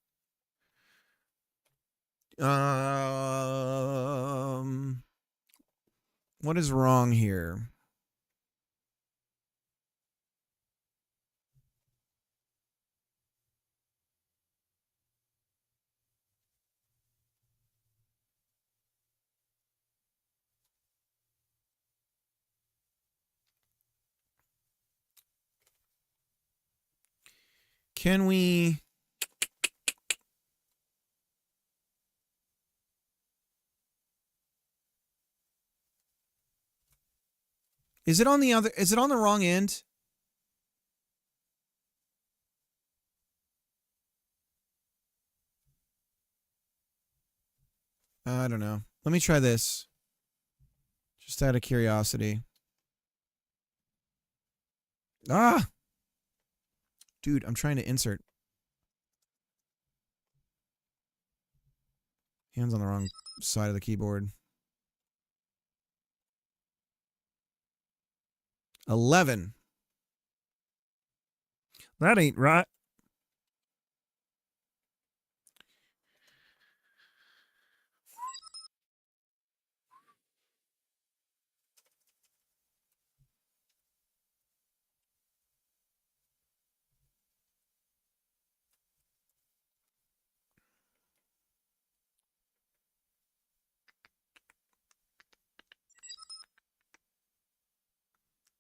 What is wrong here? Can we... Is it on the wrong end? I don't know. Let me try this. Just out of curiosity. Ah! Dude, I'm trying to insert. Hands on the wrong side of the keyboard. 11. That ain't right.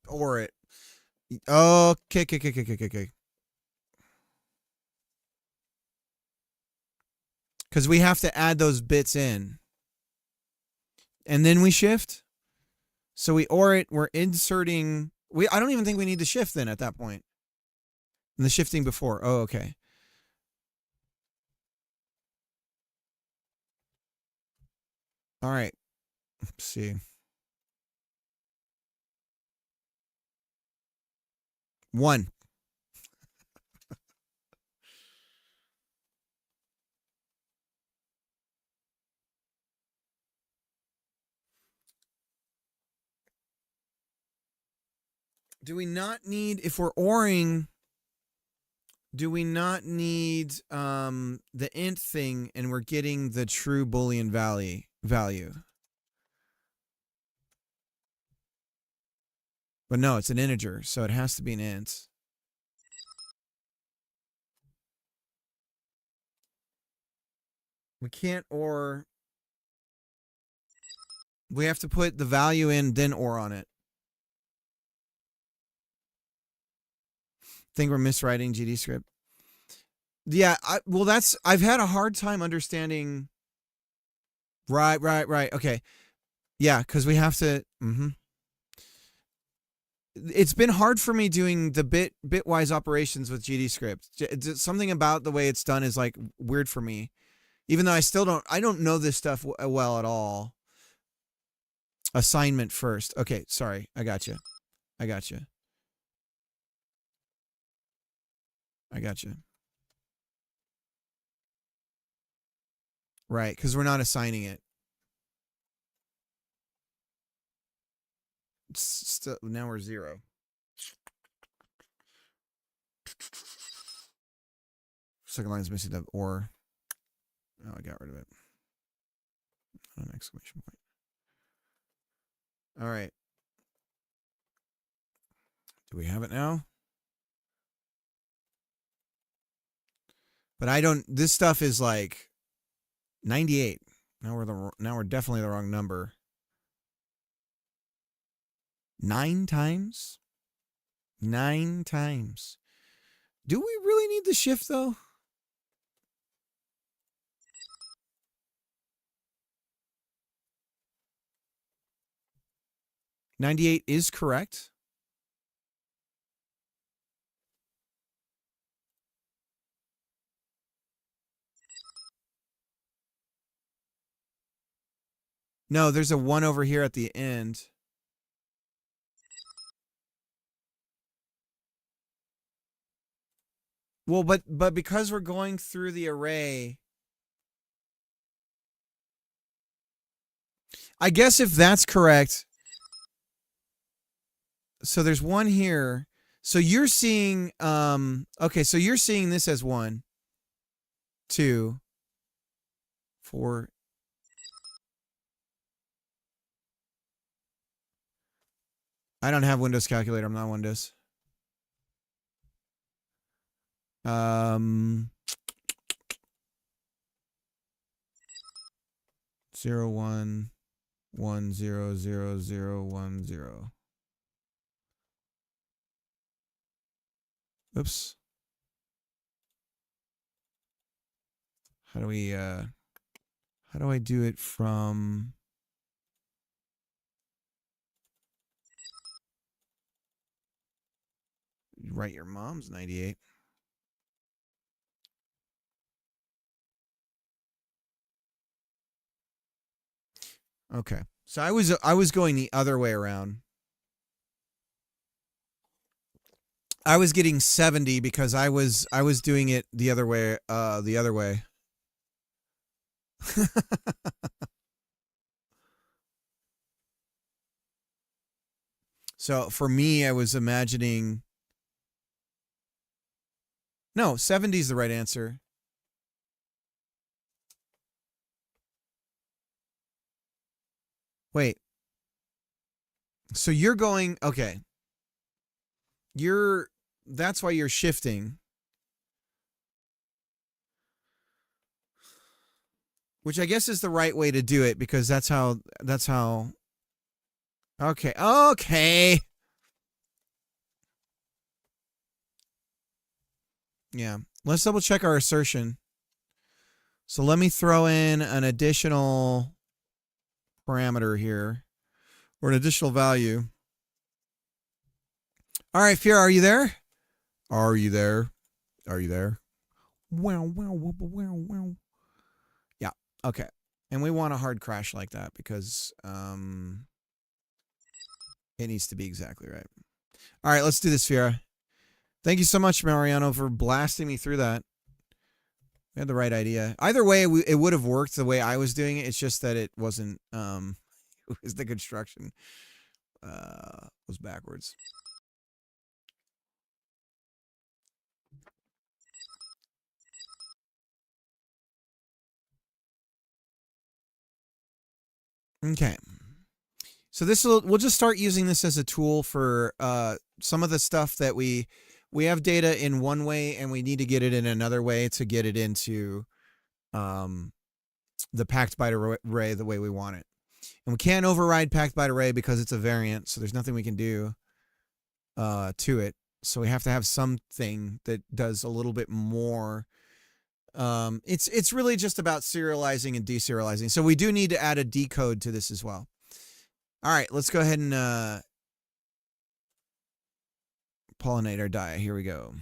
Or it. Okay. Because we have to add those bits in. And then we shift. So we or it, we're inserting. I don't even think we need to shift then at that point. And the shifting before. Oh, okay. All right. Let's see. 1. Do we not need, if we're ORing, do we not need the int thing and we're getting the true Boolean value? But no, it's an integer, so it has to be an int. We can't OR. We have to put the value in, then OR on it. Think we're miswriting GDScript. Yeah, I've had a hard time understanding. Right. Okay. Yeah, because we have to. It's been hard for me doing the bitwise operations with GDScript. Something about the way it's done is like weird for me, even though I don't know this stuff well at all. Assignment first. Okay, sorry, I got you. Right, because we're not assigning it. Still, now we're 0. Second line is missing the or. Oh, I got rid of it. An exclamation point. All right. Do we have it now? But I don't. This stuff is like 98. Now we're definitely the wrong number. 9 times? 9 times. Do we really need the shift though? 98 is correct. No, there's a 1 over here at the end. Well, but because we're going through the array, I guess if that's correct, so there's 1 here. So you're seeing okay, so you're seeing this as 1, 2, 4. I don't have Windows Calculator. I'm not Windows. 0 1 1 0 0 0 1 0. Oops. How do I do it from write your mom's 98? Okay. So I was going the other way around. I was getting 70 because I was doing it the other way So for me, I was imagining no, 70 is the right answer. Wait. So you're going, okay. That's why you're shifting. Which I guess is the right way to do it because that's how okay. Okay. Yeah. Let's double check our assertion. So let me throw in an additional parameter here or an additional value. All right, Fiora, are you there? Are you there? Are you there? Wow. Yeah. Okay. And we want a hard crash like that because it needs to be exactly right. All right, let's do this, Fiora. Thank you so much, Mariano, for blasting me through that. We had the right idea. Either way, it would have worked the way I was doing it. It's just that it wasn't. It was the construction was backwards. Okay. So we'll just start using this as a tool for some of the stuff that we have data in one way and we need to get it in another way to get it into the packed byte array the way we want it. And we can't override packed byte array because it's a variant, so there's nothing we can do to it. So we have to have something that does a little bit more. It's really just about serializing and deserializing. So we do need to add a decode to this as well. All right, let's go ahead and pollinate our die. Here we go.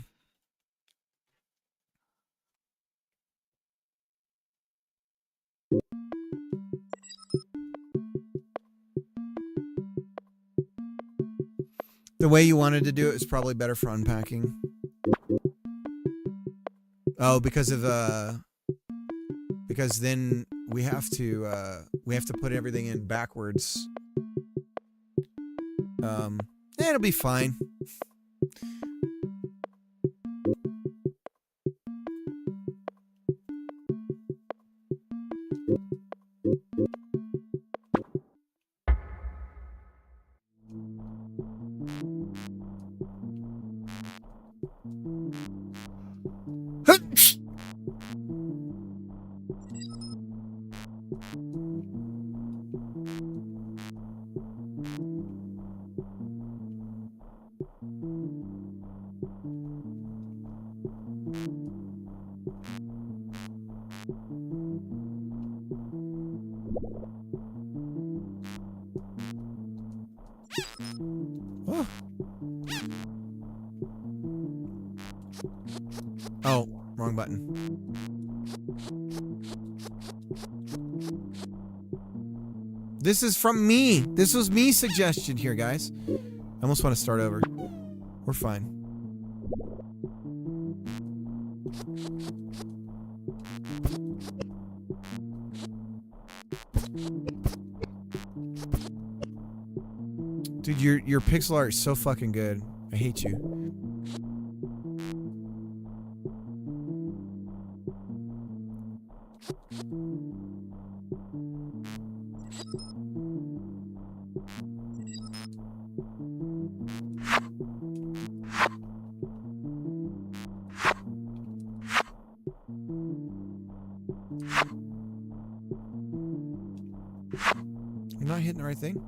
The way you wanted to do it is probably better for unpacking. Oh, because then we have to put everything in backwards. It'll be fine. Oh, wrong button. This is from me. This was me suggestion here, guys. I almost want to start over. We're fine. Dude, your pixel art is so fucking good. I hate you. You're not hitting the right thing?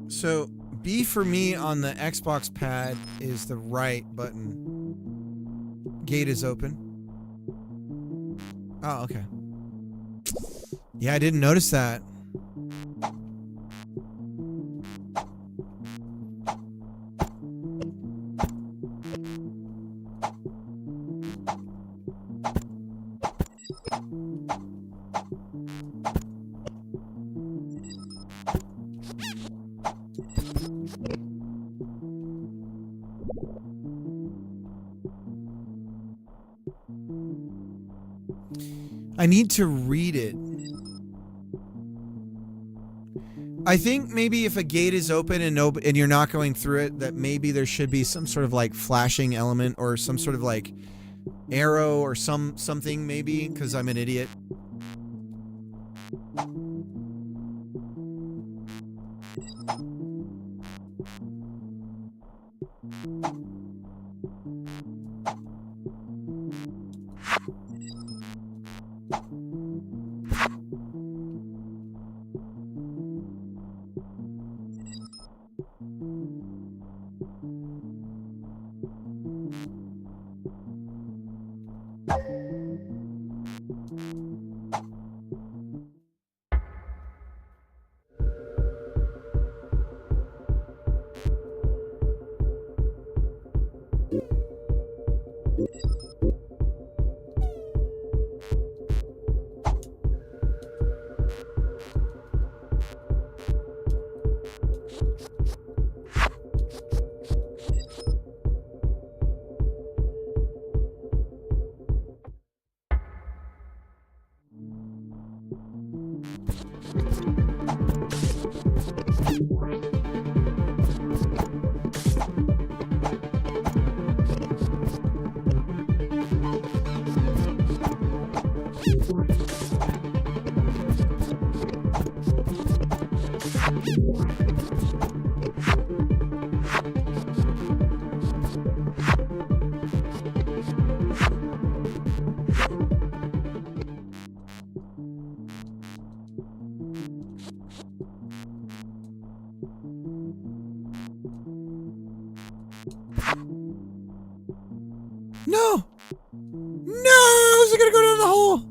So, B for me on the Xbox pad is the right button. Gate is open. Oh, okay. Yeah, I didn't notice that. I need to read it. I think maybe if a gate is open and you're not going through it, that maybe there should be some sort of like flashing element or some sort of like arrow or something maybe, because I'm an idiot. No! No! Is it gonna go down the hole?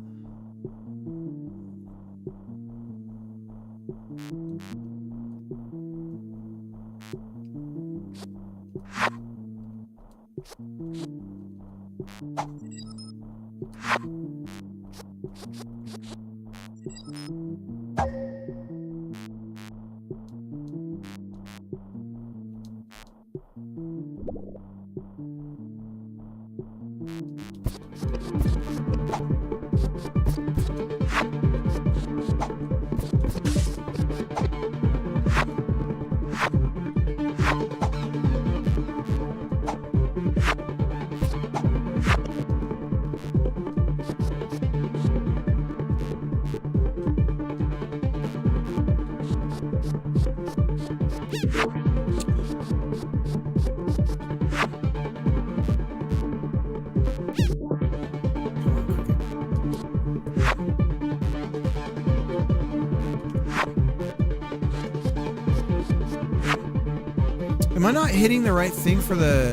Am I not hitting the right thing for the...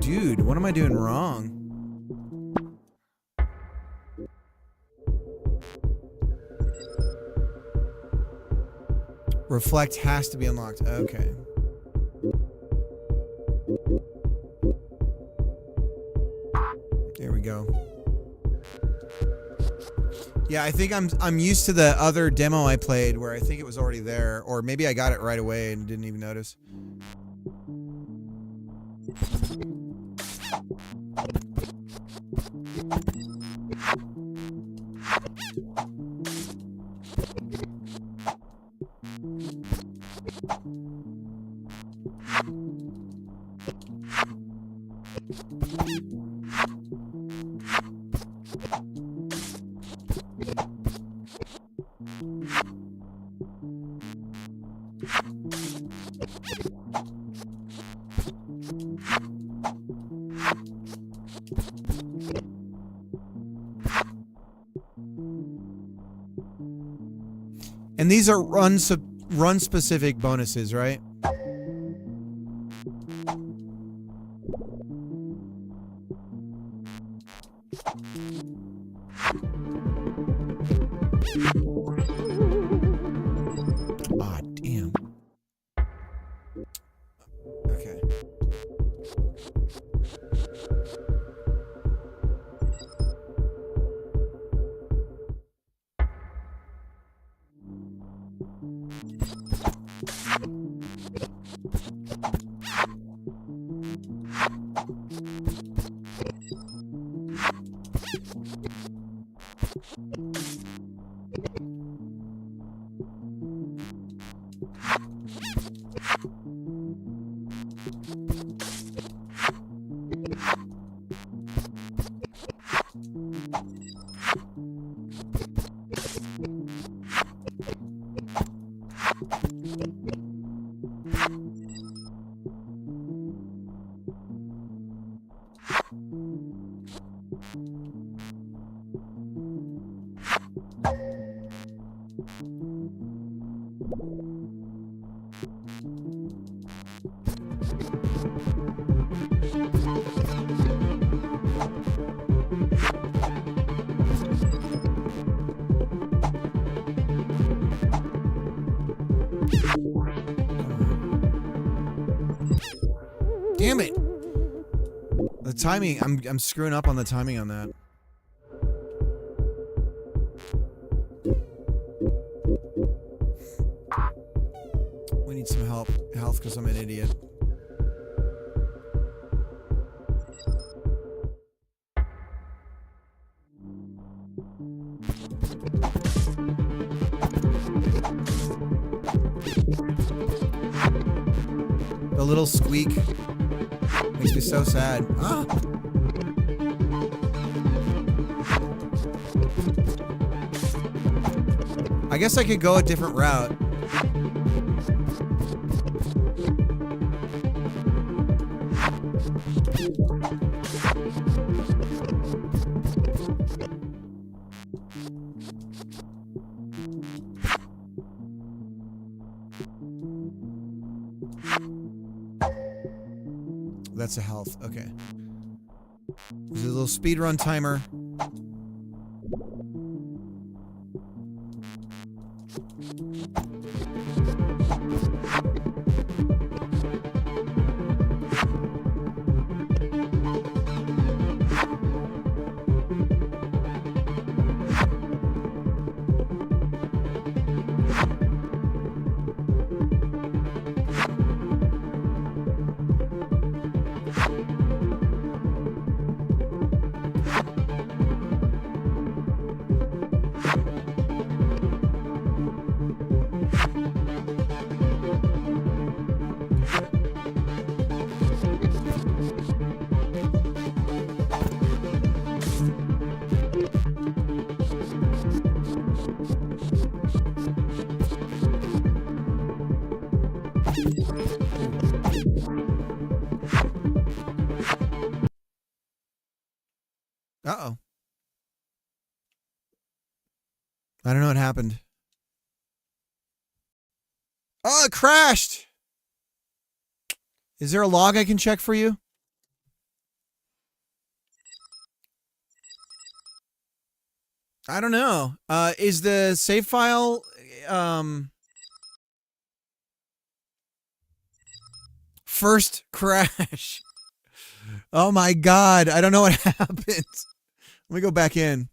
Dude, what am I doing wrong? Reflect has to be unlocked. Okay. There we go. Yeah, I think I'm used to the other demo I played where I think it was already there, or maybe I got it right away and didn't even notice. And these are run specific bonuses, right? Ah, damn. Okay. Damn it! The timing, I'm screwing up on the timing on that. We need some health because I'm an idiot. The little squeak makes me so sad. Ah! I guess I could go a different route. That's a health. Okay. There's a little speed run timer. Uh-oh. I don't know what happened. Oh, it crashed! Is there a log I can check for you? I don't know. Is the save file, first crash. Oh my god, I don't know what happened. Let me go back in.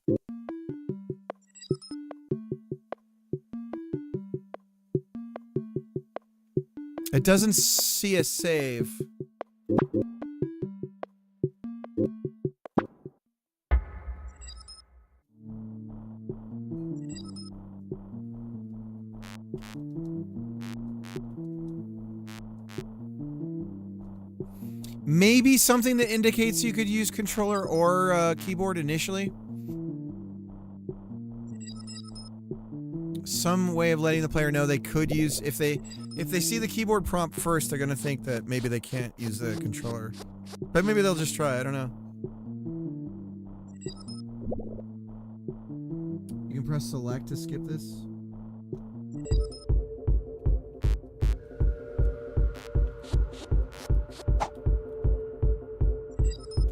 It doesn't see a save. Maybe something that indicates you could use controller or keyboard initially. Some way of letting the player know they could use if they see the keyboard prompt first, they're gonna think that maybe they can't use the controller. But maybe they'll just try, I don't know. You can press select to skip this.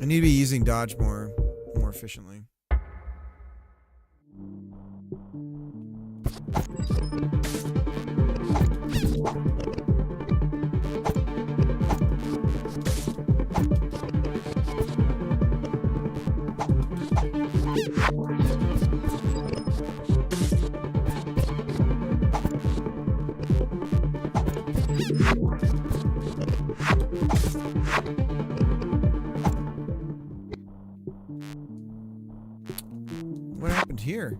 I need to be using dodge more efficiently. What happened here?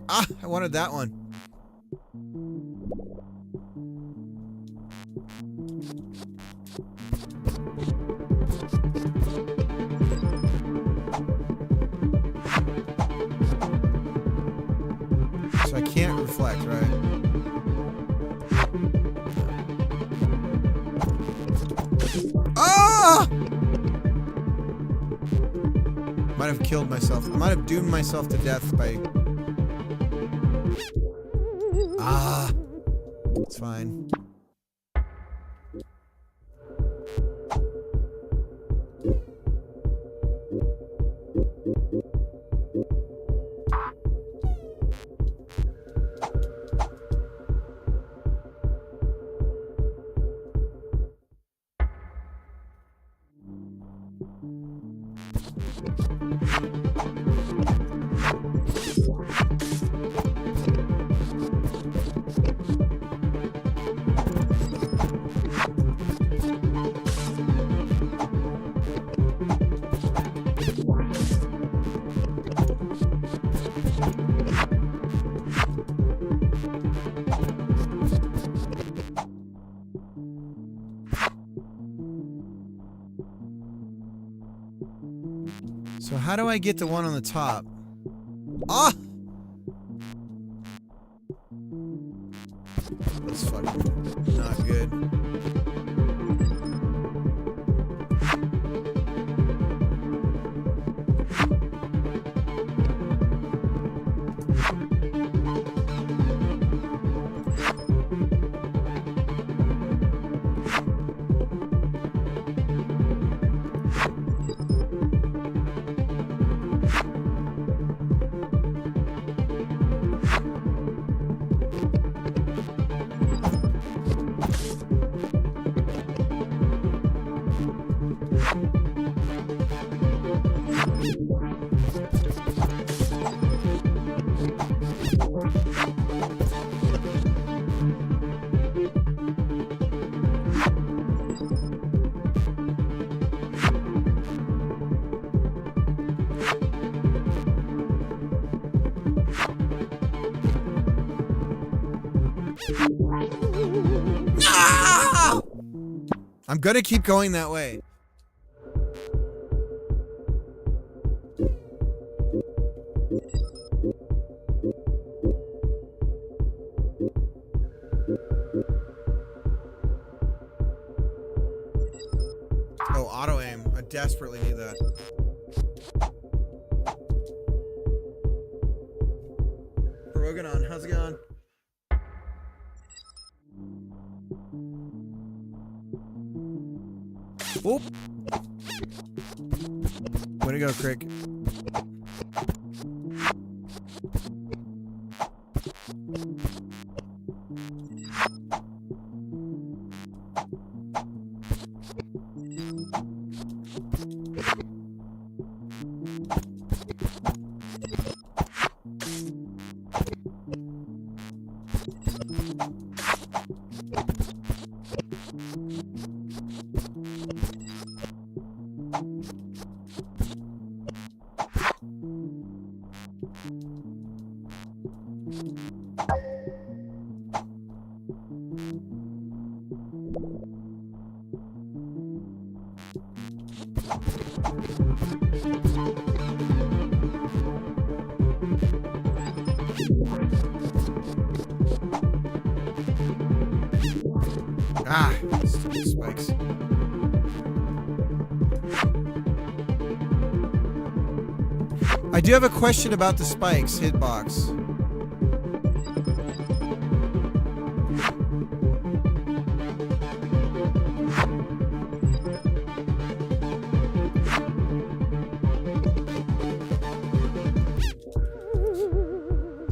Ah, I wanted that one. So I can't reflect, right? Ah! Might have killed myself. I might have doomed myself to death by... Ah! It's fine. So how do I get the one on the top? Ah! That's fucking not good. Ah! I'm gonna keep going that way. Oh, auto aim. I desperately need that. Roganon, how's it going? Oop. Way to go, Crick. Ah, stupid spikes. I do have a question about the spikes hitbox.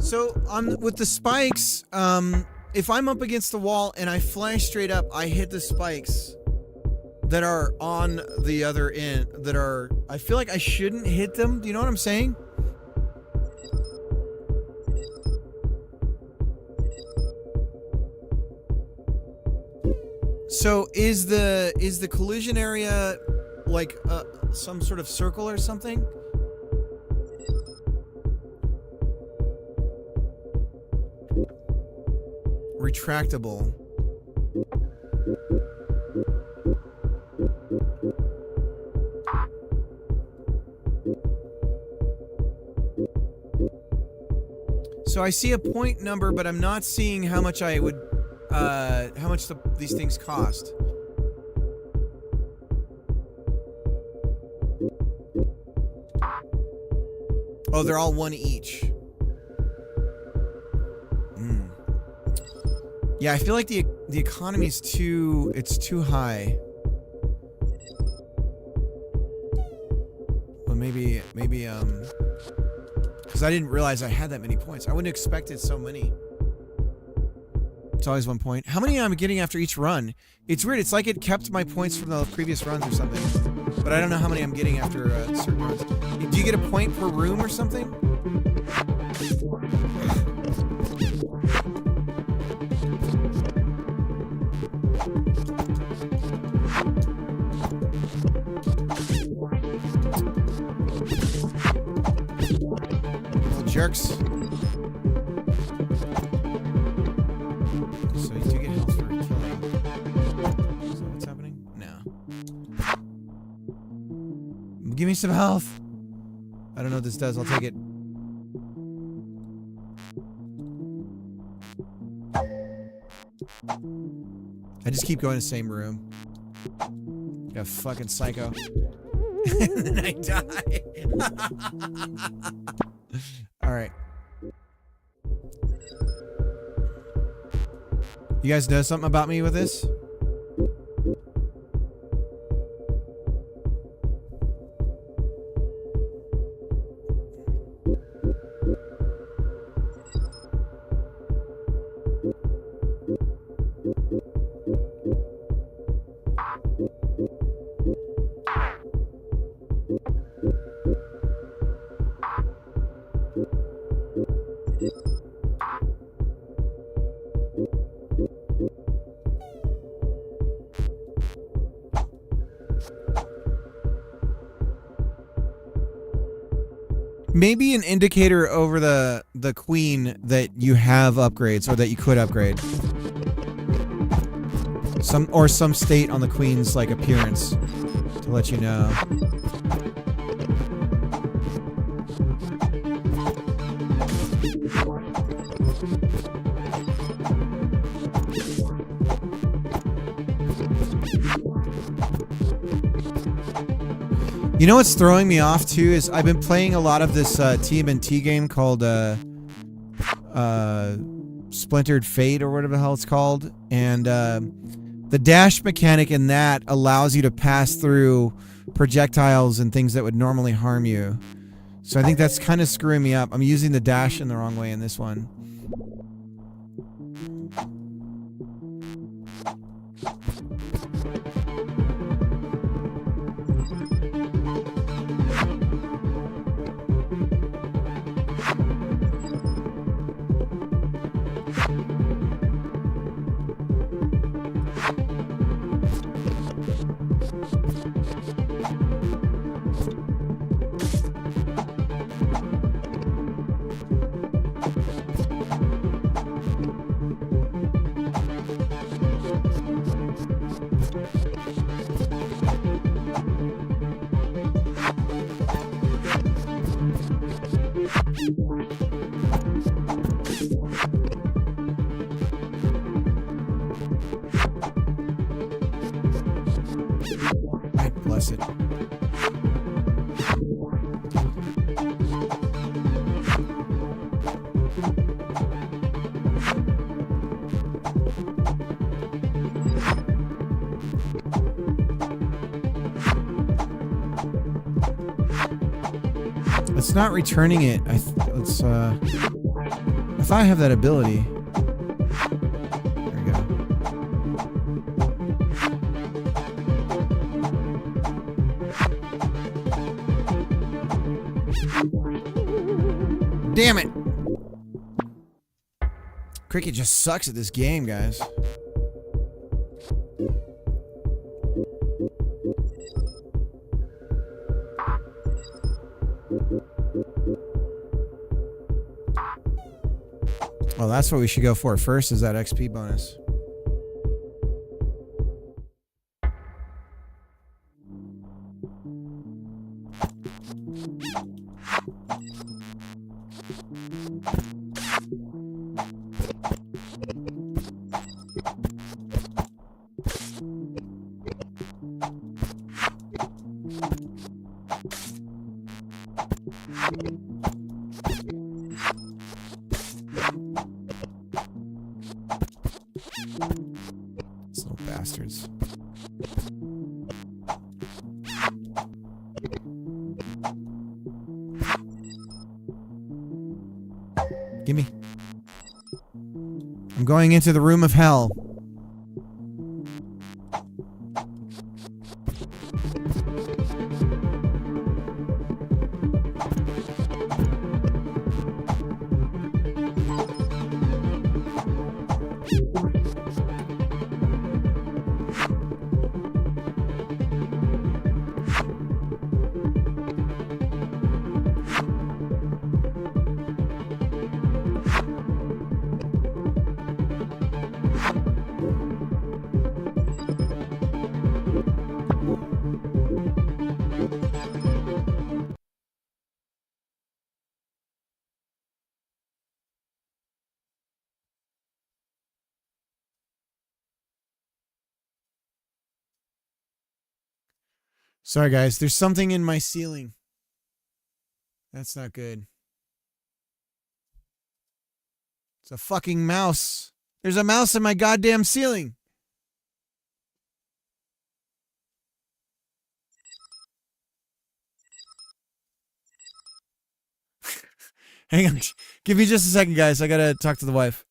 So with the spikes, if I'm up against the wall and I fly straight up, I hit the spikes that are on the other end. I feel like I shouldn't hit them. Do you know what I'm saying? So is the collision area like some sort of circle or something? Retractable. So I see a point number, but I'm not seeing how much I would, how much these things cost. Oh, they're all one each. Yeah, I feel like the economy is too high. Well, maybe because I didn't realize I had that many points. I wouldn't have expected so many. It's always 1 point. How many am I getting after each run? It's weird. It's like it kept my points from the previous runs or something. But I don't know how many I'm getting after certain runs. Do you get a point per room or something? Jerks. So you do get health for killing. Is that what's happening? No. Give me some health. I don't know what this does. I'll take it. I just keep going to the same room. Like a fucking psycho. And then I die. Alright. You guys know something about me with this? Maybe an indicator over the queen that you have upgrades or that you could upgrade. Some state on the queen's like appearance to let you know. You know what's throwing me off too is I've been playing a lot of this TMNT game called Splintered Fate or whatever the hell it's called, and the dash mechanic in that allows you to pass through projectiles and things that would normally harm you. So I think that's kind of screwing me up. I'm using the dash in the wrong way in this one. blessed. It's not returning it. I thought I have that ability. There we go. Damn it! Cricket just sucks at this game, guys. Well, that's what we should go for first, is that XP bonus. These little bastards. Gimme. I'm going into the room of hell. Sorry, guys. There's something in my ceiling. That's not good. It's a fucking mouse. There's a mouse in my goddamn ceiling. Hang on. Give me just a second, guys. I gotta talk to the wife.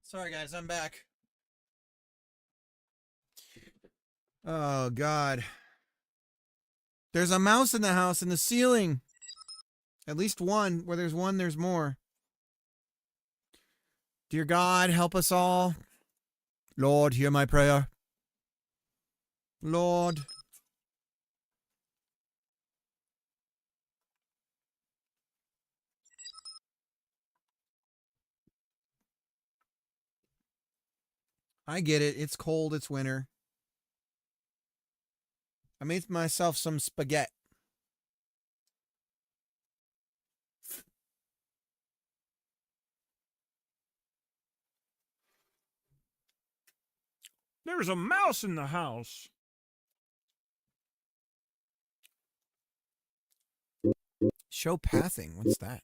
Sorry, guys, I'm back. Oh, God. There's a mouse in the house in the ceiling. At least one. Where there's one, there's more. Dear God, help us all. Lord, hear my prayer. Lord. I get it. It's cold. It's winter. I made myself some spaghetti. There's a mouse in the house. Show pathing. What's that?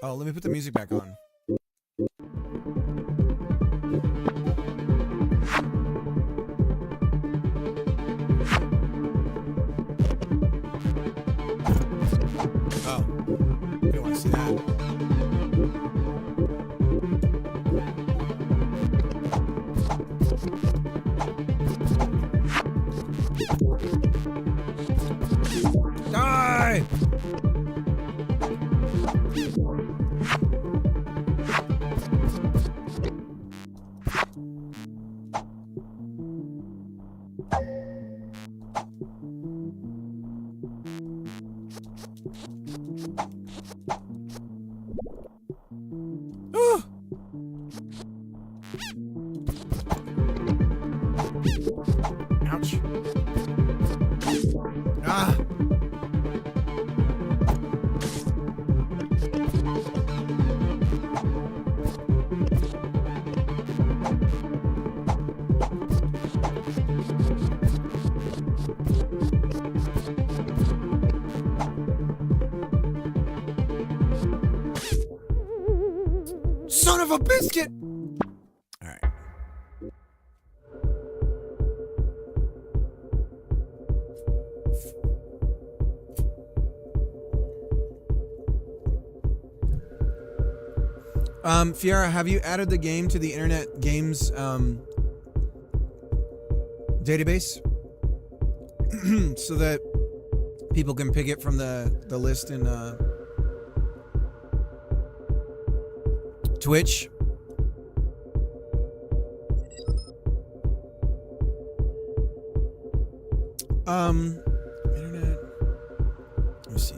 Oh, let me put the music back on. Oh, you don't want to see that. Die! Ouch. Ah. Son of a biscuit! All right. Fiara, have you added the game to the Internet Games database so that people can pick it from the list in Twitch? Internet. Let me see.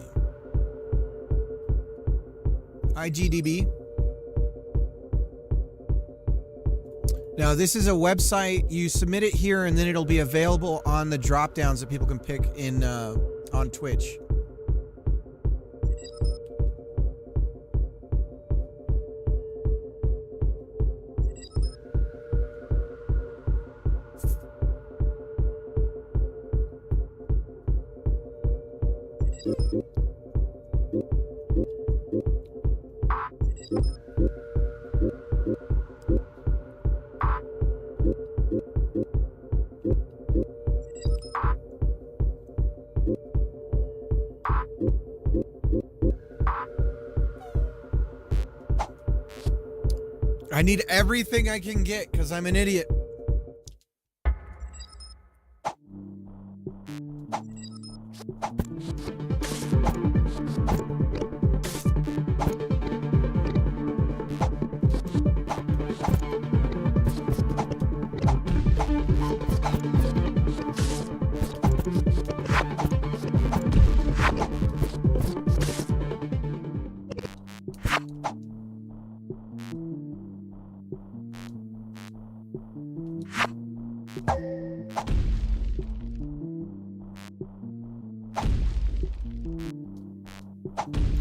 IGDB. Now, this is a website. You submit it here, and then it'll be available on the drop downs that people can pick in on Twitch. I need everything I can get because I'm an idiot.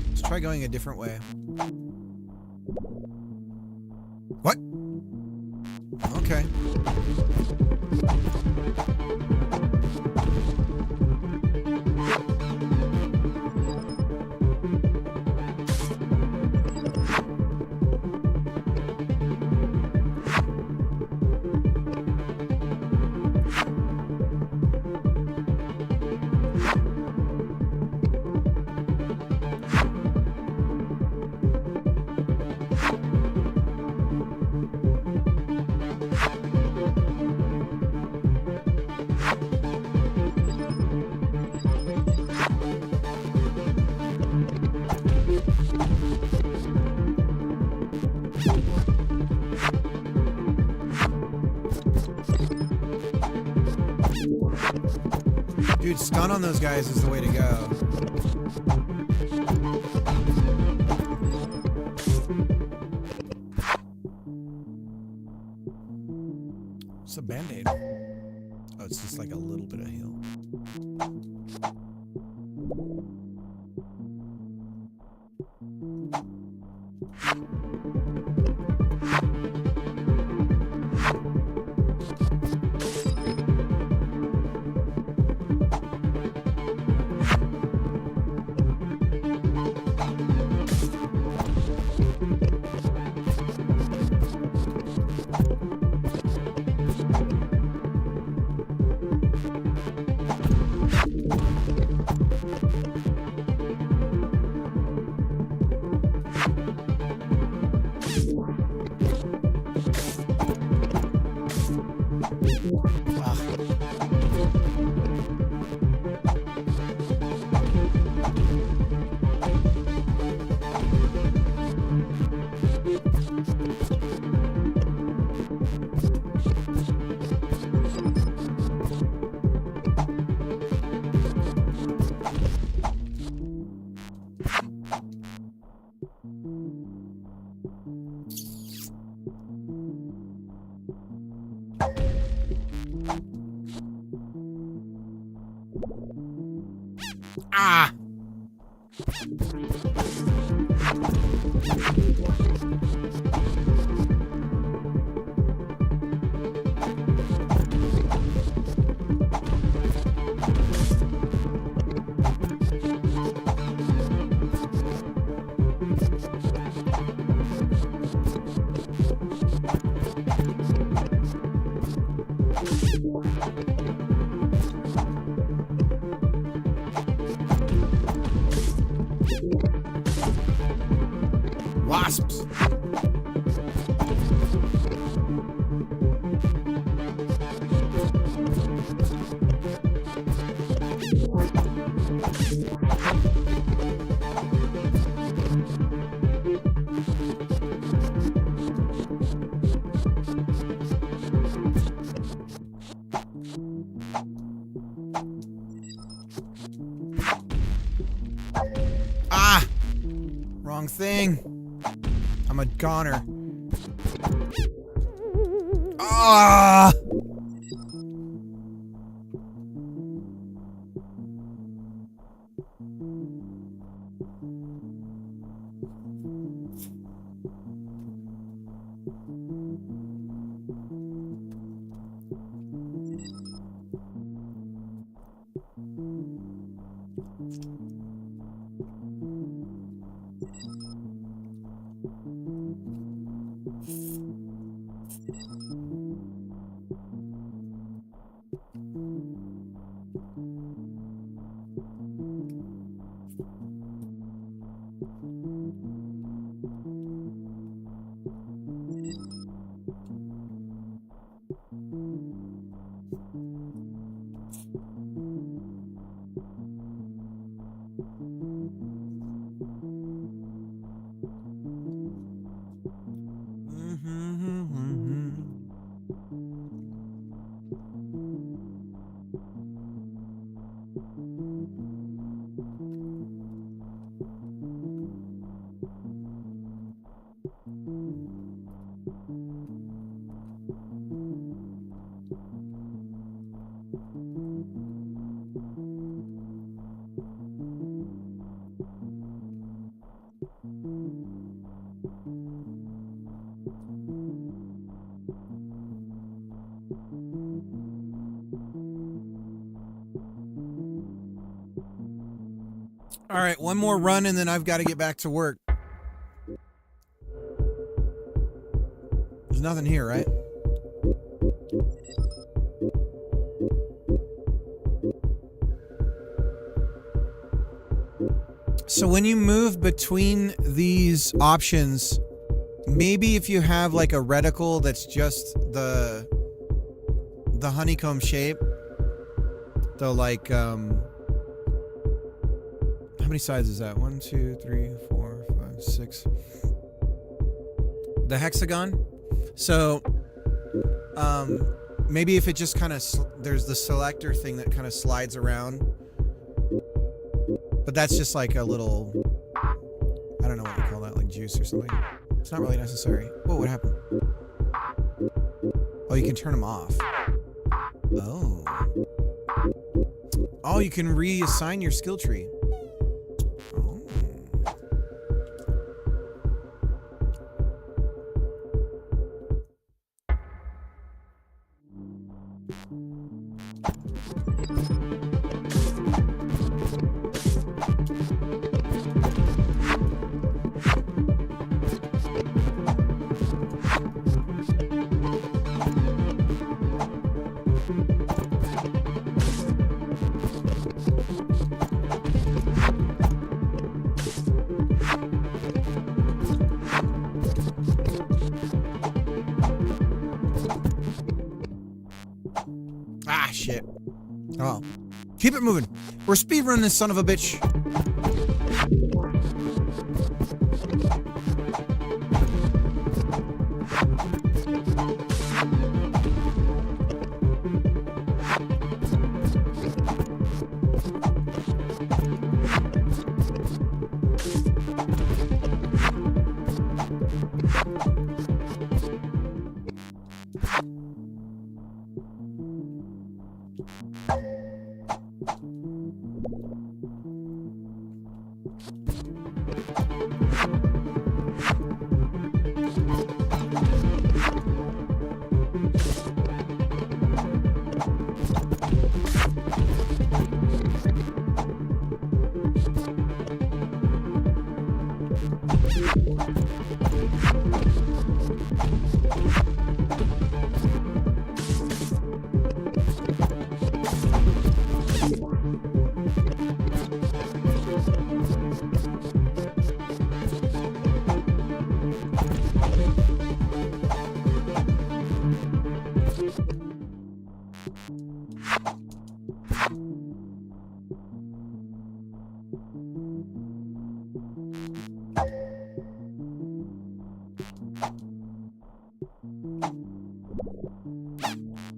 Let's try going a different way. What? Okay. Dude, stun on those guys is the way to go. What's a band-aid? Oh, it's just like a little bit of heal. Ah! Wasps. Ah! Wrong thing. I'm a goner. Ah! All right, one more run and then I've got to get back to work. There's nothing here, right? So when you move between these options, maybe if you have like a reticle that's just the honeycomb shape, the like how many sides is that? 1, 2, 3, 4, 5, 6. The hexagon. So maybe if it just kind of there's the selector thing that kind of slides around, but that's just like a little, I don't know what you call that, like juice or something. It's not really necessary. Whoa, what happened? Oh, you can turn them off. Oh. Oh, you can reassign your skill tree. Oh. Ah, shit. Oh. Keep it moving. We're speedrunning this son of a bitch.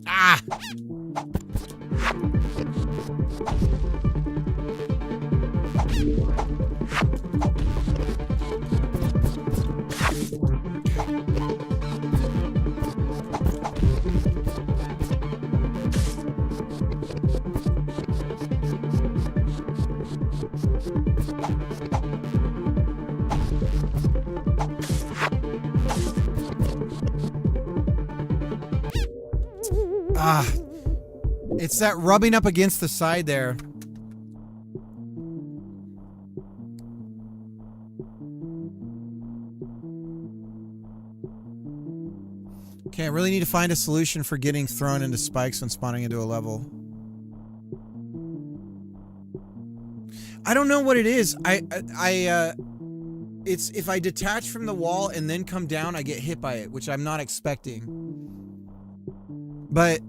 Ah! Ah, it's that rubbing up against the side there. Okay, I really need to find a solution for getting thrown into spikes when spawning into a level. I don't know what it is. It's if I detach from the wall and then come down, I get hit by it, which I'm not expecting. But,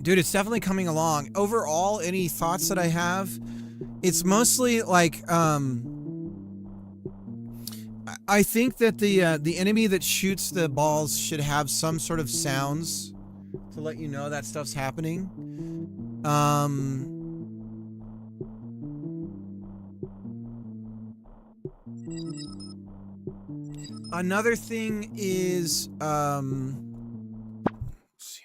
dude, it's definitely coming along. Overall, any thoughts that I have, it's mostly like, I think that the enemy that shoots the balls should have some sort of sounds to let you know that stuff's happening. Another thing is, let's see.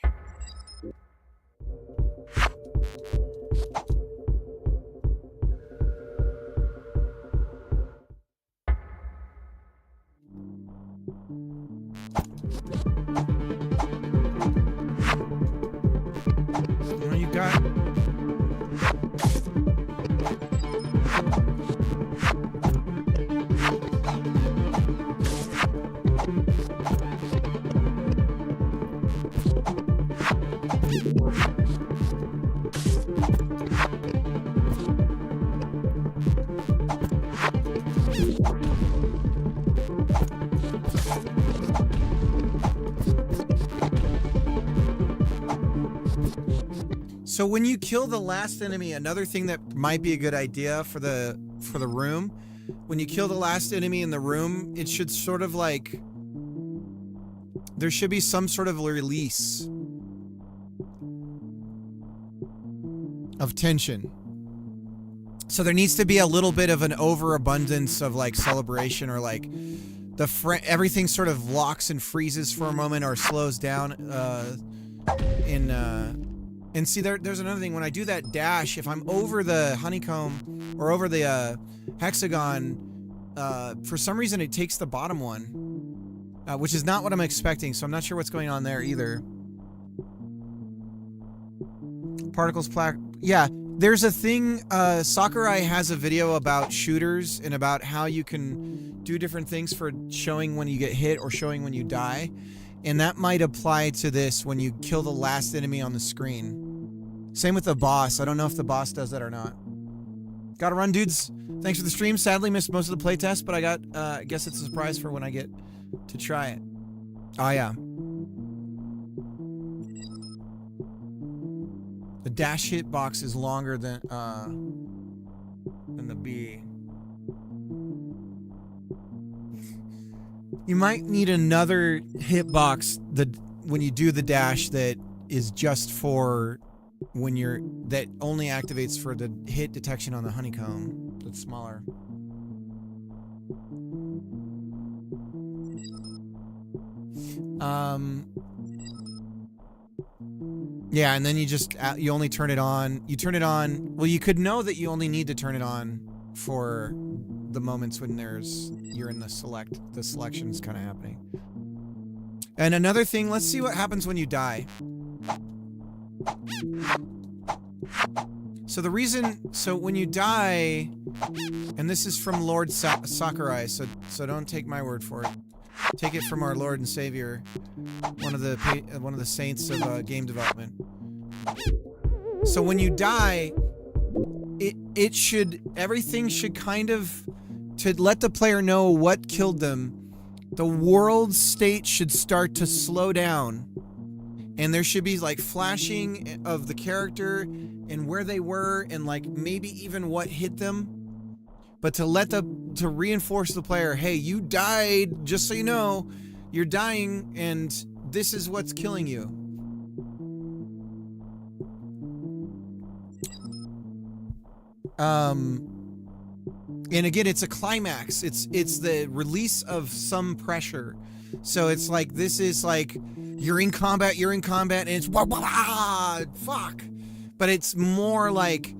What you got? So when you kill the last enemy, another thing that might be a good idea for the room, when you kill the last enemy in the room, it should sort of like, there should be some sort of release of tension. So there needs to be a little bit of an overabundance of like celebration, or like everything sort of locks and freezes for a moment or slows down. And see, there's another thing. When I do that dash, if I'm over the honeycomb or over the hexagon, for some reason it takes the bottom one, which is not what I'm expecting. So I'm not sure what's going on there either. Particles plaque. Yeah, there's a thing. Sakurai has a video about shooters and about how you can do different things for showing when you get hit or showing when you die. And that might apply to this when you kill the last enemy on the screen. Same with the boss. I don't know if the boss does that or not. Gotta run, dudes. Thanks for the stream. Sadly missed most of the playtest, but I guess it's a surprise for when I get to try it. Oh, yeah. The dash hitbox is longer than the B. You might need another hitbox when you do the dash that is just for when that only activates for the hit detection on the honeycomb. That's smaller. Yeah, and then you only turn it on. You turn it on. Well, you could know that you only need to turn it on for the moments when you're in the selection's kind of happening. And another thing, let's see what happens when you die. So when you die, and this is from Lord Sakurai, so don't take my word for it. Take it from our Lord and Savior, one of the saints of game development. So when you die, everything should kind of, to let the player know what killed them, the world state should start to slow down. And there should be like flashing of the character and where they were and like maybe even what hit them. But to reinforce the player, hey, you died, just so you know, you're dying and this is what's killing you. And again, it's a climax. It's the release of some pressure. So it's like, this is like, you're in combat, and it's wah, wah, wah, fuck. But it's more like,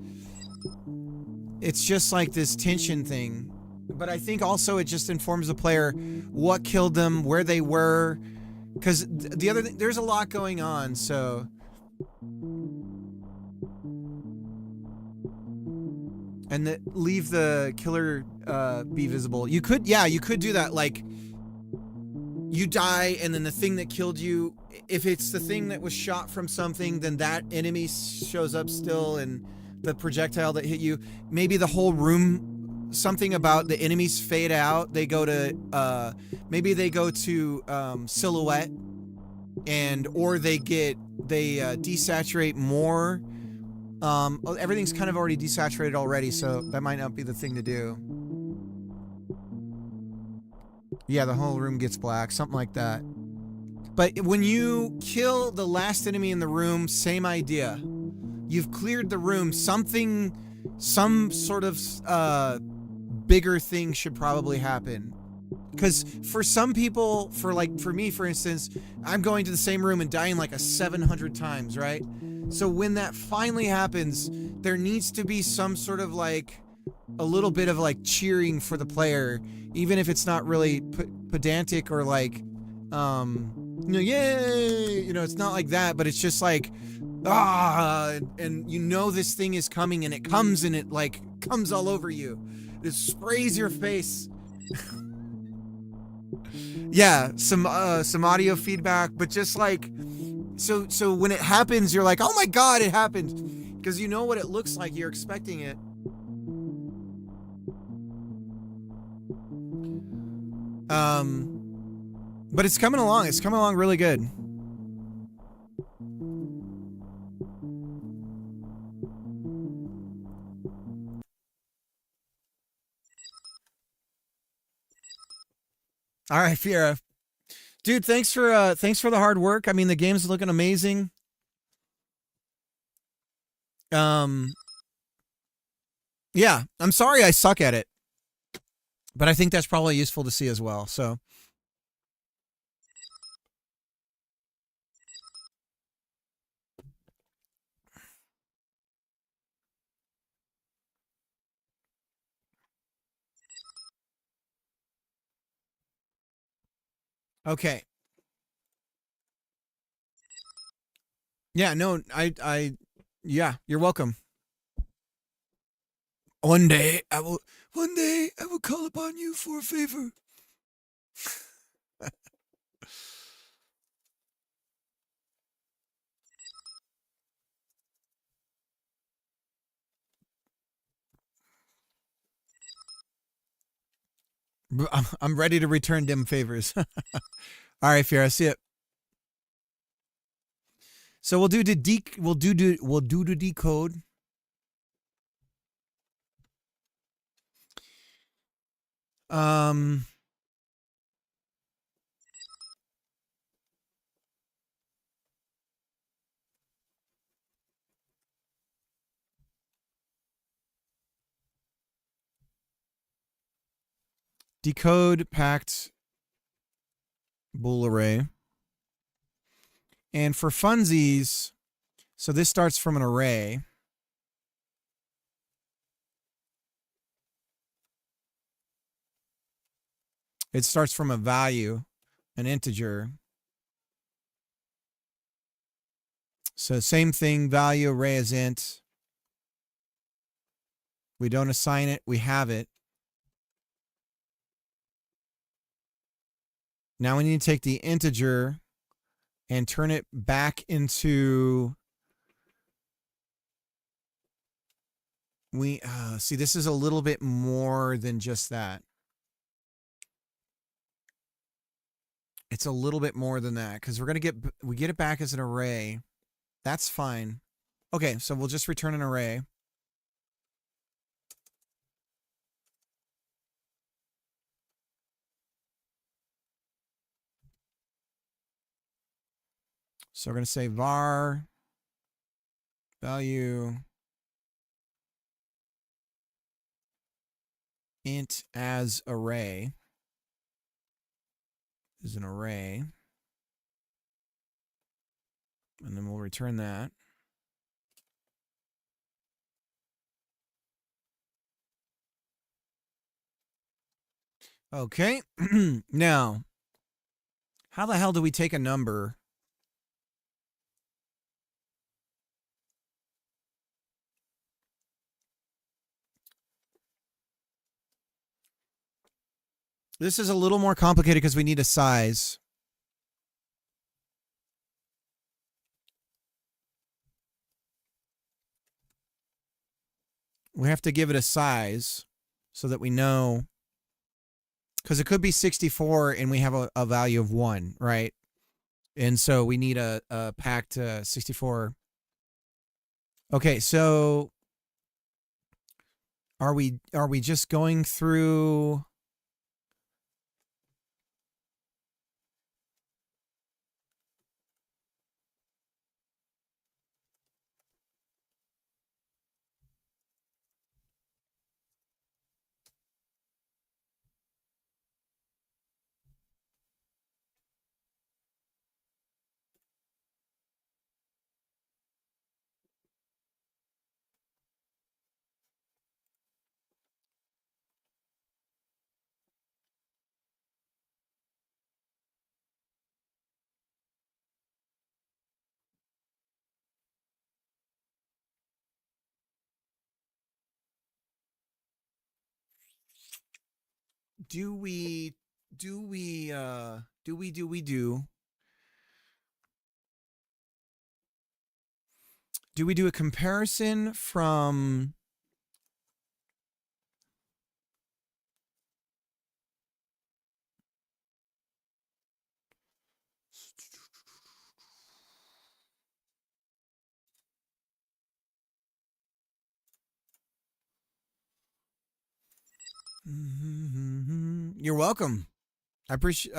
it's just like this tension thing. But I think also it just informs the player what killed them, where they were. Because the other thing, there's a lot going on, so. And leave the killer be visible. You could do that. Like, you die, and then the thing that killed you, if it's the thing that was shot from something, then that enemy shows up still, and the projectile that hit you, maybe the whole room, something about the enemies fade out. They go to, maybe they go to silhouette, or they desaturate more. Everything's kind of already desaturated already, so that might not be the thing to do. Yeah, the whole room gets black, something like that. But when you kill the last enemy in the room, same idea. You've cleared the room. Some sort of bigger thing should probably happen. Because for some people, for me, for instance, I'm going to the same room and dying like 700 times, right? So when that finally happens, there needs to be some sort of like a little bit of like cheering for the player, even if it's not really pedantic or like, yay, it's not like that, but it's just like, and this thing is coming, and it comes, and it like comes all over you. It sprays your face. Yeah, some audio feedback, but just like, so when it happens, you're like, oh my God, it happened. Because you know what it looks like, you're expecting it. But it's coming along really good. All right, Fiera. Dude, thanks for the hard work. I mean, the game's looking amazing. Yeah, I'm sorry I suck at it, but I think that's probably useful to see as well. So, okay. Yeah, no, yeah, you're welcome. One day I will call upon you for a favor. I'm ready to return them favors. All right, Fiera, see it. So we'll do the decode. Um decode packed bool array. And for funsies, so this starts from an array. It starts from a value, an integer. So same thing, value array is int. We don't assign it, we have it. Now we need to take the integer and turn it back into, see, this is a little bit more than just that. It's a little bit more than that because we get it back as an array. That's fine. Okay, so we'll just return an array. So we're going to say var value int as array is an array. And then we'll return that. Okay. Now, how the hell do we take a number This is a little more complicated because we need a size. We have to give it a size so that we know, because it could be 64 and we have a value of 1, right? And so we need a packed 64. Okay, so are we just going through? Do we do a comparison from You're welcome. I appreciate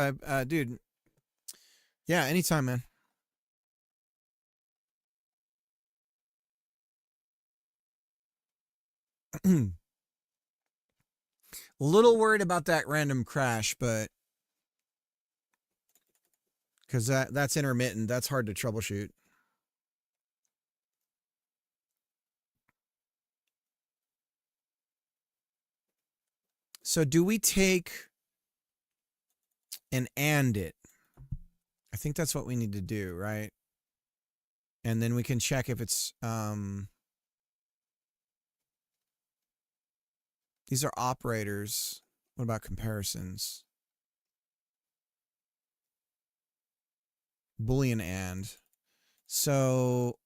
dude. Yeah, anytime, man. A little worried about that random crash, but because that's intermittent, that's hard to troubleshoot. So do we take and it? I think that's what we need to do, right? And then we can check if it's these are operators. What about comparisons? Boolean and. So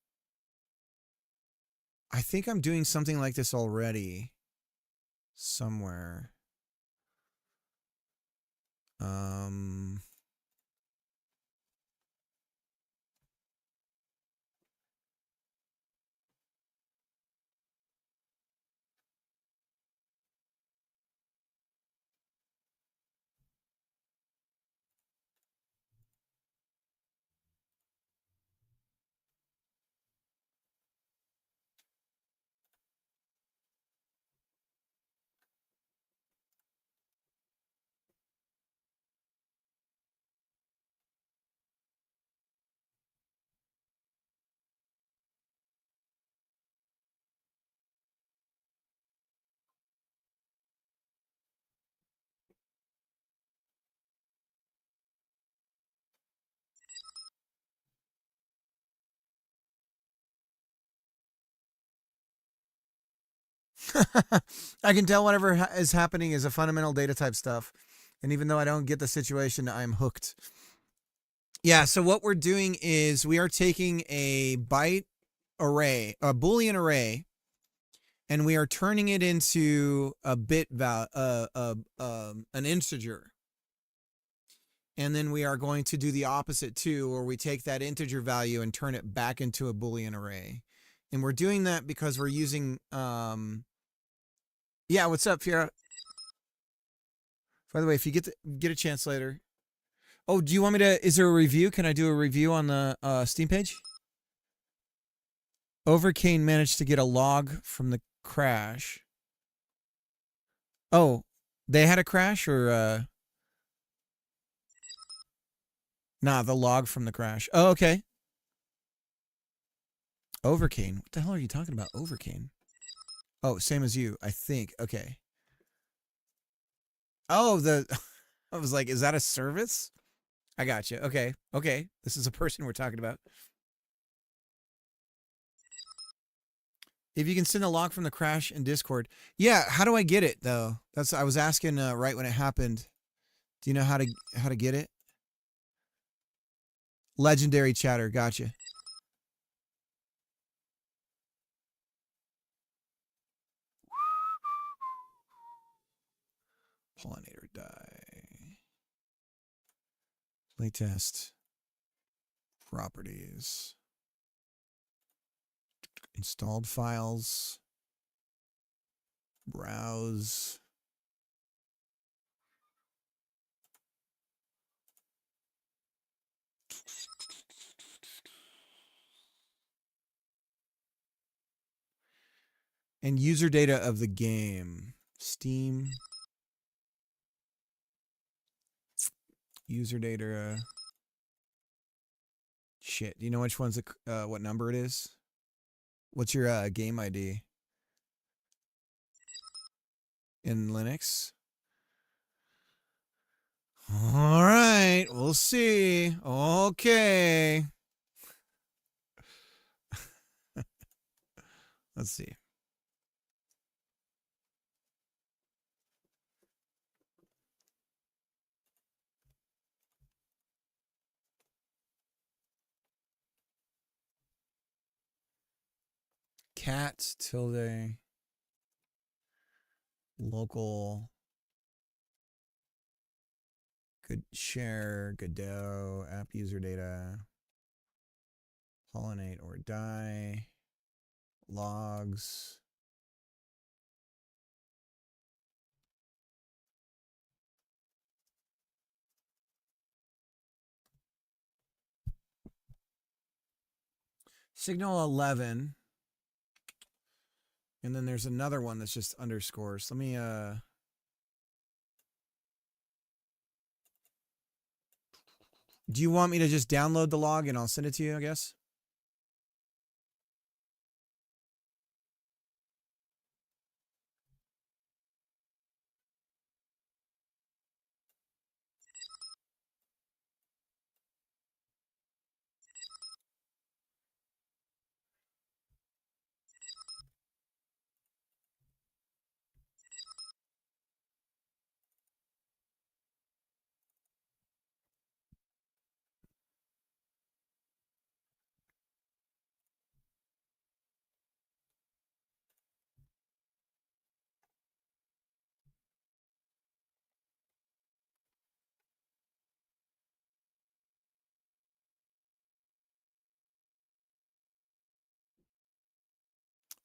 I think I'm doing something like this already somewhere. I can tell whatever is happening is a fundamental data type stuff. And even though I don't get the situation, I'm hooked. Yeah, so what we're doing is we are taking a byte array, a Boolean array, and we are turning it into a bit an integer. And then we are going to do the opposite too, where we take that integer value and turn it back into a Boolean array. And we're doing that because we're using yeah, what's up, Fiera? By the way, if you get a chance later. Oh, do you want me to, is there a review? Can I do a review on the Steam page? Overcane managed to get a log from the crash. Oh, they had a crash or nah, the log from the crash. Oh, okay. Overcane. What the hell are you talking about? Overcane. Oh, same as you, I think. Okay. Oh, I was like, is that a service? I got you. Okay. Okay. This is a person we're talking about. If you can send a log from the crash in Discord. Yeah, how do I get it though? That's I was asking right when it happened. Do you know how to get it? Legendary chatter, gotcha. Pollinator die. Playtest. Properties. Installed files. Browse. And user data of the game. Steam. User data. Shit. Do you know which one's what number it is? What's your game ID? In Linux? All right. We'll see. Okay. Let's see. Cat tilde local good share Godot app user data pollinate or die logs signal 11 And then there's another one that's just underscores. Let me do you want me to just download the log and I'll send it to you, I guess?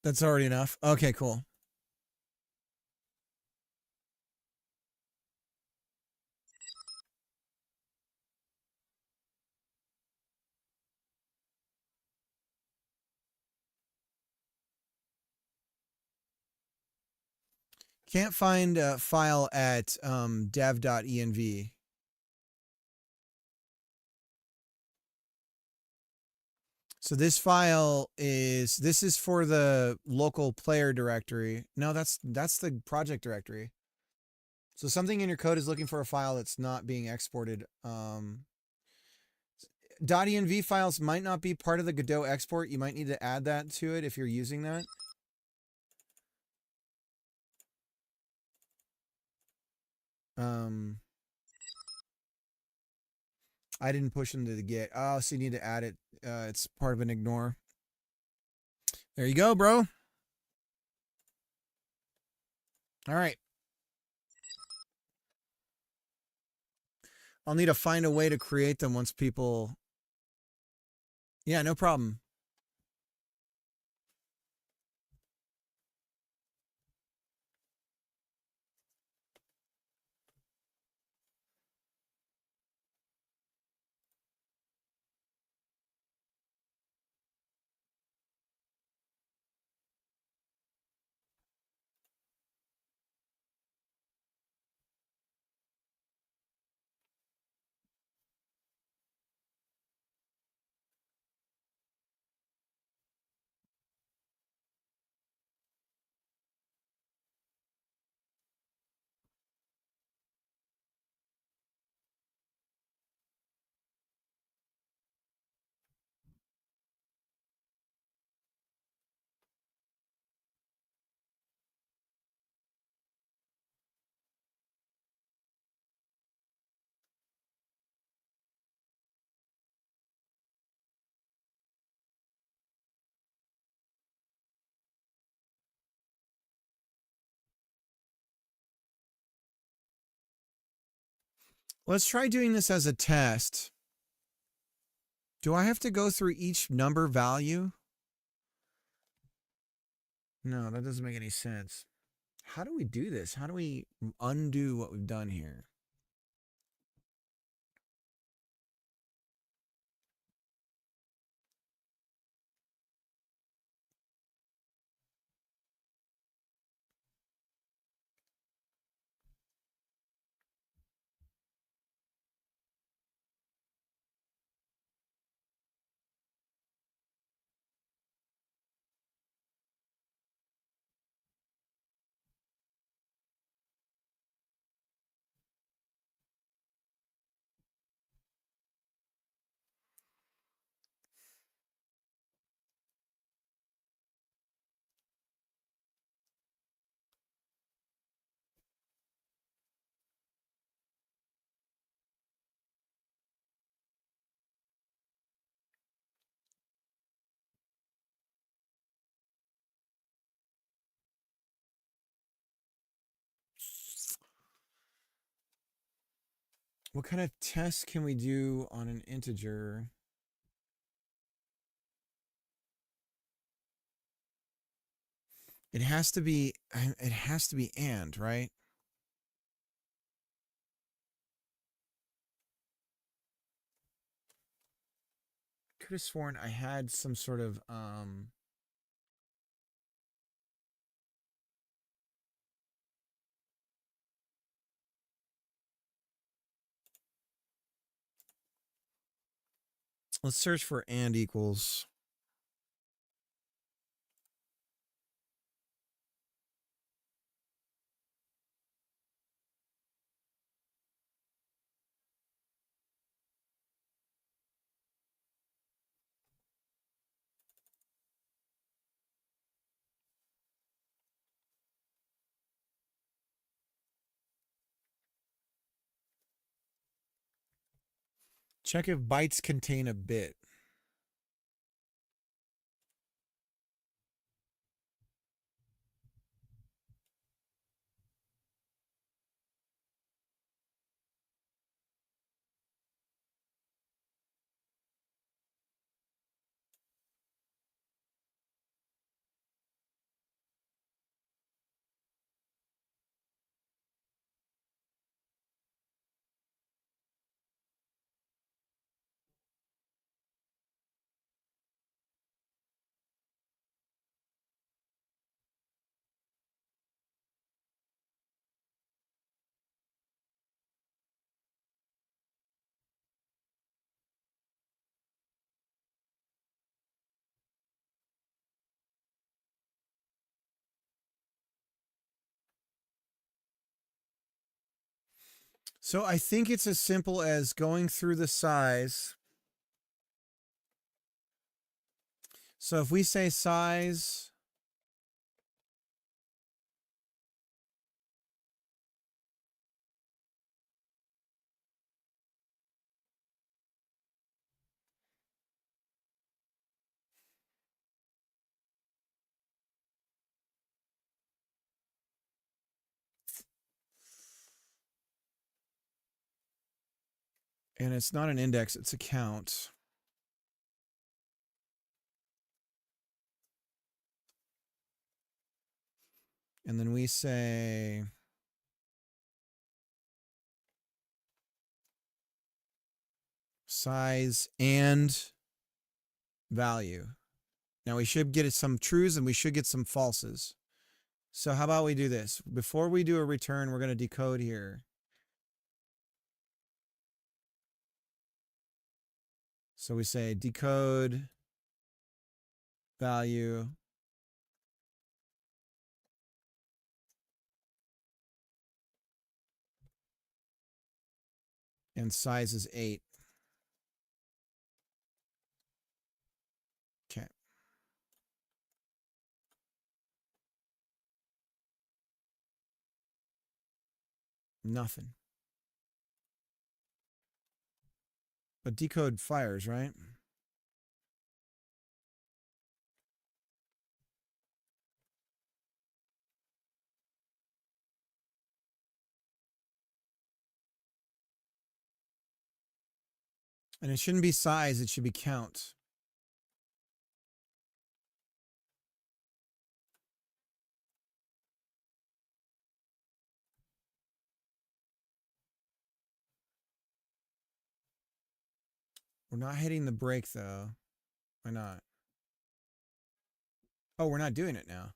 That's already enough. Okay, cool. Can't find a file at dev.env. So this file this is for the local player directory. No, that's the project directory. So something in your code is looking for a file that's not being exported. .env files might not be part of the Godot export. You might need to add that to it if you're using that. I didn't push into the Git. Oh, so you need to add it. It's part of an ignore. There you go, bro. All right. I'll need to find a way to create them once people... Yeah, no problem. Let's try doing this as a test. Do I have to go through each number value? No, that doesn't make any sense. How do we do this? How do we undo what we've done here? What kind of test can we do on an integer? It has to be and, right? Could have sworn I had some sort of Let's search for and equals. Check if bytes contain a bit. So I think it's as simple as going through the size. So if we say size and it's not an index, it's a count. And then we say size and value. Now we should get some trues and we should get some falses. So how about we do this? Before we do a return, we're going to decode here. So we say decode value and size is 8. Okay. Nothing. But decode fires, right? And it shouldn't be size, it should be count. We're not hitting the break though. Why not? Oh, we're not doing it now.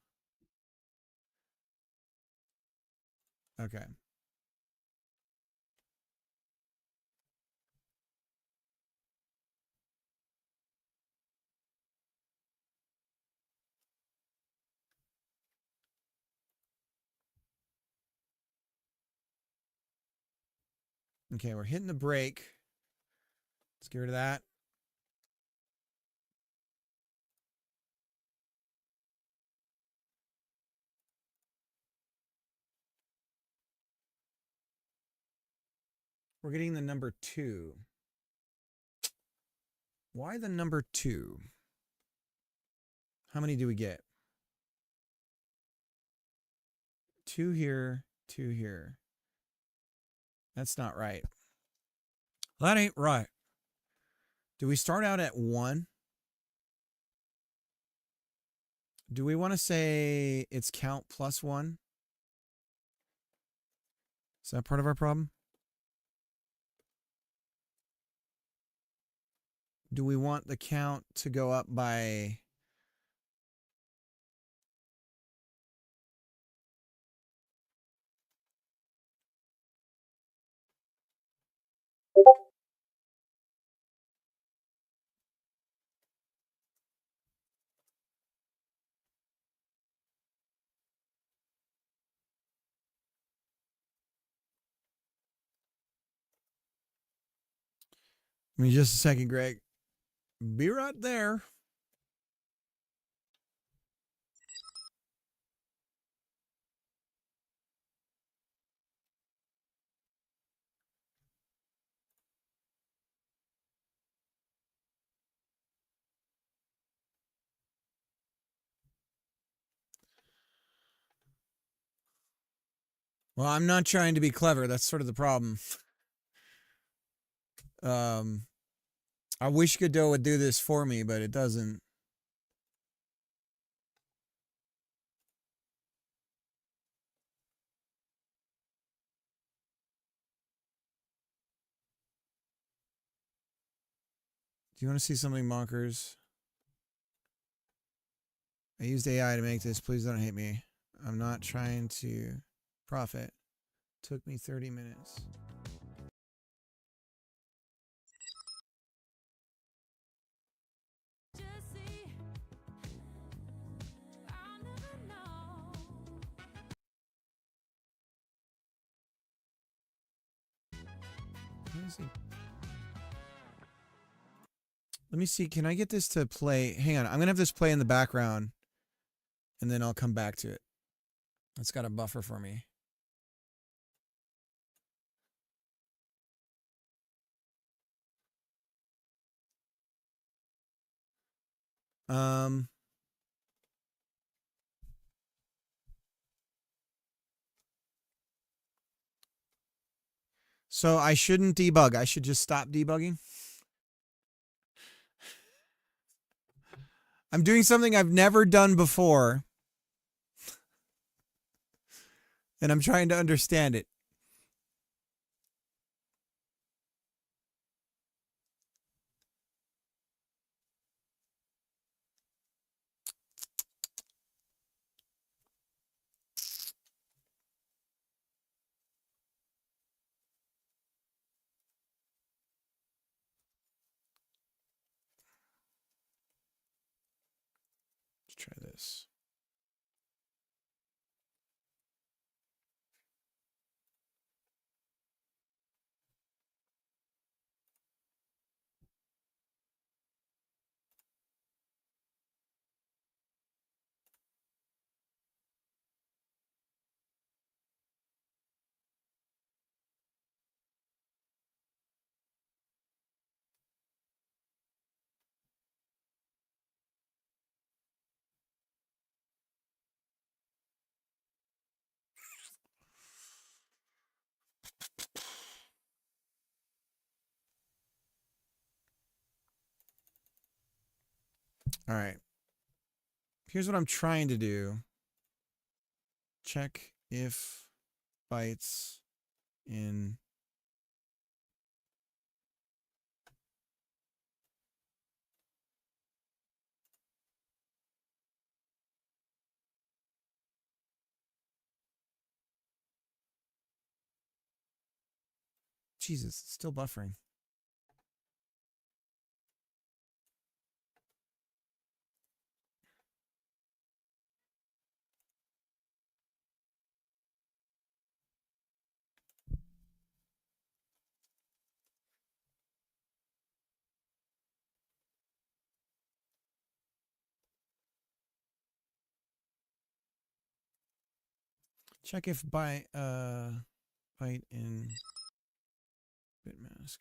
Okay. Okay, we're hitting the break. Let's get rid of that. We're getting the number 2. Why the number 2? How many do we get? 2 here, 2 here. That's not right. That ain't right. Do we start out at 1? Do we want to say it's count plus 1? Is that part of our problem? Do we want the count to go up by Give me just a second, Greg. Be right there. Well, I'm not trying to be clever. That's sort of the problem. I wish Godot would do this for me, but it doesn't. Do you want to see something, Monkers? I used AI to make this. Please don't hate me. I'm not trying to profit. Took me 30 minutes. Let me see. Can I get this to play? Hang on. I'm going to have this play in the background, and then I'll come back to it. It's got a buffer for me. So I shouldn't debug. I should just stop debugging. I'm doing something I've never done before. And I'm trying to understand it. Let's try this. All right. Here's what I'm trying to do. Check if bytes in Jesus, it's still buffering. Check if byte in bitmask.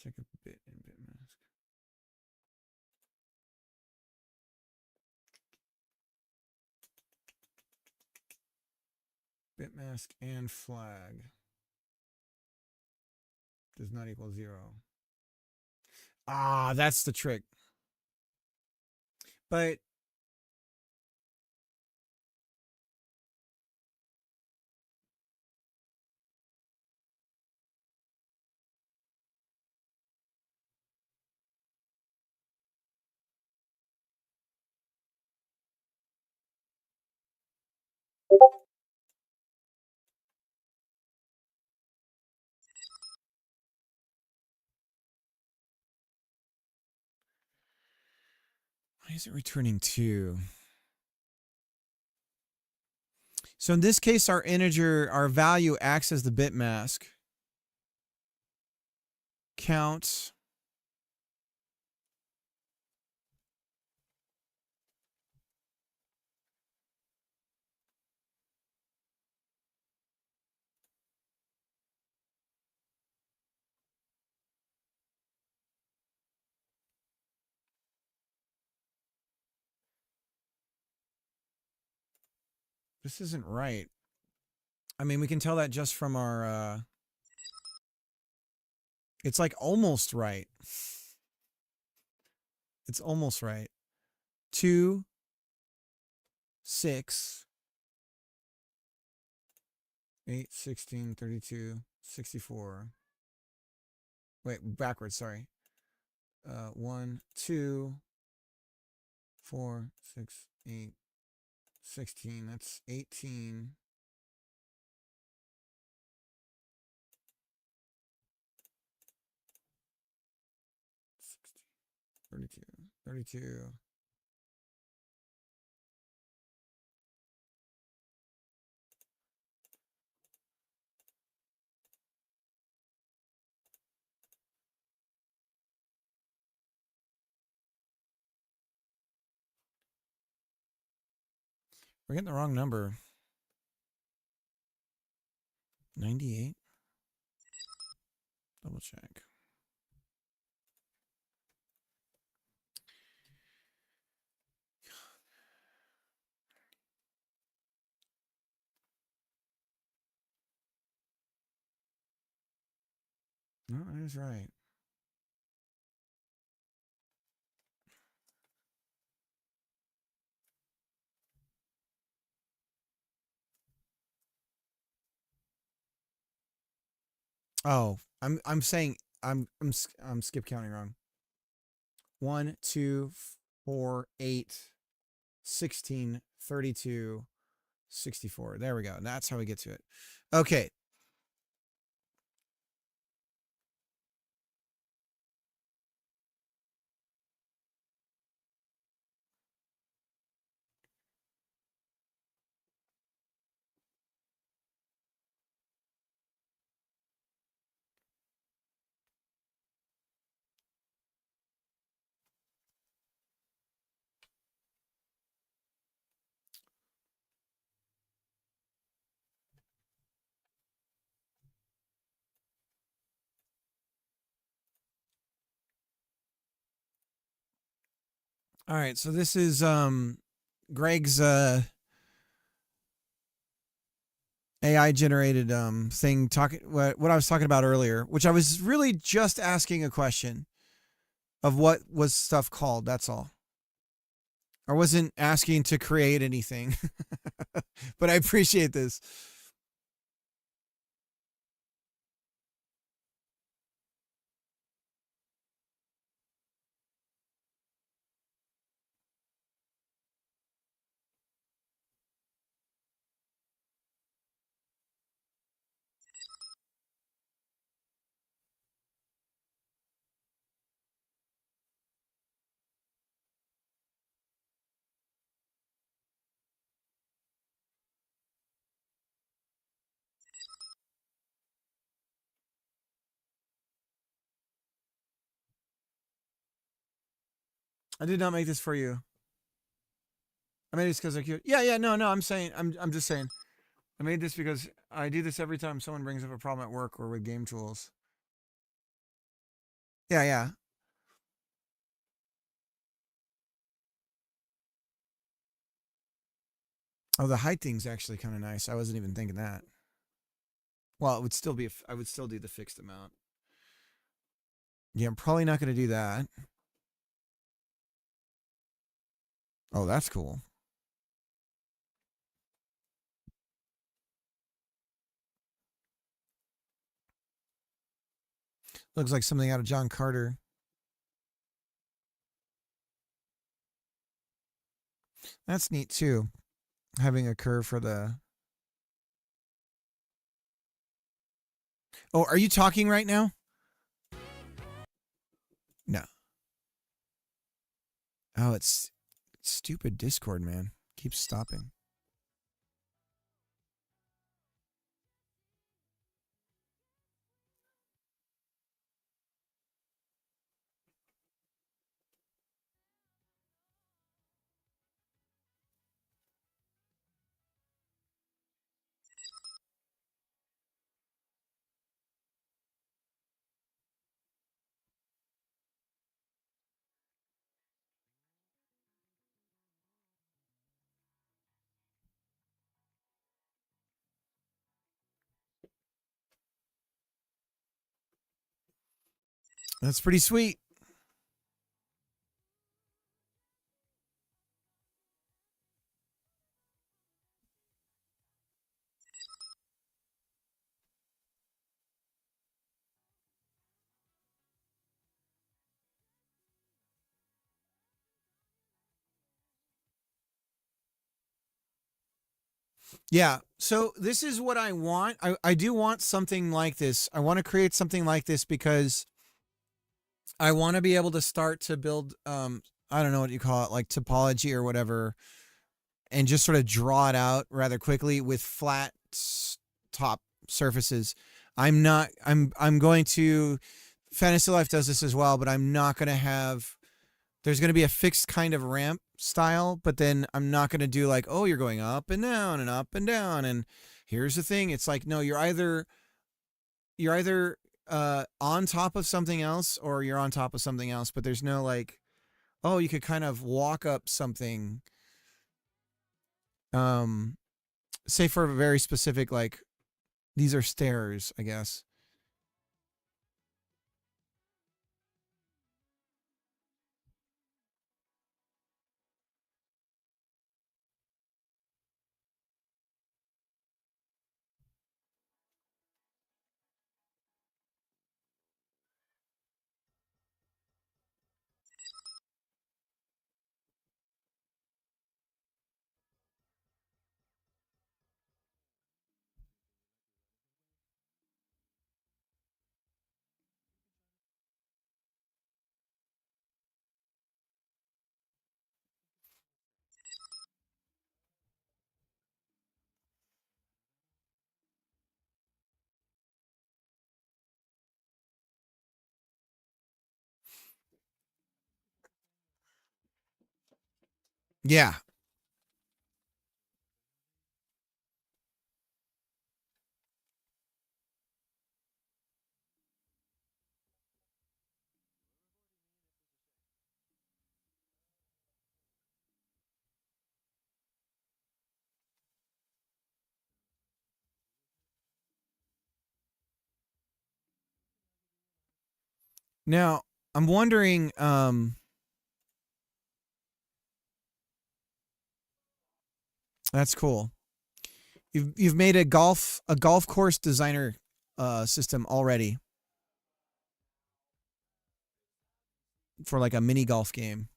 Check a bit in bitmask. Bitmask and flag does not equal 0. Ah, that's the trick. But why is it returning 2? So in this case, our integer, our value acts as the bit mask. Count. This isn't right. I mean, we can tell that just from our, it's like almost right. It's almost right. 2, 6, 8, 16, 32, 64. Wait, backwards, sorry. 1, 2, 4, 6, 8, 16. That's 18. 32, 32. We're getting the wrong number. 98. Double check. No, that is right. Oh, I'm saying I'm skip counting wrong. 1, 2, 4, 8, 16, 32, 64. There we go. That's how we get to it. Okay. All right, so this is Greg's AI generated thing talking what I was talking about earlier, which I was really just asking a question of what was stuff called, that's all. I wasn't asking to create anything. But I appreciate this. I did not make this for you. I made this because I cute. Yeah, no, I'm saying I'm just saying. I made this because I do this every time someone brings up a problem at work or with game tools. Yeah. Oh, the height thing's actually kind of nice. I wasn't even thinking that. Well, it would still be. I would still do the fixed amount. Yeah, I'm probably not going to do that. Oh, that's cool. Looks like something out of John Carter. That's neat too. Having a curve for the. Oh, are you talking right now? No. Oh, it's stupid Discord, man. Keeps stopping. That's pretty sweet. Yeah. So this is what I want. I do want something like this. I want to create something like this because I want to be able to start to build I don't know what you call it, like topology or whatever, and just sort of draw it out rather quickly with flat top surfaces. I'm going to Fantasy Life does this as well, but I'm not going to have there's going to be a fixed kind of ramp style, but then I'm not going to do like, oh, you're going up and down and up and down. And here's the thing. It's like, no, you're either on top of something else or you're on top of something else, but there's no like, oh, you could kind of walk up something. Say for a very specific, like these are stairs, I guess. Yeah. Now, I'm wondering, that's cool. You've made a golf course designer system already for like a mini golf game.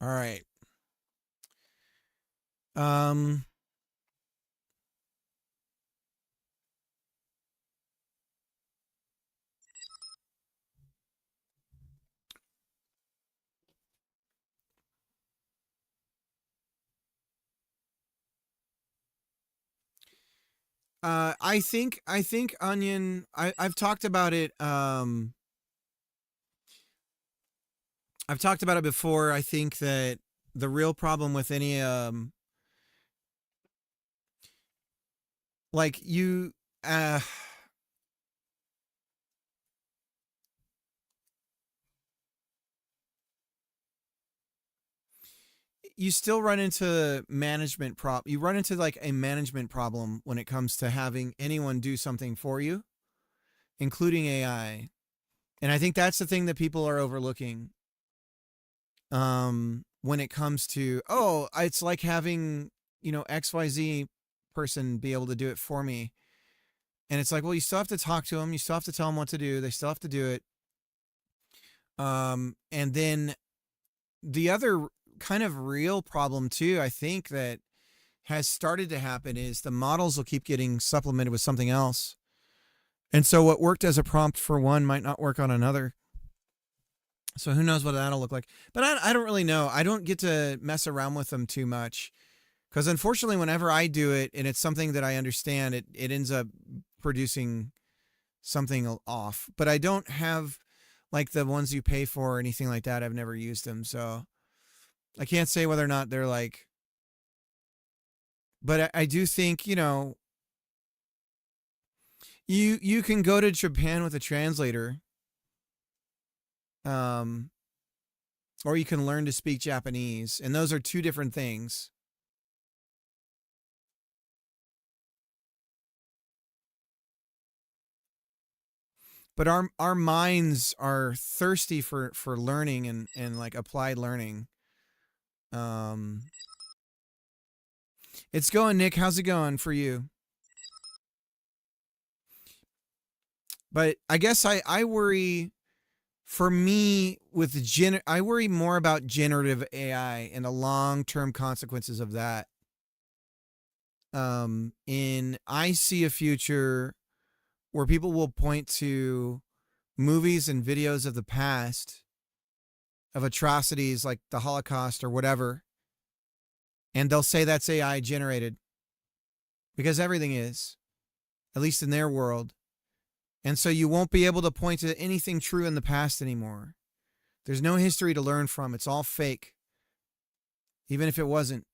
All right. Um I think Onion I've talked about it I've talked about it before. I think that the real problem with any like you uh you still run into you run into like a management problem when it comes to having anyone do something for you, including AI. And I think that's the thing that people are overlooking when it comes to, oh, it's like having, XYZ person be able to do it for me. And it's like, well, you still have to talk to them, you still have to tell them what to do, they still have to do it. And then the other kind of real problem too, I think that has started to happen is the models will keep getting supplemented with something else. And so what worked as a prompt for one might not work on another. So who knows what that'll look like. But I don't really know. I don't get to mess around with them too much. Because unfortunately, whenever I do it and it's something that I understand, it ends up producing something off. But I don't have like the ones you pay for or anything like that. I've never used them. So I can't say whether or not they're like, but I do think, you can go to Japan with a translator, um, or you can learn to speak Japanese, and those are two different things. but our minds are thirsty for learning and like applied learning. Um, it's going, Nick. How's it going for you? But I guess I worry. For me, with I worry more about generative AI and the long-term consequences of that. I see a future where people will point to movies and videos of the past of atrocities like the Holocaust or whatever, and they'll say that's AI generated because everything is, at least in their world. And so you won't be able to point to anything true in the past anymore. There's no history to learn from. It's all fake, even if it wasn't.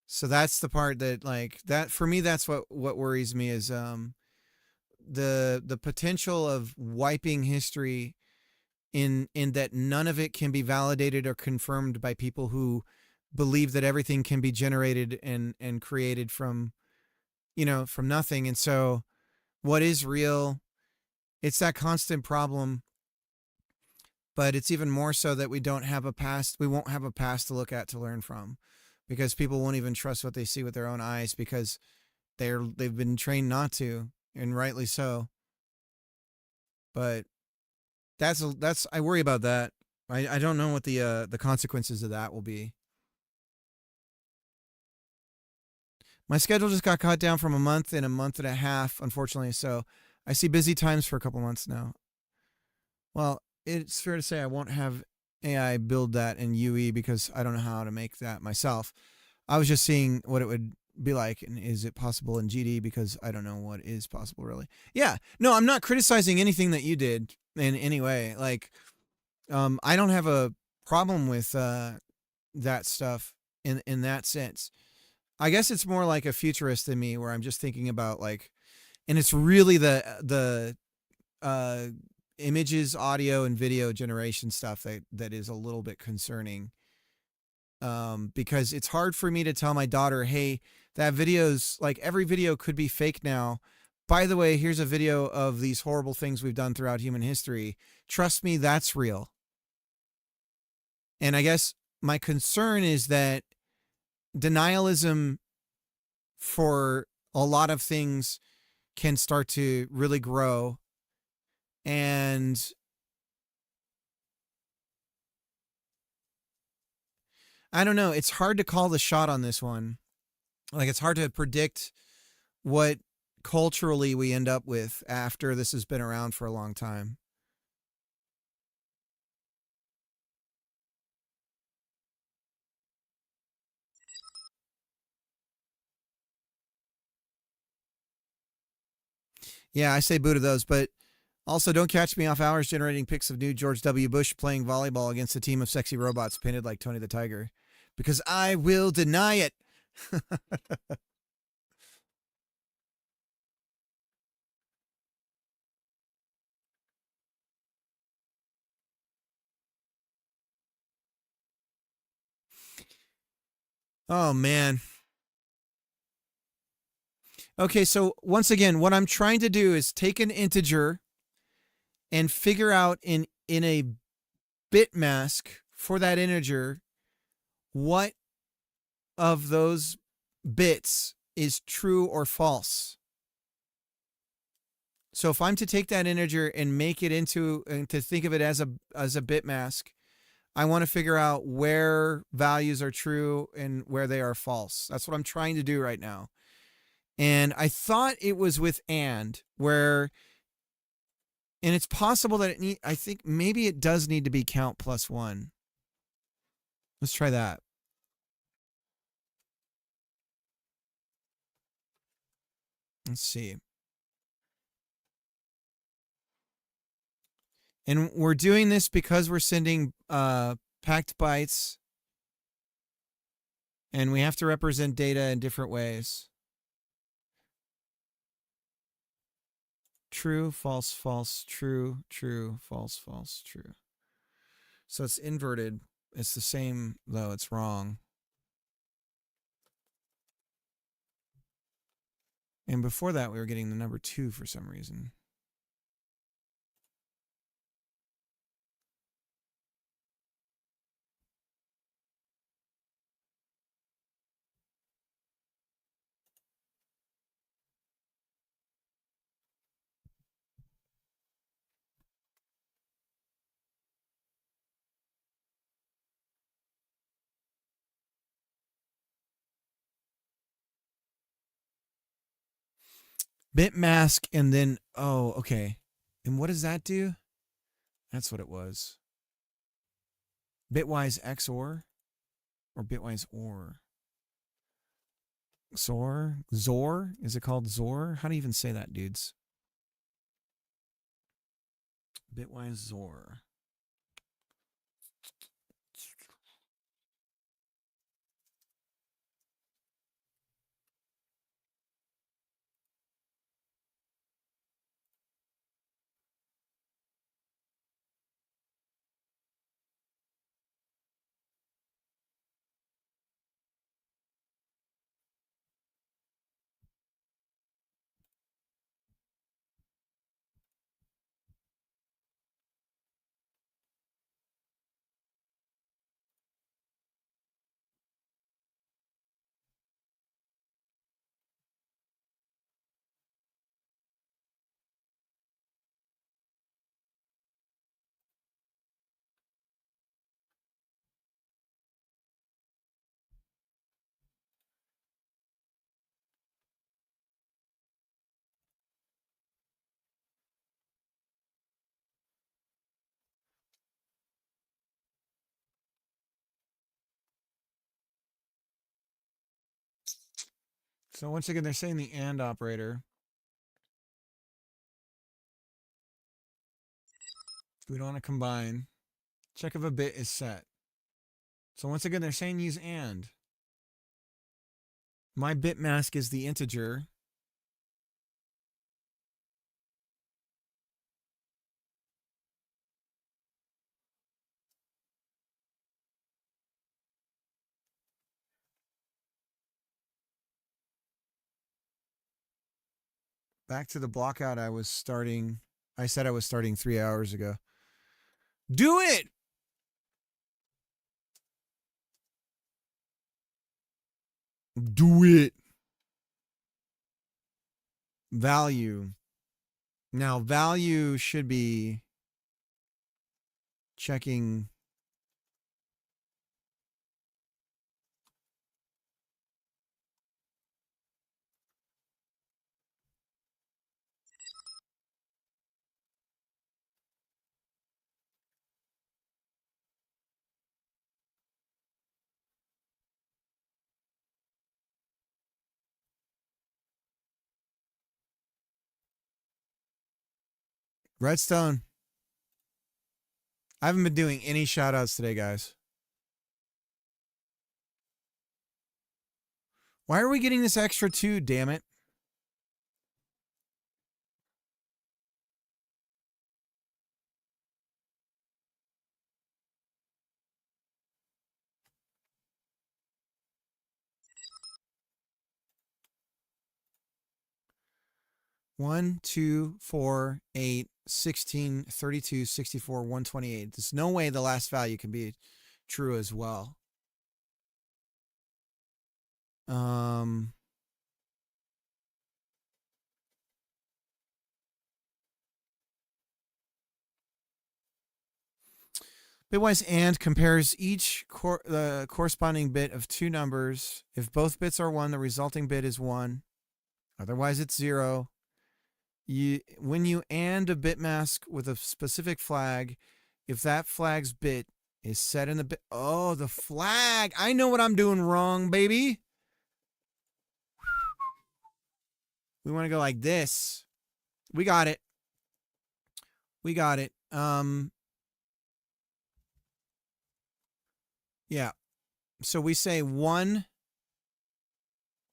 So that's the part that, like, that for me, that's what worries me is the potential of wiping history in that none of it can be validated or confirmed by people who believe that everything can be generated and created from, from nothing. And so what is real, it's that constant problem, but it's even more so that we won't have a past to look at to learn from, because people won't even trust what they see with their own eyes because they've been trained not to, and rightly so. But that's I worry about that. I don't know what the consequences of that will be. My schedule just got cut down from a month and a month and a half, unfortunately. So I see busy times for a couple months now. Well, it's fair to say I won't have AI build that in UE because I don't know how to make that myself. I was just seeing what it would be like, and is it possible in GD, because I don't know what is possible really. Yeah, no, I'm not criticizing anything that you did in any way. Like, I don't have a problem with that stuff in that sense. I guess it's more like a futurist in me, where I'm just thinking about, like, and it's really the images, audio, and video generation stuff that is a little bit concerning. Because it's hard for me to tell my daughter, hey, that video's, like, every video could be fake now. By the way, here's a video of these horrible things we've done throughout human history. Trust me, that's real. And I guess my concern is that denialism for a lot of things can start to really grow. And I don't know. It's hard to call the shot on this one. Like, it's hard to predict what culturally we end up with after this has been around for a long time. Yeah, I say boo to those, but also don't catch me off hours generating pics of new George W. Bush playing volleyball against a team of sexy robots painted like Tony the Tiger, because I will deny it. Oh, man. Okay, so once again, what I'm trying to do is take an integer and figure out in a bit mask for that integer what of those bits is true or false. So if I'm to take that integer and make it into, and to think of it as a bit mask, I want to figure out where values are true and where they are false. That's what I'm trying to do right now. And I thought it was with and, where, and it's possible that I think maybe it does need to be count plus one. Let's try that. Let's see. And we're doing this because we're sending packed bytes, and we have to represent data in different ways. True, false, false, true, true, false, false, true. So it's inverted. It's the same, though it's wrong. And before that, we were getting the number 2 for some reason. Bit mask and then, oh, okay. And what does that do? That's what it was. Bitwise XOR or Bitwise OR? XOR? Zor? Is it called Zor? How do you even say that, dudes? Bitwise Zor. So once again, they're saying the AND operator. We don't want to combine. Check if a bit is set. So once again, they're saying use AND. My bit mask is the integer. Back to the blockout I was starting. I said I was starting 3 hours ago. Do it! Do it. Value. Now, value should be checking. Redstone. I haven't been doing any shout outs today, guys. Why are we getting this extra 2, damn it? One, 2, 4, 8, 16, 32, 64, 128. There's no way the last value can be true as well. Bitwise AND compares each the corresponding bit of 2 numbers. If both bits are 1, the resulting bit is 1. Otherwise, it's 0. When you AND a bit mask with a specific flag, if that flag's bit is set in the bit... Oh, the flag! I know what I'm doing wrong, baby! We want to go like this. We got it. We got it. Yeah. So we say 1.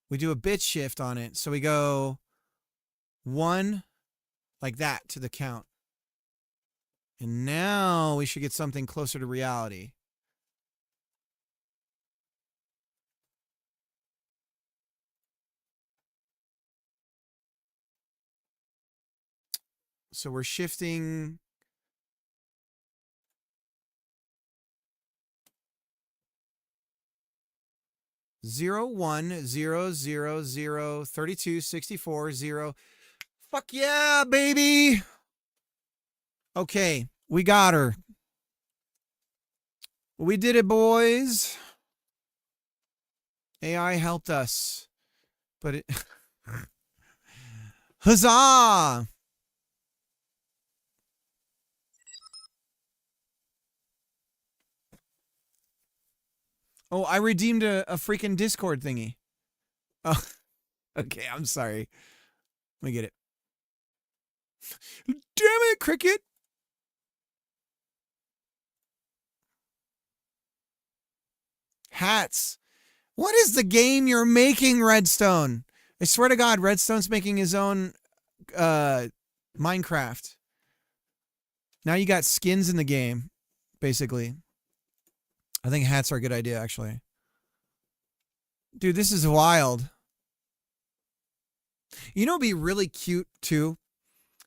We do a bit shift on it. So we go 1 like that to the count. And now we should get something closer to reality. So we're shifting. Zero 1 0 0 0 32 64 0. Fuck yeah, baby. Okay, we got her. We did it, boys. AI helped us. But it huzzah! Oh, I redeemed a freaking Discord thingy. Oh, okay, I'm sorry. Let me get it. Damn it, Cricket! Hats. What is the game you're making, Redstone? I swear to God, Redstone's making his own Minecraft. Now you got skins in the game, basically. I think hats are a good idea, actually. Dude, this is wild. You know what'd be really cute, too?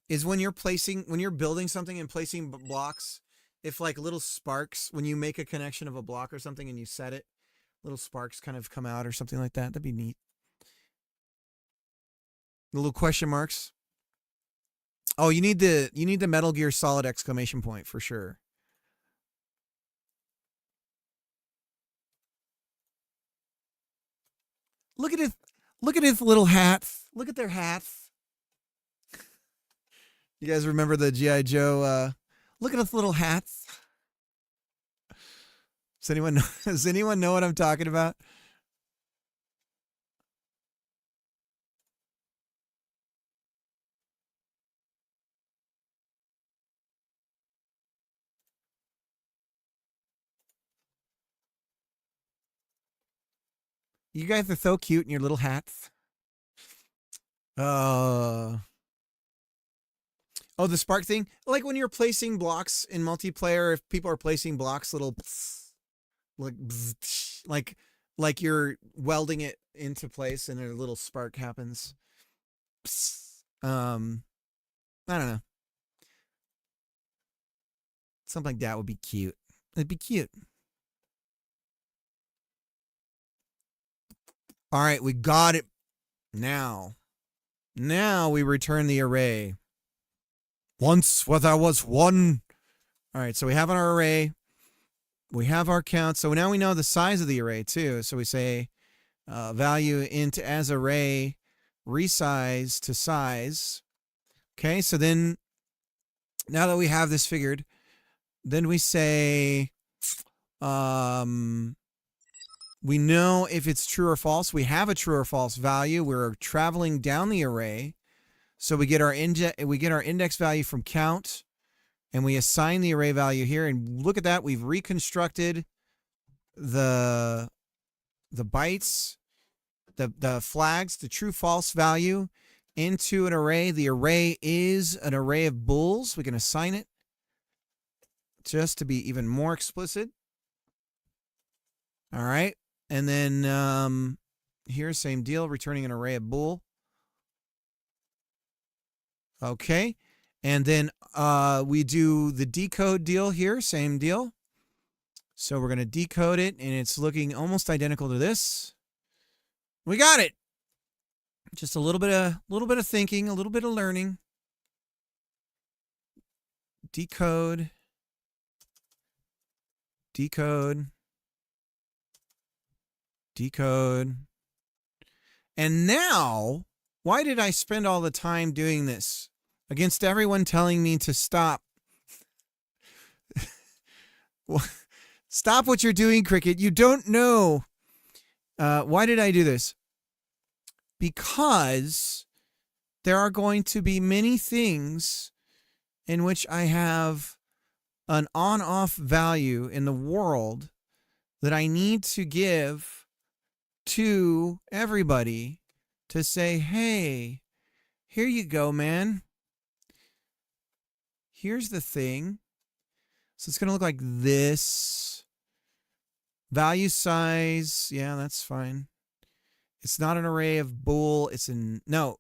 Is when you're building something and placing blocks, if like little sparks, when you make a connection of a block or something and you set it, little sparks kind of come out or something like that. That'd be neat. The little question marks. Oh, you need the Metal Gear Solid exclamation point for sure. Look at his little hats. Look at their hats. You guys remember the G.I. Joe? Look at his little hats. Does anyone know what I'm talking about? You guys are so cute in your little hats. Oh, the spark thing. Like when you're placing blocks in multiplayer, if people are placing blocks, little like you're welding it into place and a little spark happens. I don't know. Something like that would be cute. It'd be cute. All right, we got it. Now we return the array. Once where there was one. All right, so we have our array. We have our count. So now we know the size of the array too. So we say value int as array resize to size. Okay, so then now that we have this figured, then we say we know if it's true or false. We have a true or false value. We're traveling down the array. So we get our index value from count, and we assign the array value here. And look at that, we've reconstructed the bytes, the flags, the true false value into an array. The array is an array of bools. We can assign it just to be even more explicit. All right. And then here, same deal, returning an array of bool. Okay. And then we do the decode deal here, same deal. So we're going to decode it, and it's looking almost identical to this. We got it. Just a little bit of thinking, a little bit of learning. Decode. And now, why did I spend all the time doing this against everyone telling me to stop? Stop what you're doing, Cricket. You don't know. Why did I do this? Because there are going to be many things in which I have an on-off value in the world that I need to give to everybody to say, hey, here you go, man. Here's the thing. So it's going to look like this. Value size. Yeah, that's fine. It's not an array of bool. It's no.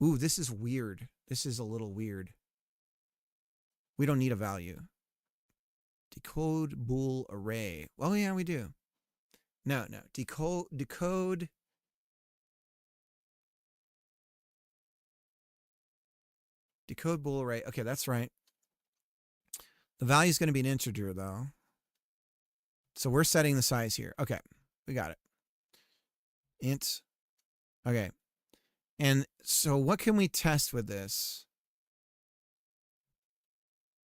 Ooh, this is weird. This is a little weird. We don't need a value. Decode bool array. Well, yeah, we do. No. Decode. Decode bool array. Okay, that's right. The value is going to be an integer, though. So we're setting the size here. Okay, we got it. Int. Okay. And so what can we test with this?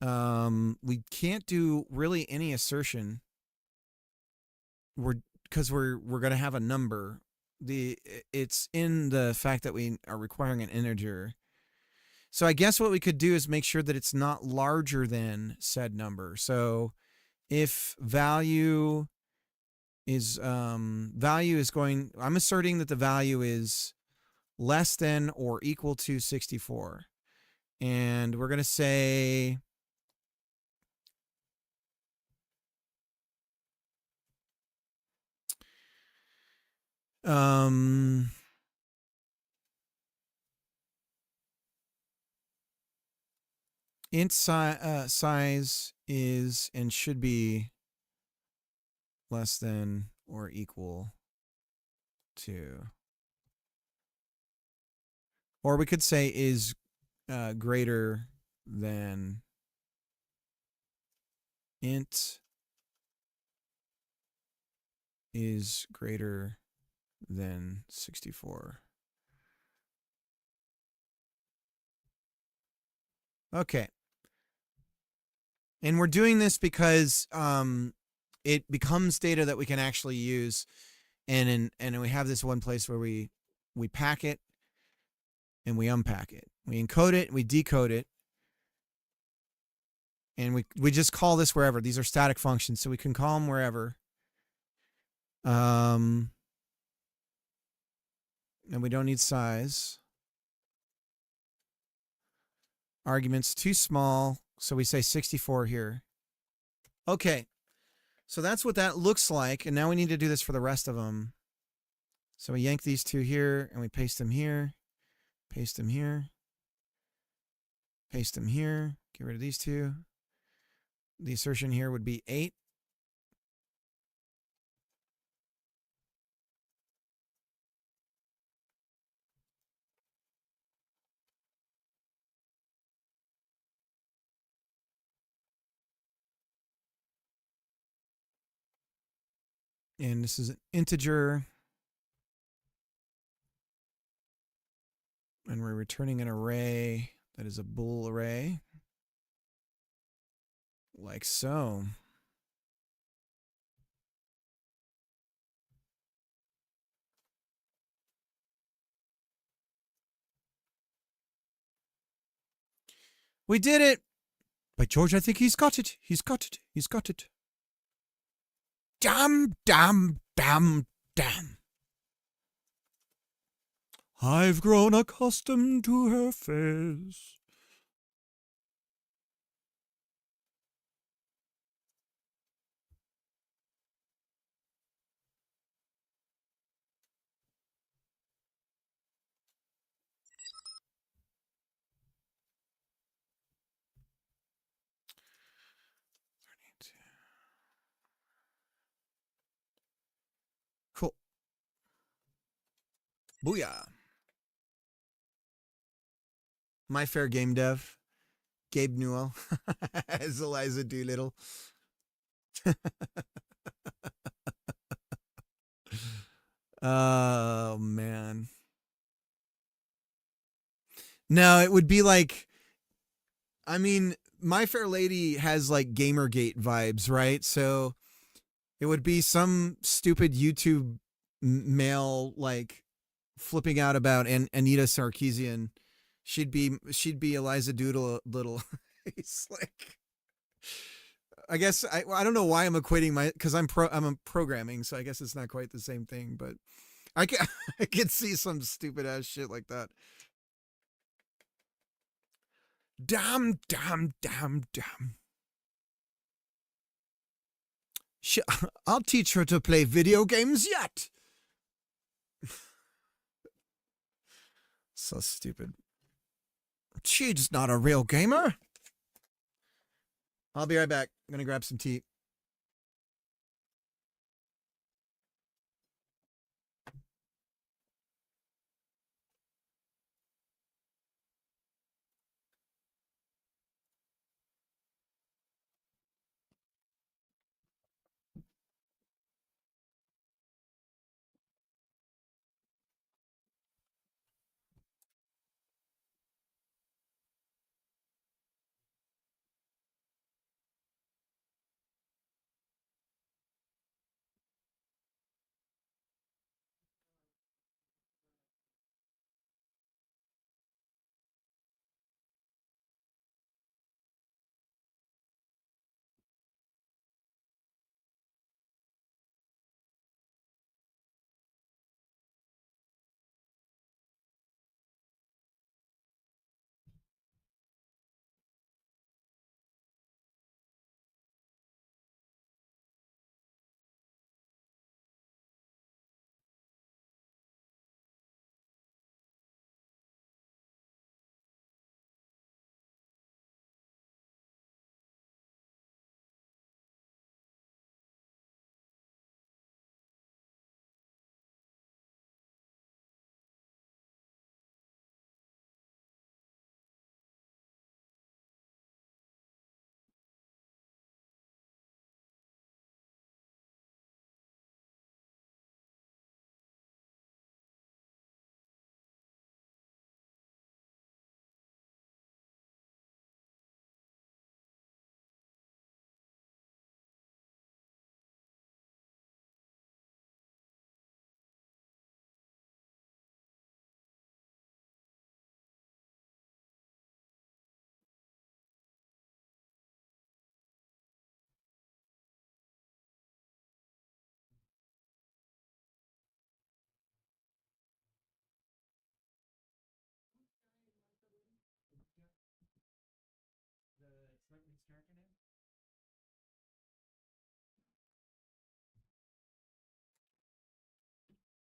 We can't do really any assertion. Because we're going to have a number. It's in the fact that we are requiring an integer. So I guess what we could do is make sure that it's not larger than said number. So if value is going, I'm asserting that the value is less than or equal to 64. And we're going to say int size is and should be less than or equal to, or we could say is greater than int is greater than 64. Okay. And we're doing this because it becomes data that we can actually use, and we have this one place where we pack it and we unpack it. We encode it, we decode it, and we just call this wherever. These are static functions, so we can call them wherever. And we don't need size. Arguments too small, so we say 64 here. Okay, so that's what that looks like, and now we need to do this for the rest of them. So we yank these two here, and we paste them here, paste them here, paste them here, get rid of these two. The assertion here would be 8. And this is an integer. And we're returning an array that is a bool array. Like so. We did it! By George, I think he's got it. He's got it. He's got it. Damn, damn, damn, damn. I've grown accustomed to her face. Cool. Booyah. My Fair Game Dev. Gabe Newell as Eliza Doolittle. Oh, man. No, it would be like, I mean, My Fair Lady has like Gamergate vibes, right? So it would be some stupid YouTube male like flipping out about Anita Sarkeesian. She'd be Eliza Doolittle. He's like, I guess I don't know why I'm equating because I'm programming, so I guess it's not quite the same thing, but I can see some stupid ass shit like that. Damn, damn, damn, damn. I'll teach her to play video games yet. So stupid. she's not a real gamer. I'll be right back. I'm gonna grab some tea.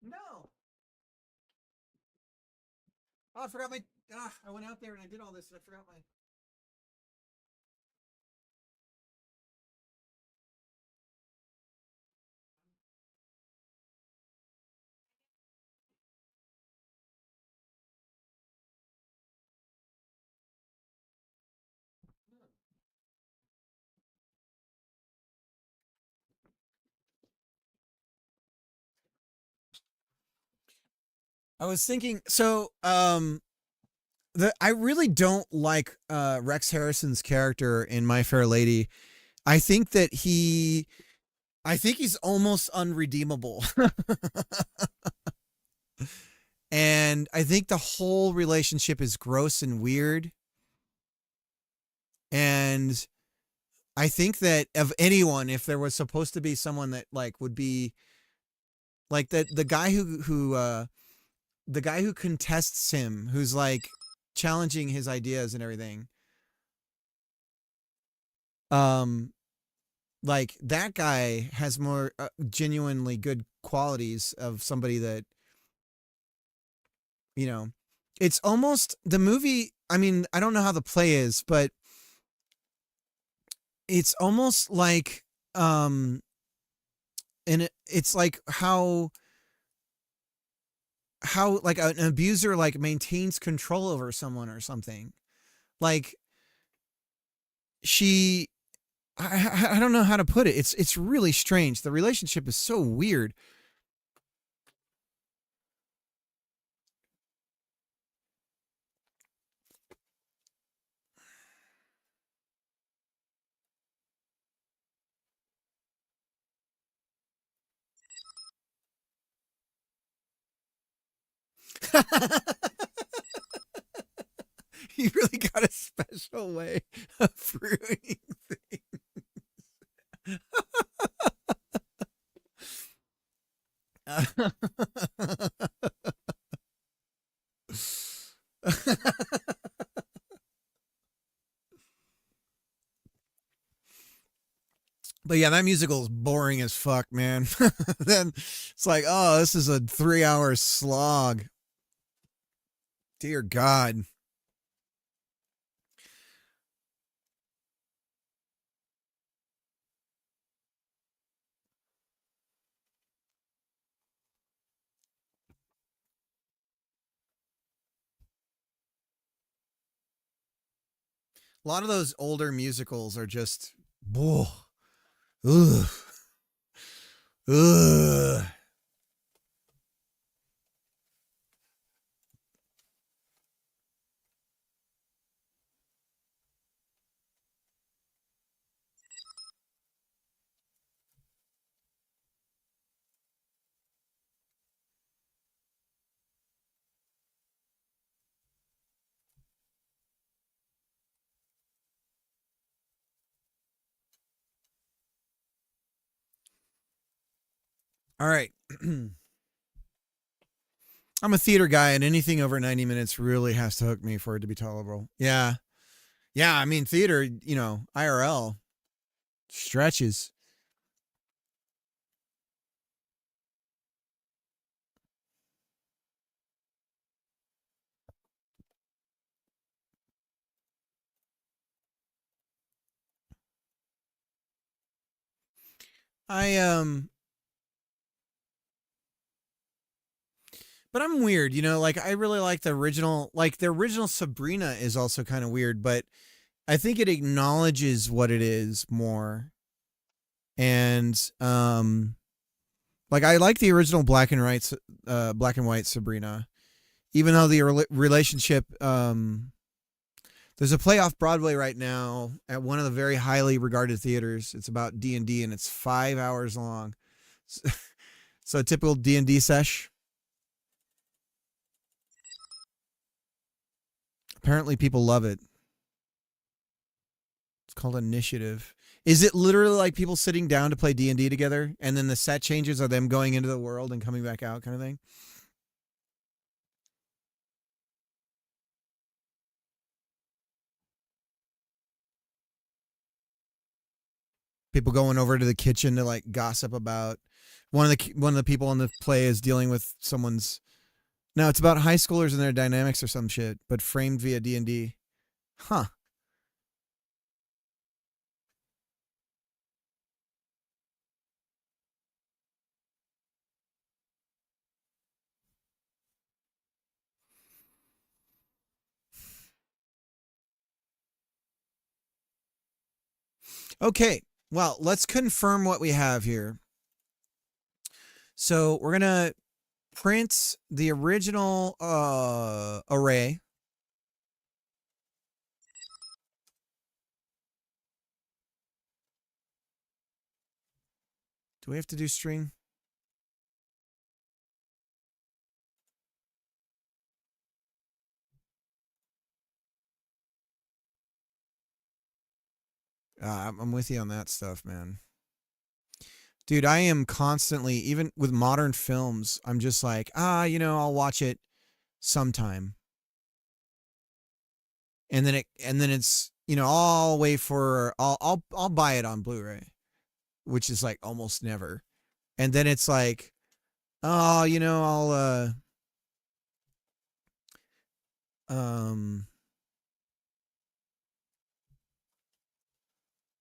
No. Oh, I forgot my. I went out there and I did all this and I forgot my. I was thinking. So, I really don't like Rex Harrison's character in My Fair Lady. I think that he's almost unredeemable. And I think the whole relationship is gross and weird. And I think that of anyone, if there was supposed to be someone that like would be like the guy the guy who contests him, who's like challenging his ideas and everything. Like that guy has more genuinely good qualities of somebody that, you know, it's almost the movie. I mean, I don't know how the play is, but it's almost like, and it's like how like an abuser like maintains control over someone or something. Like I don't know how to put it. It's really strange. The relationship is so weird. You really got a special way of ruining things. But yeah, that musical is boring as fuck, man. Then it's like, oh, this is a 3-hour slog. Dear God. A lot of those older musicals are just, whoa, ugh, ugh. All right. I'm a theater guy, and anything over 90 minutes really has to hook me for it to be tolerable. Yeah. Yeah. I mean, theater, IRL stretches. I, but I'm weird, like I really like the original Sabrina is also kind of weird, but I think it acknowledges what it is more. And, like I like the original black and white Sabrina, even though the relationship, there's a play off Broadway right now at one of the very highly regarded theaters. It's about D&D and it's 5 hours long. So a typical D&D sesh. Apparently people love it. It's called Initiative. Is it literally like people sitting down to play D&D together and then the set changes are them going into the world and coming back out kind of thing? People going over to the kitchen to like gossip about one of the people in the play is dealing with someone's. No, it's about high schoolers and their dynamics or some shit, but framed via D&D. Huh. Okay. Well, let's confirm what we have here. So we're gonna print the original array. Do we have to do string? I'm with you on that stuff, man. Dude, I am constantly, even with modern films, I'm just like, I'll watch it sometime. And then it's, I'll wait for I'll buy it on Blu-ray, which is like almost never. And then it's like, oh, um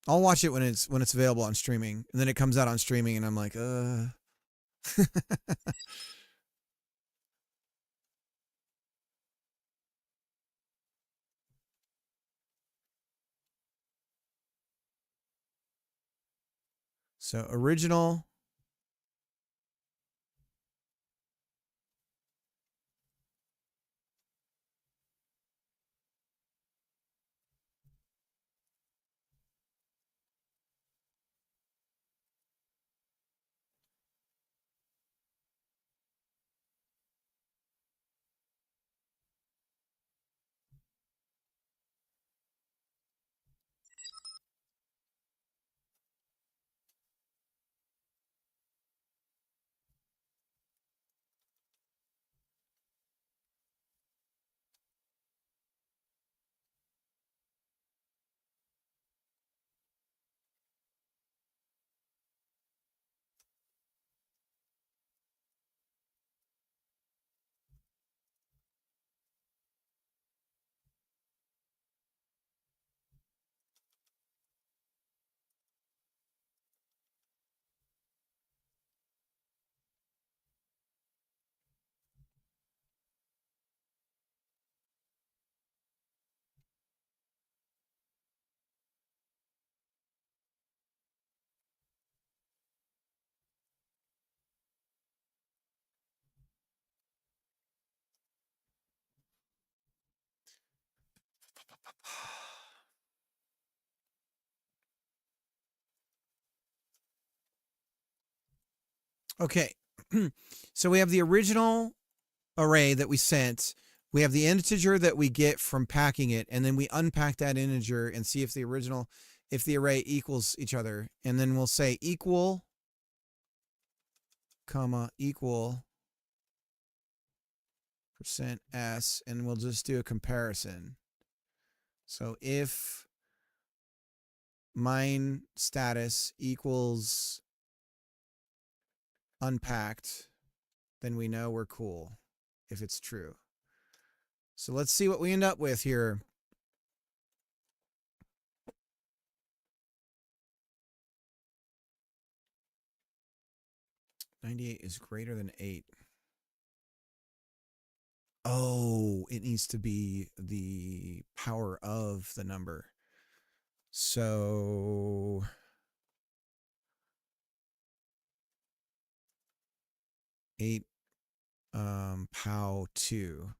I'll watch it when it's available on streaming. And then it comes out on streaming and I'm like, So original. Okay. So we have the original array that we sent. We have the integer that we get from packing it, and then we unpack that integer and see if the array equals each other. And then we'll say equal, comma, equal %s, and we'll just do a comparison. So if mine status equals unpacked, then we know we're cool if it's true. So let's see what we end up with here. "98 is greater than 8. Oh, it needs to be the power of the number. So eight pow 2.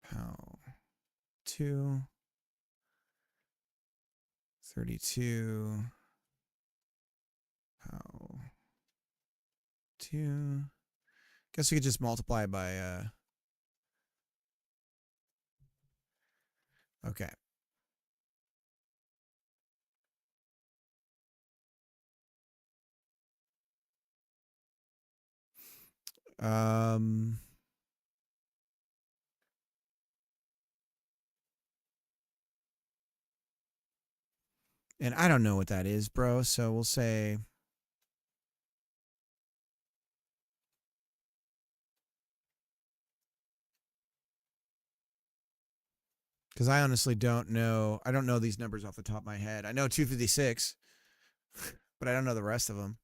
Pow 2. 32. Pow 2. Guess we could just multiply by okay. And I don't know what that is, bro. So we'll say because I honestly don't know. I don't know these numbers off the top of my head. I know 256, but I don't know the rest of them.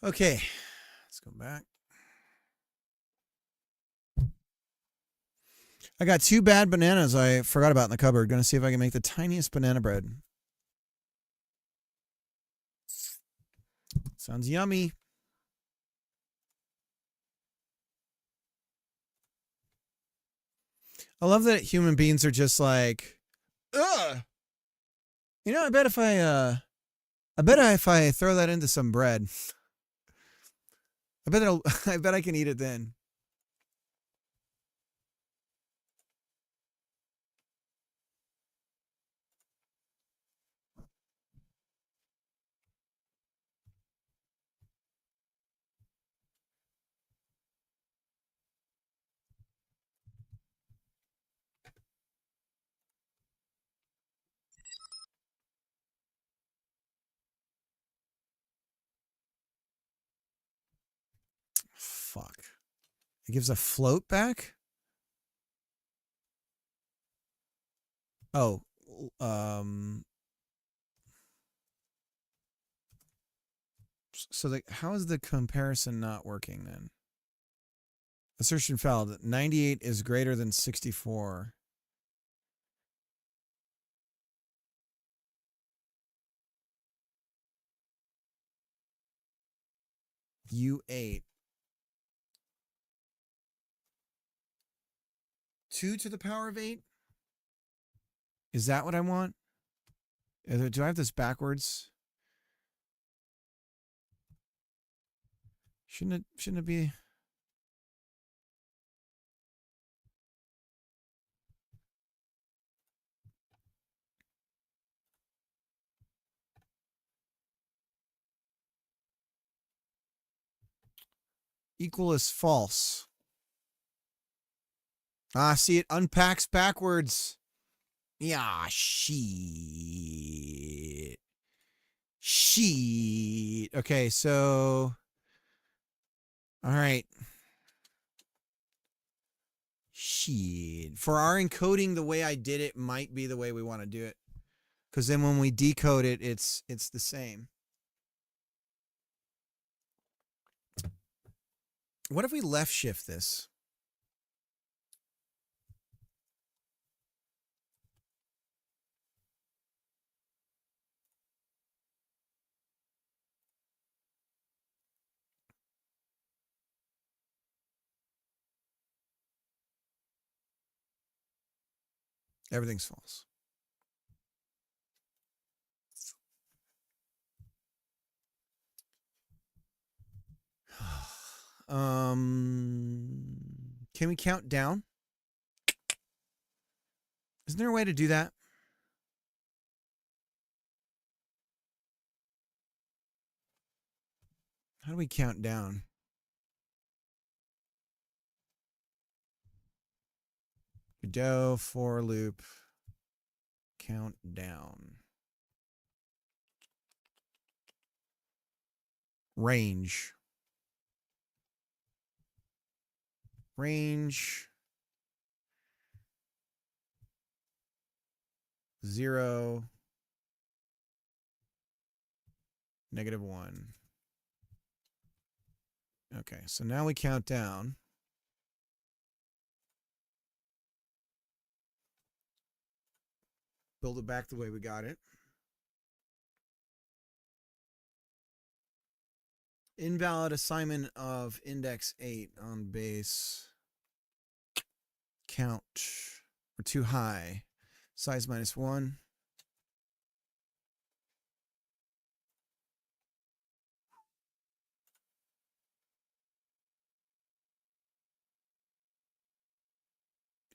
Okay, let's go back. I got 2 bad bananas I forgot about in the cupboard. Gonna see if I can make the tiniest banana bread. Sounds yummy. I love that human beings are just like, ugh. You know, I bet if I throw that into some bread, I bet I can eat it then. Fuck. It gives a float back? Oh, so how is the comparison not working then? Assertion failed. 98 is greater than 64. U8. 2 to the power of 8? Is that what I want? Do I have this backwards? Shouldn't it be? Equal is false. Ah, see, it unpacks backwards. Yeah, shit. Shit. Okay, so. All right. Shit. For our encoding, the way I did it might be the way we want to do it. Because then when we decode it, it's the same. What if we left shift this? Everything's false. Can we count down? Isn't there a way to do that? How do we count down? Godot for loop count down. Range. Range 0 -1. Okay, so now we count down. Build it back the way we got it. Invalid assignment of index 8 on base. Count. We're too high. Size -1.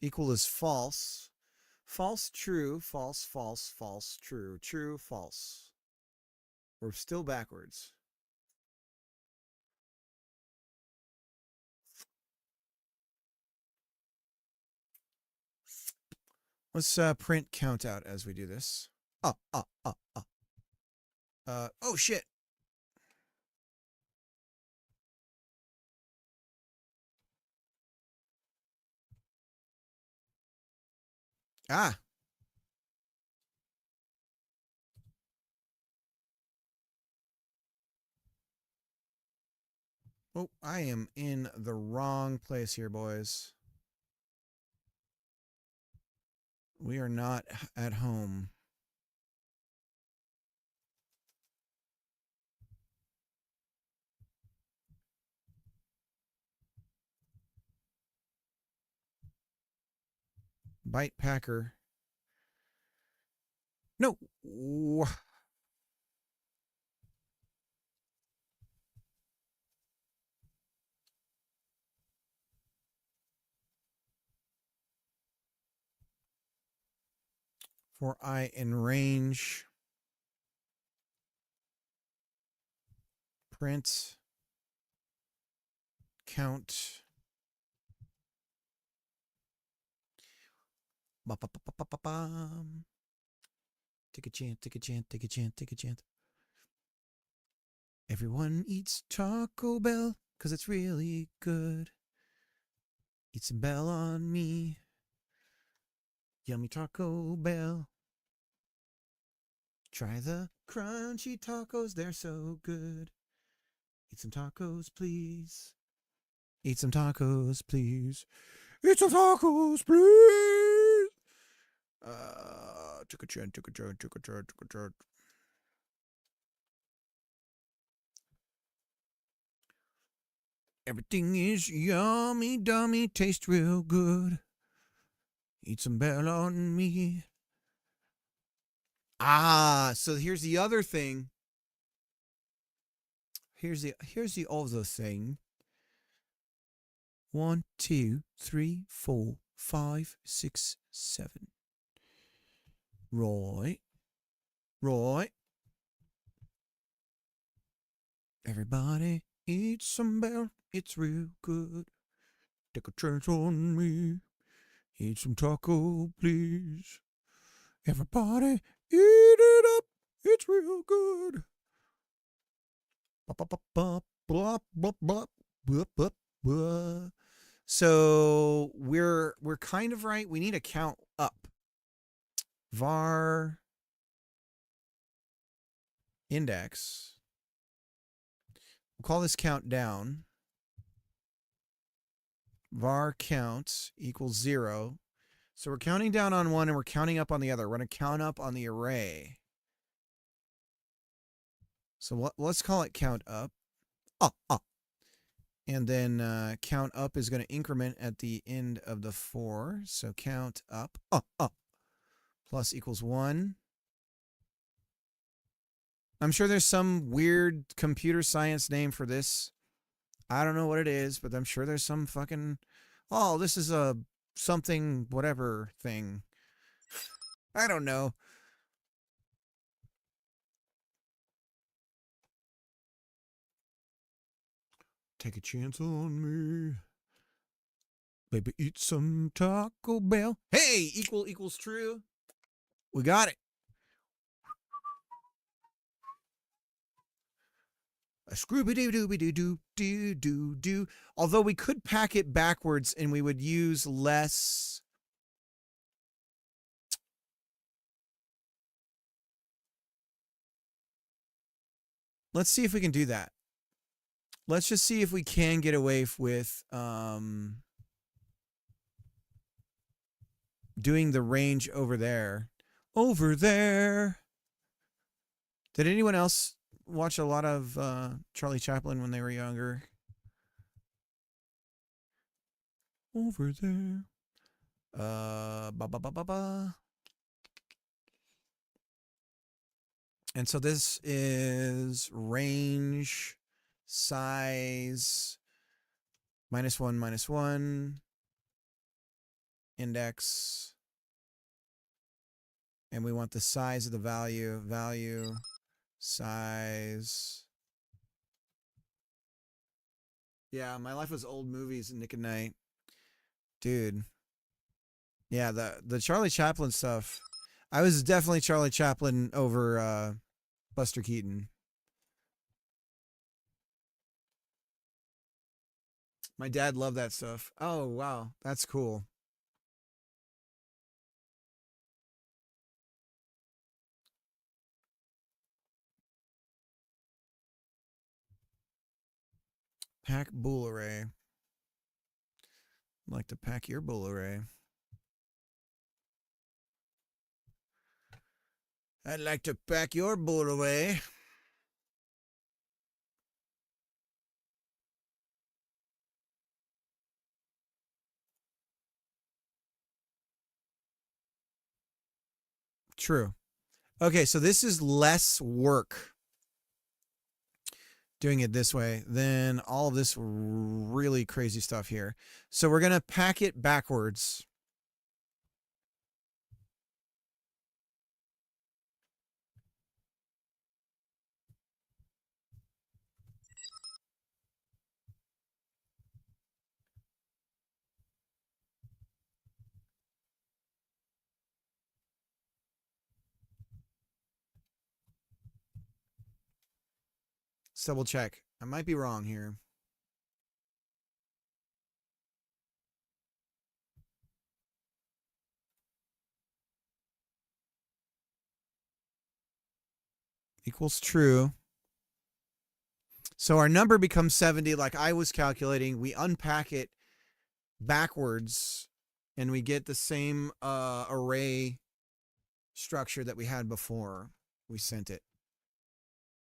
Equal is false. False, true, false, false, false, true, true, false. We're still backwards. Let's print count out as we do this. Oh shit. Ah. Oh, I am in the wrong place here, boys. We are not at home. Byte packer. No. For I in range. Print. Count. Ba-ba-ba-ba-ba-bum. Take a chant, take a chant, take a chant, take a chant. Everyone eats Taco Bell because it's really good. Eat some Bell on me. Yummy Taco Bell. Try the crunchy tacos, they're so good. Eat some tacos, please. Eat some tacos, please. Eat some tacos, please. Took a chant, took a chant, took a chant, took a chant. Everything is yummy, dummy, tastes real good. Eat some Bell on me. Ah, so here's the other thing. Here's the other thing. 1, 2, 3, 4, 5, 6, 7. Right. Right. Everybody eat some Bell. It's real good. Take a chance on me. Eat some taco, please. Everybody, eat it up. It's real good. So we're kind of right. We need a count up. Var index. We'll call this count down. Var count equals 0. So we're counting down on one and we're counting up on the other. We're going to count up on the array. So let's call it count up. And then count up is going to increment at the end of the 4. So count up. Plus equals 1. I'm sure there's some weird computer science name for this. I don't know what it is, but I'm sure there's some fucking, oh, this is a something whatever thing. I don't know. Take a chance on me. Baby, eat some Taco Bell. Hey, equal equals true. We got it. A Scooby-Doo-Doo-Doo-Doo-Doo-Doo. Although we could pack it backwards and we would use less. Let's see if we can do that. Let's just see if we can get away with doing the range over there. Over there. Did anyone else watch a lot of Charlie Chaplin when they were younger? Over there. And so this is range, size, -1, -1, index, and we want the size of the value, size. Yeah, my life was old movies and Nick at Night. Dude. Yeah, the Charlie Chaplin stuff. I was definitely Charlie Chaplin over Buster Keaton. My dad loved that stuff. Oh, wow. That's cool. Pack bool array. I'd like to pack your bool array. I'd like to pack your bool away. True. Okay, so this is less work doing it this way than all of this really crazy stuff here. So we're going to pack it backwards. Let's double check. I might be wrong here. Equals true. So our number becomes 70 like I was calculating. We unpack it backwards and we get the same array structure that we had before we sent it.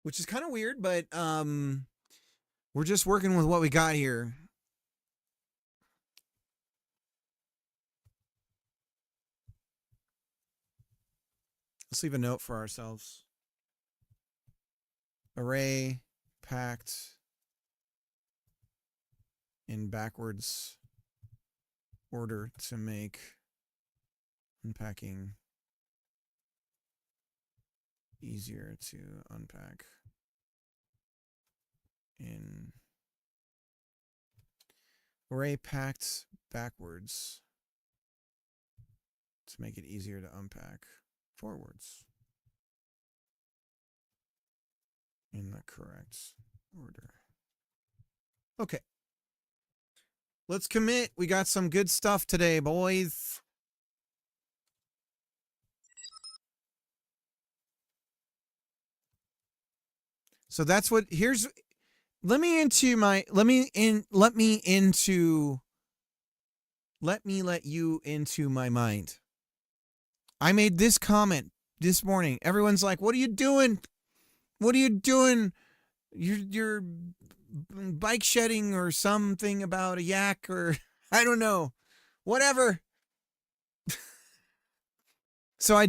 Which is kind of weird, but we're just working with what we got here. Let's leave a note for ourselves. Array packed in backwards order to make unpacking easier to unpack in array packed backwards to make it easier to unpack forwards in the correct order. Okay. Let's commit. We got some good stuff today, boys. So that's what let me let you into my mind. I made this comment this morning. Everyone's like, "What are you doing? What are you doing? You're bike shedding or something about a yak or I don't know. Whatever." So I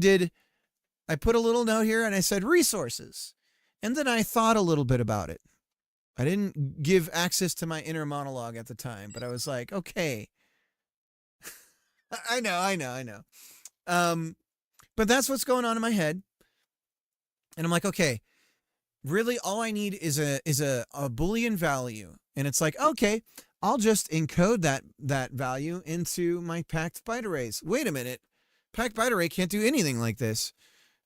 put a little note here and I said resources. And then I thought a little bit about it. I didn't give access to my inner monologue at the time, but I was like, okay. I know. But that's what's going on in my head. And I'm like, okay, really all I need is a Boolean value. And it's like, okay, I'll just encode that value into my packed byte arrays. Wait a minute. Packed byte array can't do anything like this.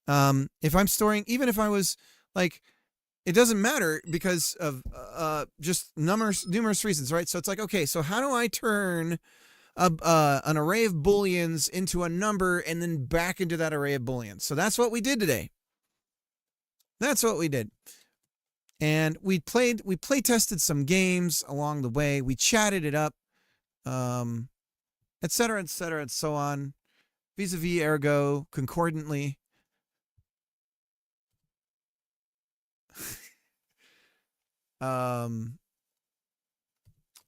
If I'm storing, even if I was like, it doesn't matter because of just numerous reasons, right? So it's like, okay, so how do I turn an array of booleans into a number and then back into that array of booleans? So that's what we did today. That's what we did. And we play tested some games along the way. We chatted it up, et cetera, and so on. Vis-a-vis, ergo, concordantly.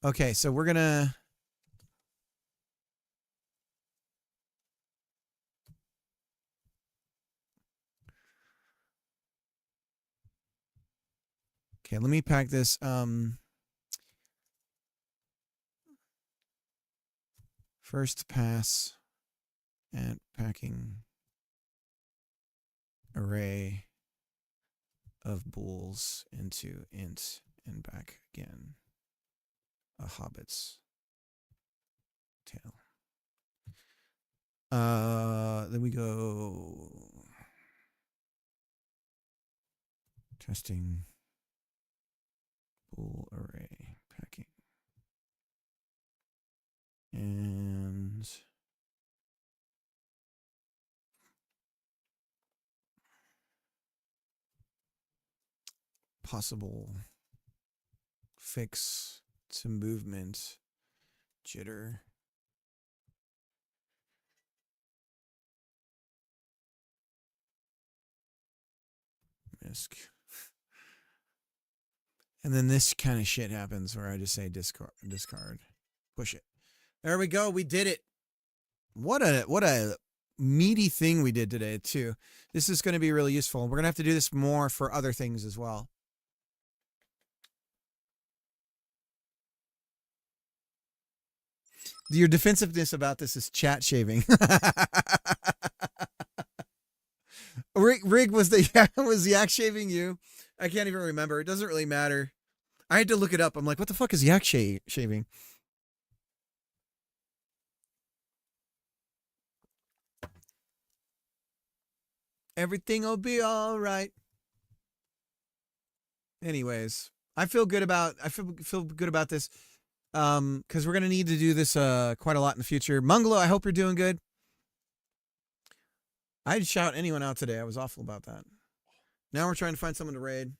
Okay, so we're gonna let me pack this first pass at packing array of bools into int and back again. A hobbit's tale. Then we go testing bool array packing. And possible fix to movement jitter. Misc. And then this kind of shit happens where I just say discard, push it. There we go. We did it. What a meaty thing we did today too. This is going to be really useful. We're going to have to do this more for other things as well. Your defensiveness about this is chat shaving. Rig was yak shaving you? I can't even remember. It doesn't really matter. I had to look it up. I'm like, what the fuck is yak shaving? Everything will be all right. Anyways, I feel good about this. Because we're gonna need to do this quite a lot in the future. Mungalo, I hope you're doing good. I'd shout anyone out today. I was awful about that. Now we're trying to find someone to raid.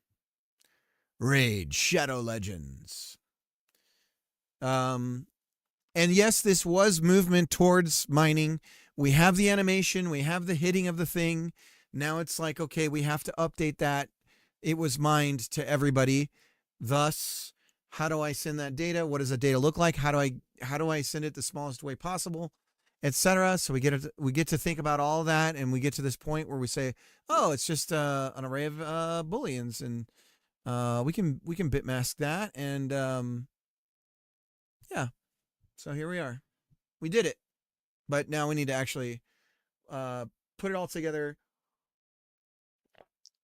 Raid Shadow Legends. And yes, this was movement towards mining. We have the animation. We have the hitting of the thing. Now it's like, okay, we have to update that. It was mined to everybody. Thus, how do I send that data? What does the data look like? How do I send it the smallest way possible, etc. So we get to think about all that, and we get to this point where we say, oh, it's just an array of booleans, and we can bitmask that, and yeah. So here we are. We did it, but now we need to actually put it all together.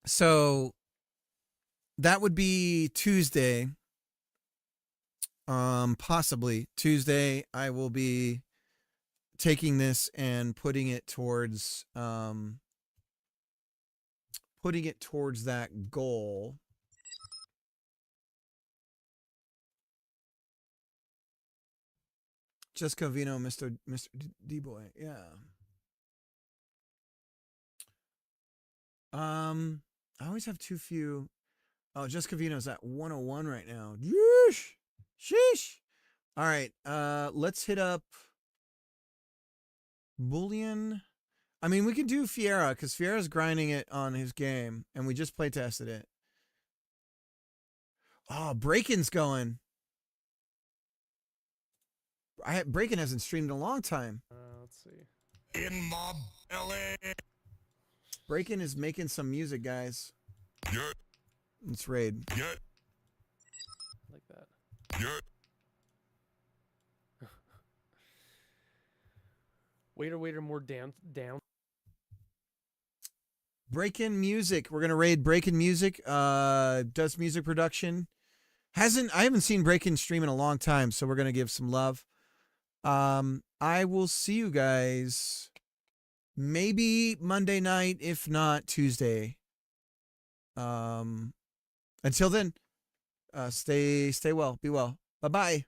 So that would be Tuesday. Possibly Tuesday. I will be taking this and putting it towards that goal. Jessica Vino, Mr. D-Boy. Yeah. I always have too few. Oh, Jessica Vino's at 101 right now. Yeesh. Sheesh. All right. Let's hit up Bullion. I mean, we could do Fiera because Fiera's grinding it on his game, and we just play tested it. Oh, Breakin's going. Breakin hasn't streamed in a long time. Let's see. In my belly. Breakin is making some music, guys. Yeah, Let's raid. yeah, Like that. yeah. Waiter, more down. Breakin Music. We're gonna raid Breakin Music. Does music production. I haven't seen Breakin stream in a long time, so we're gonna give some love. I will see you guys maybe Monday night, if not Tuesday. Until then, stay well, be well. Bye-bye.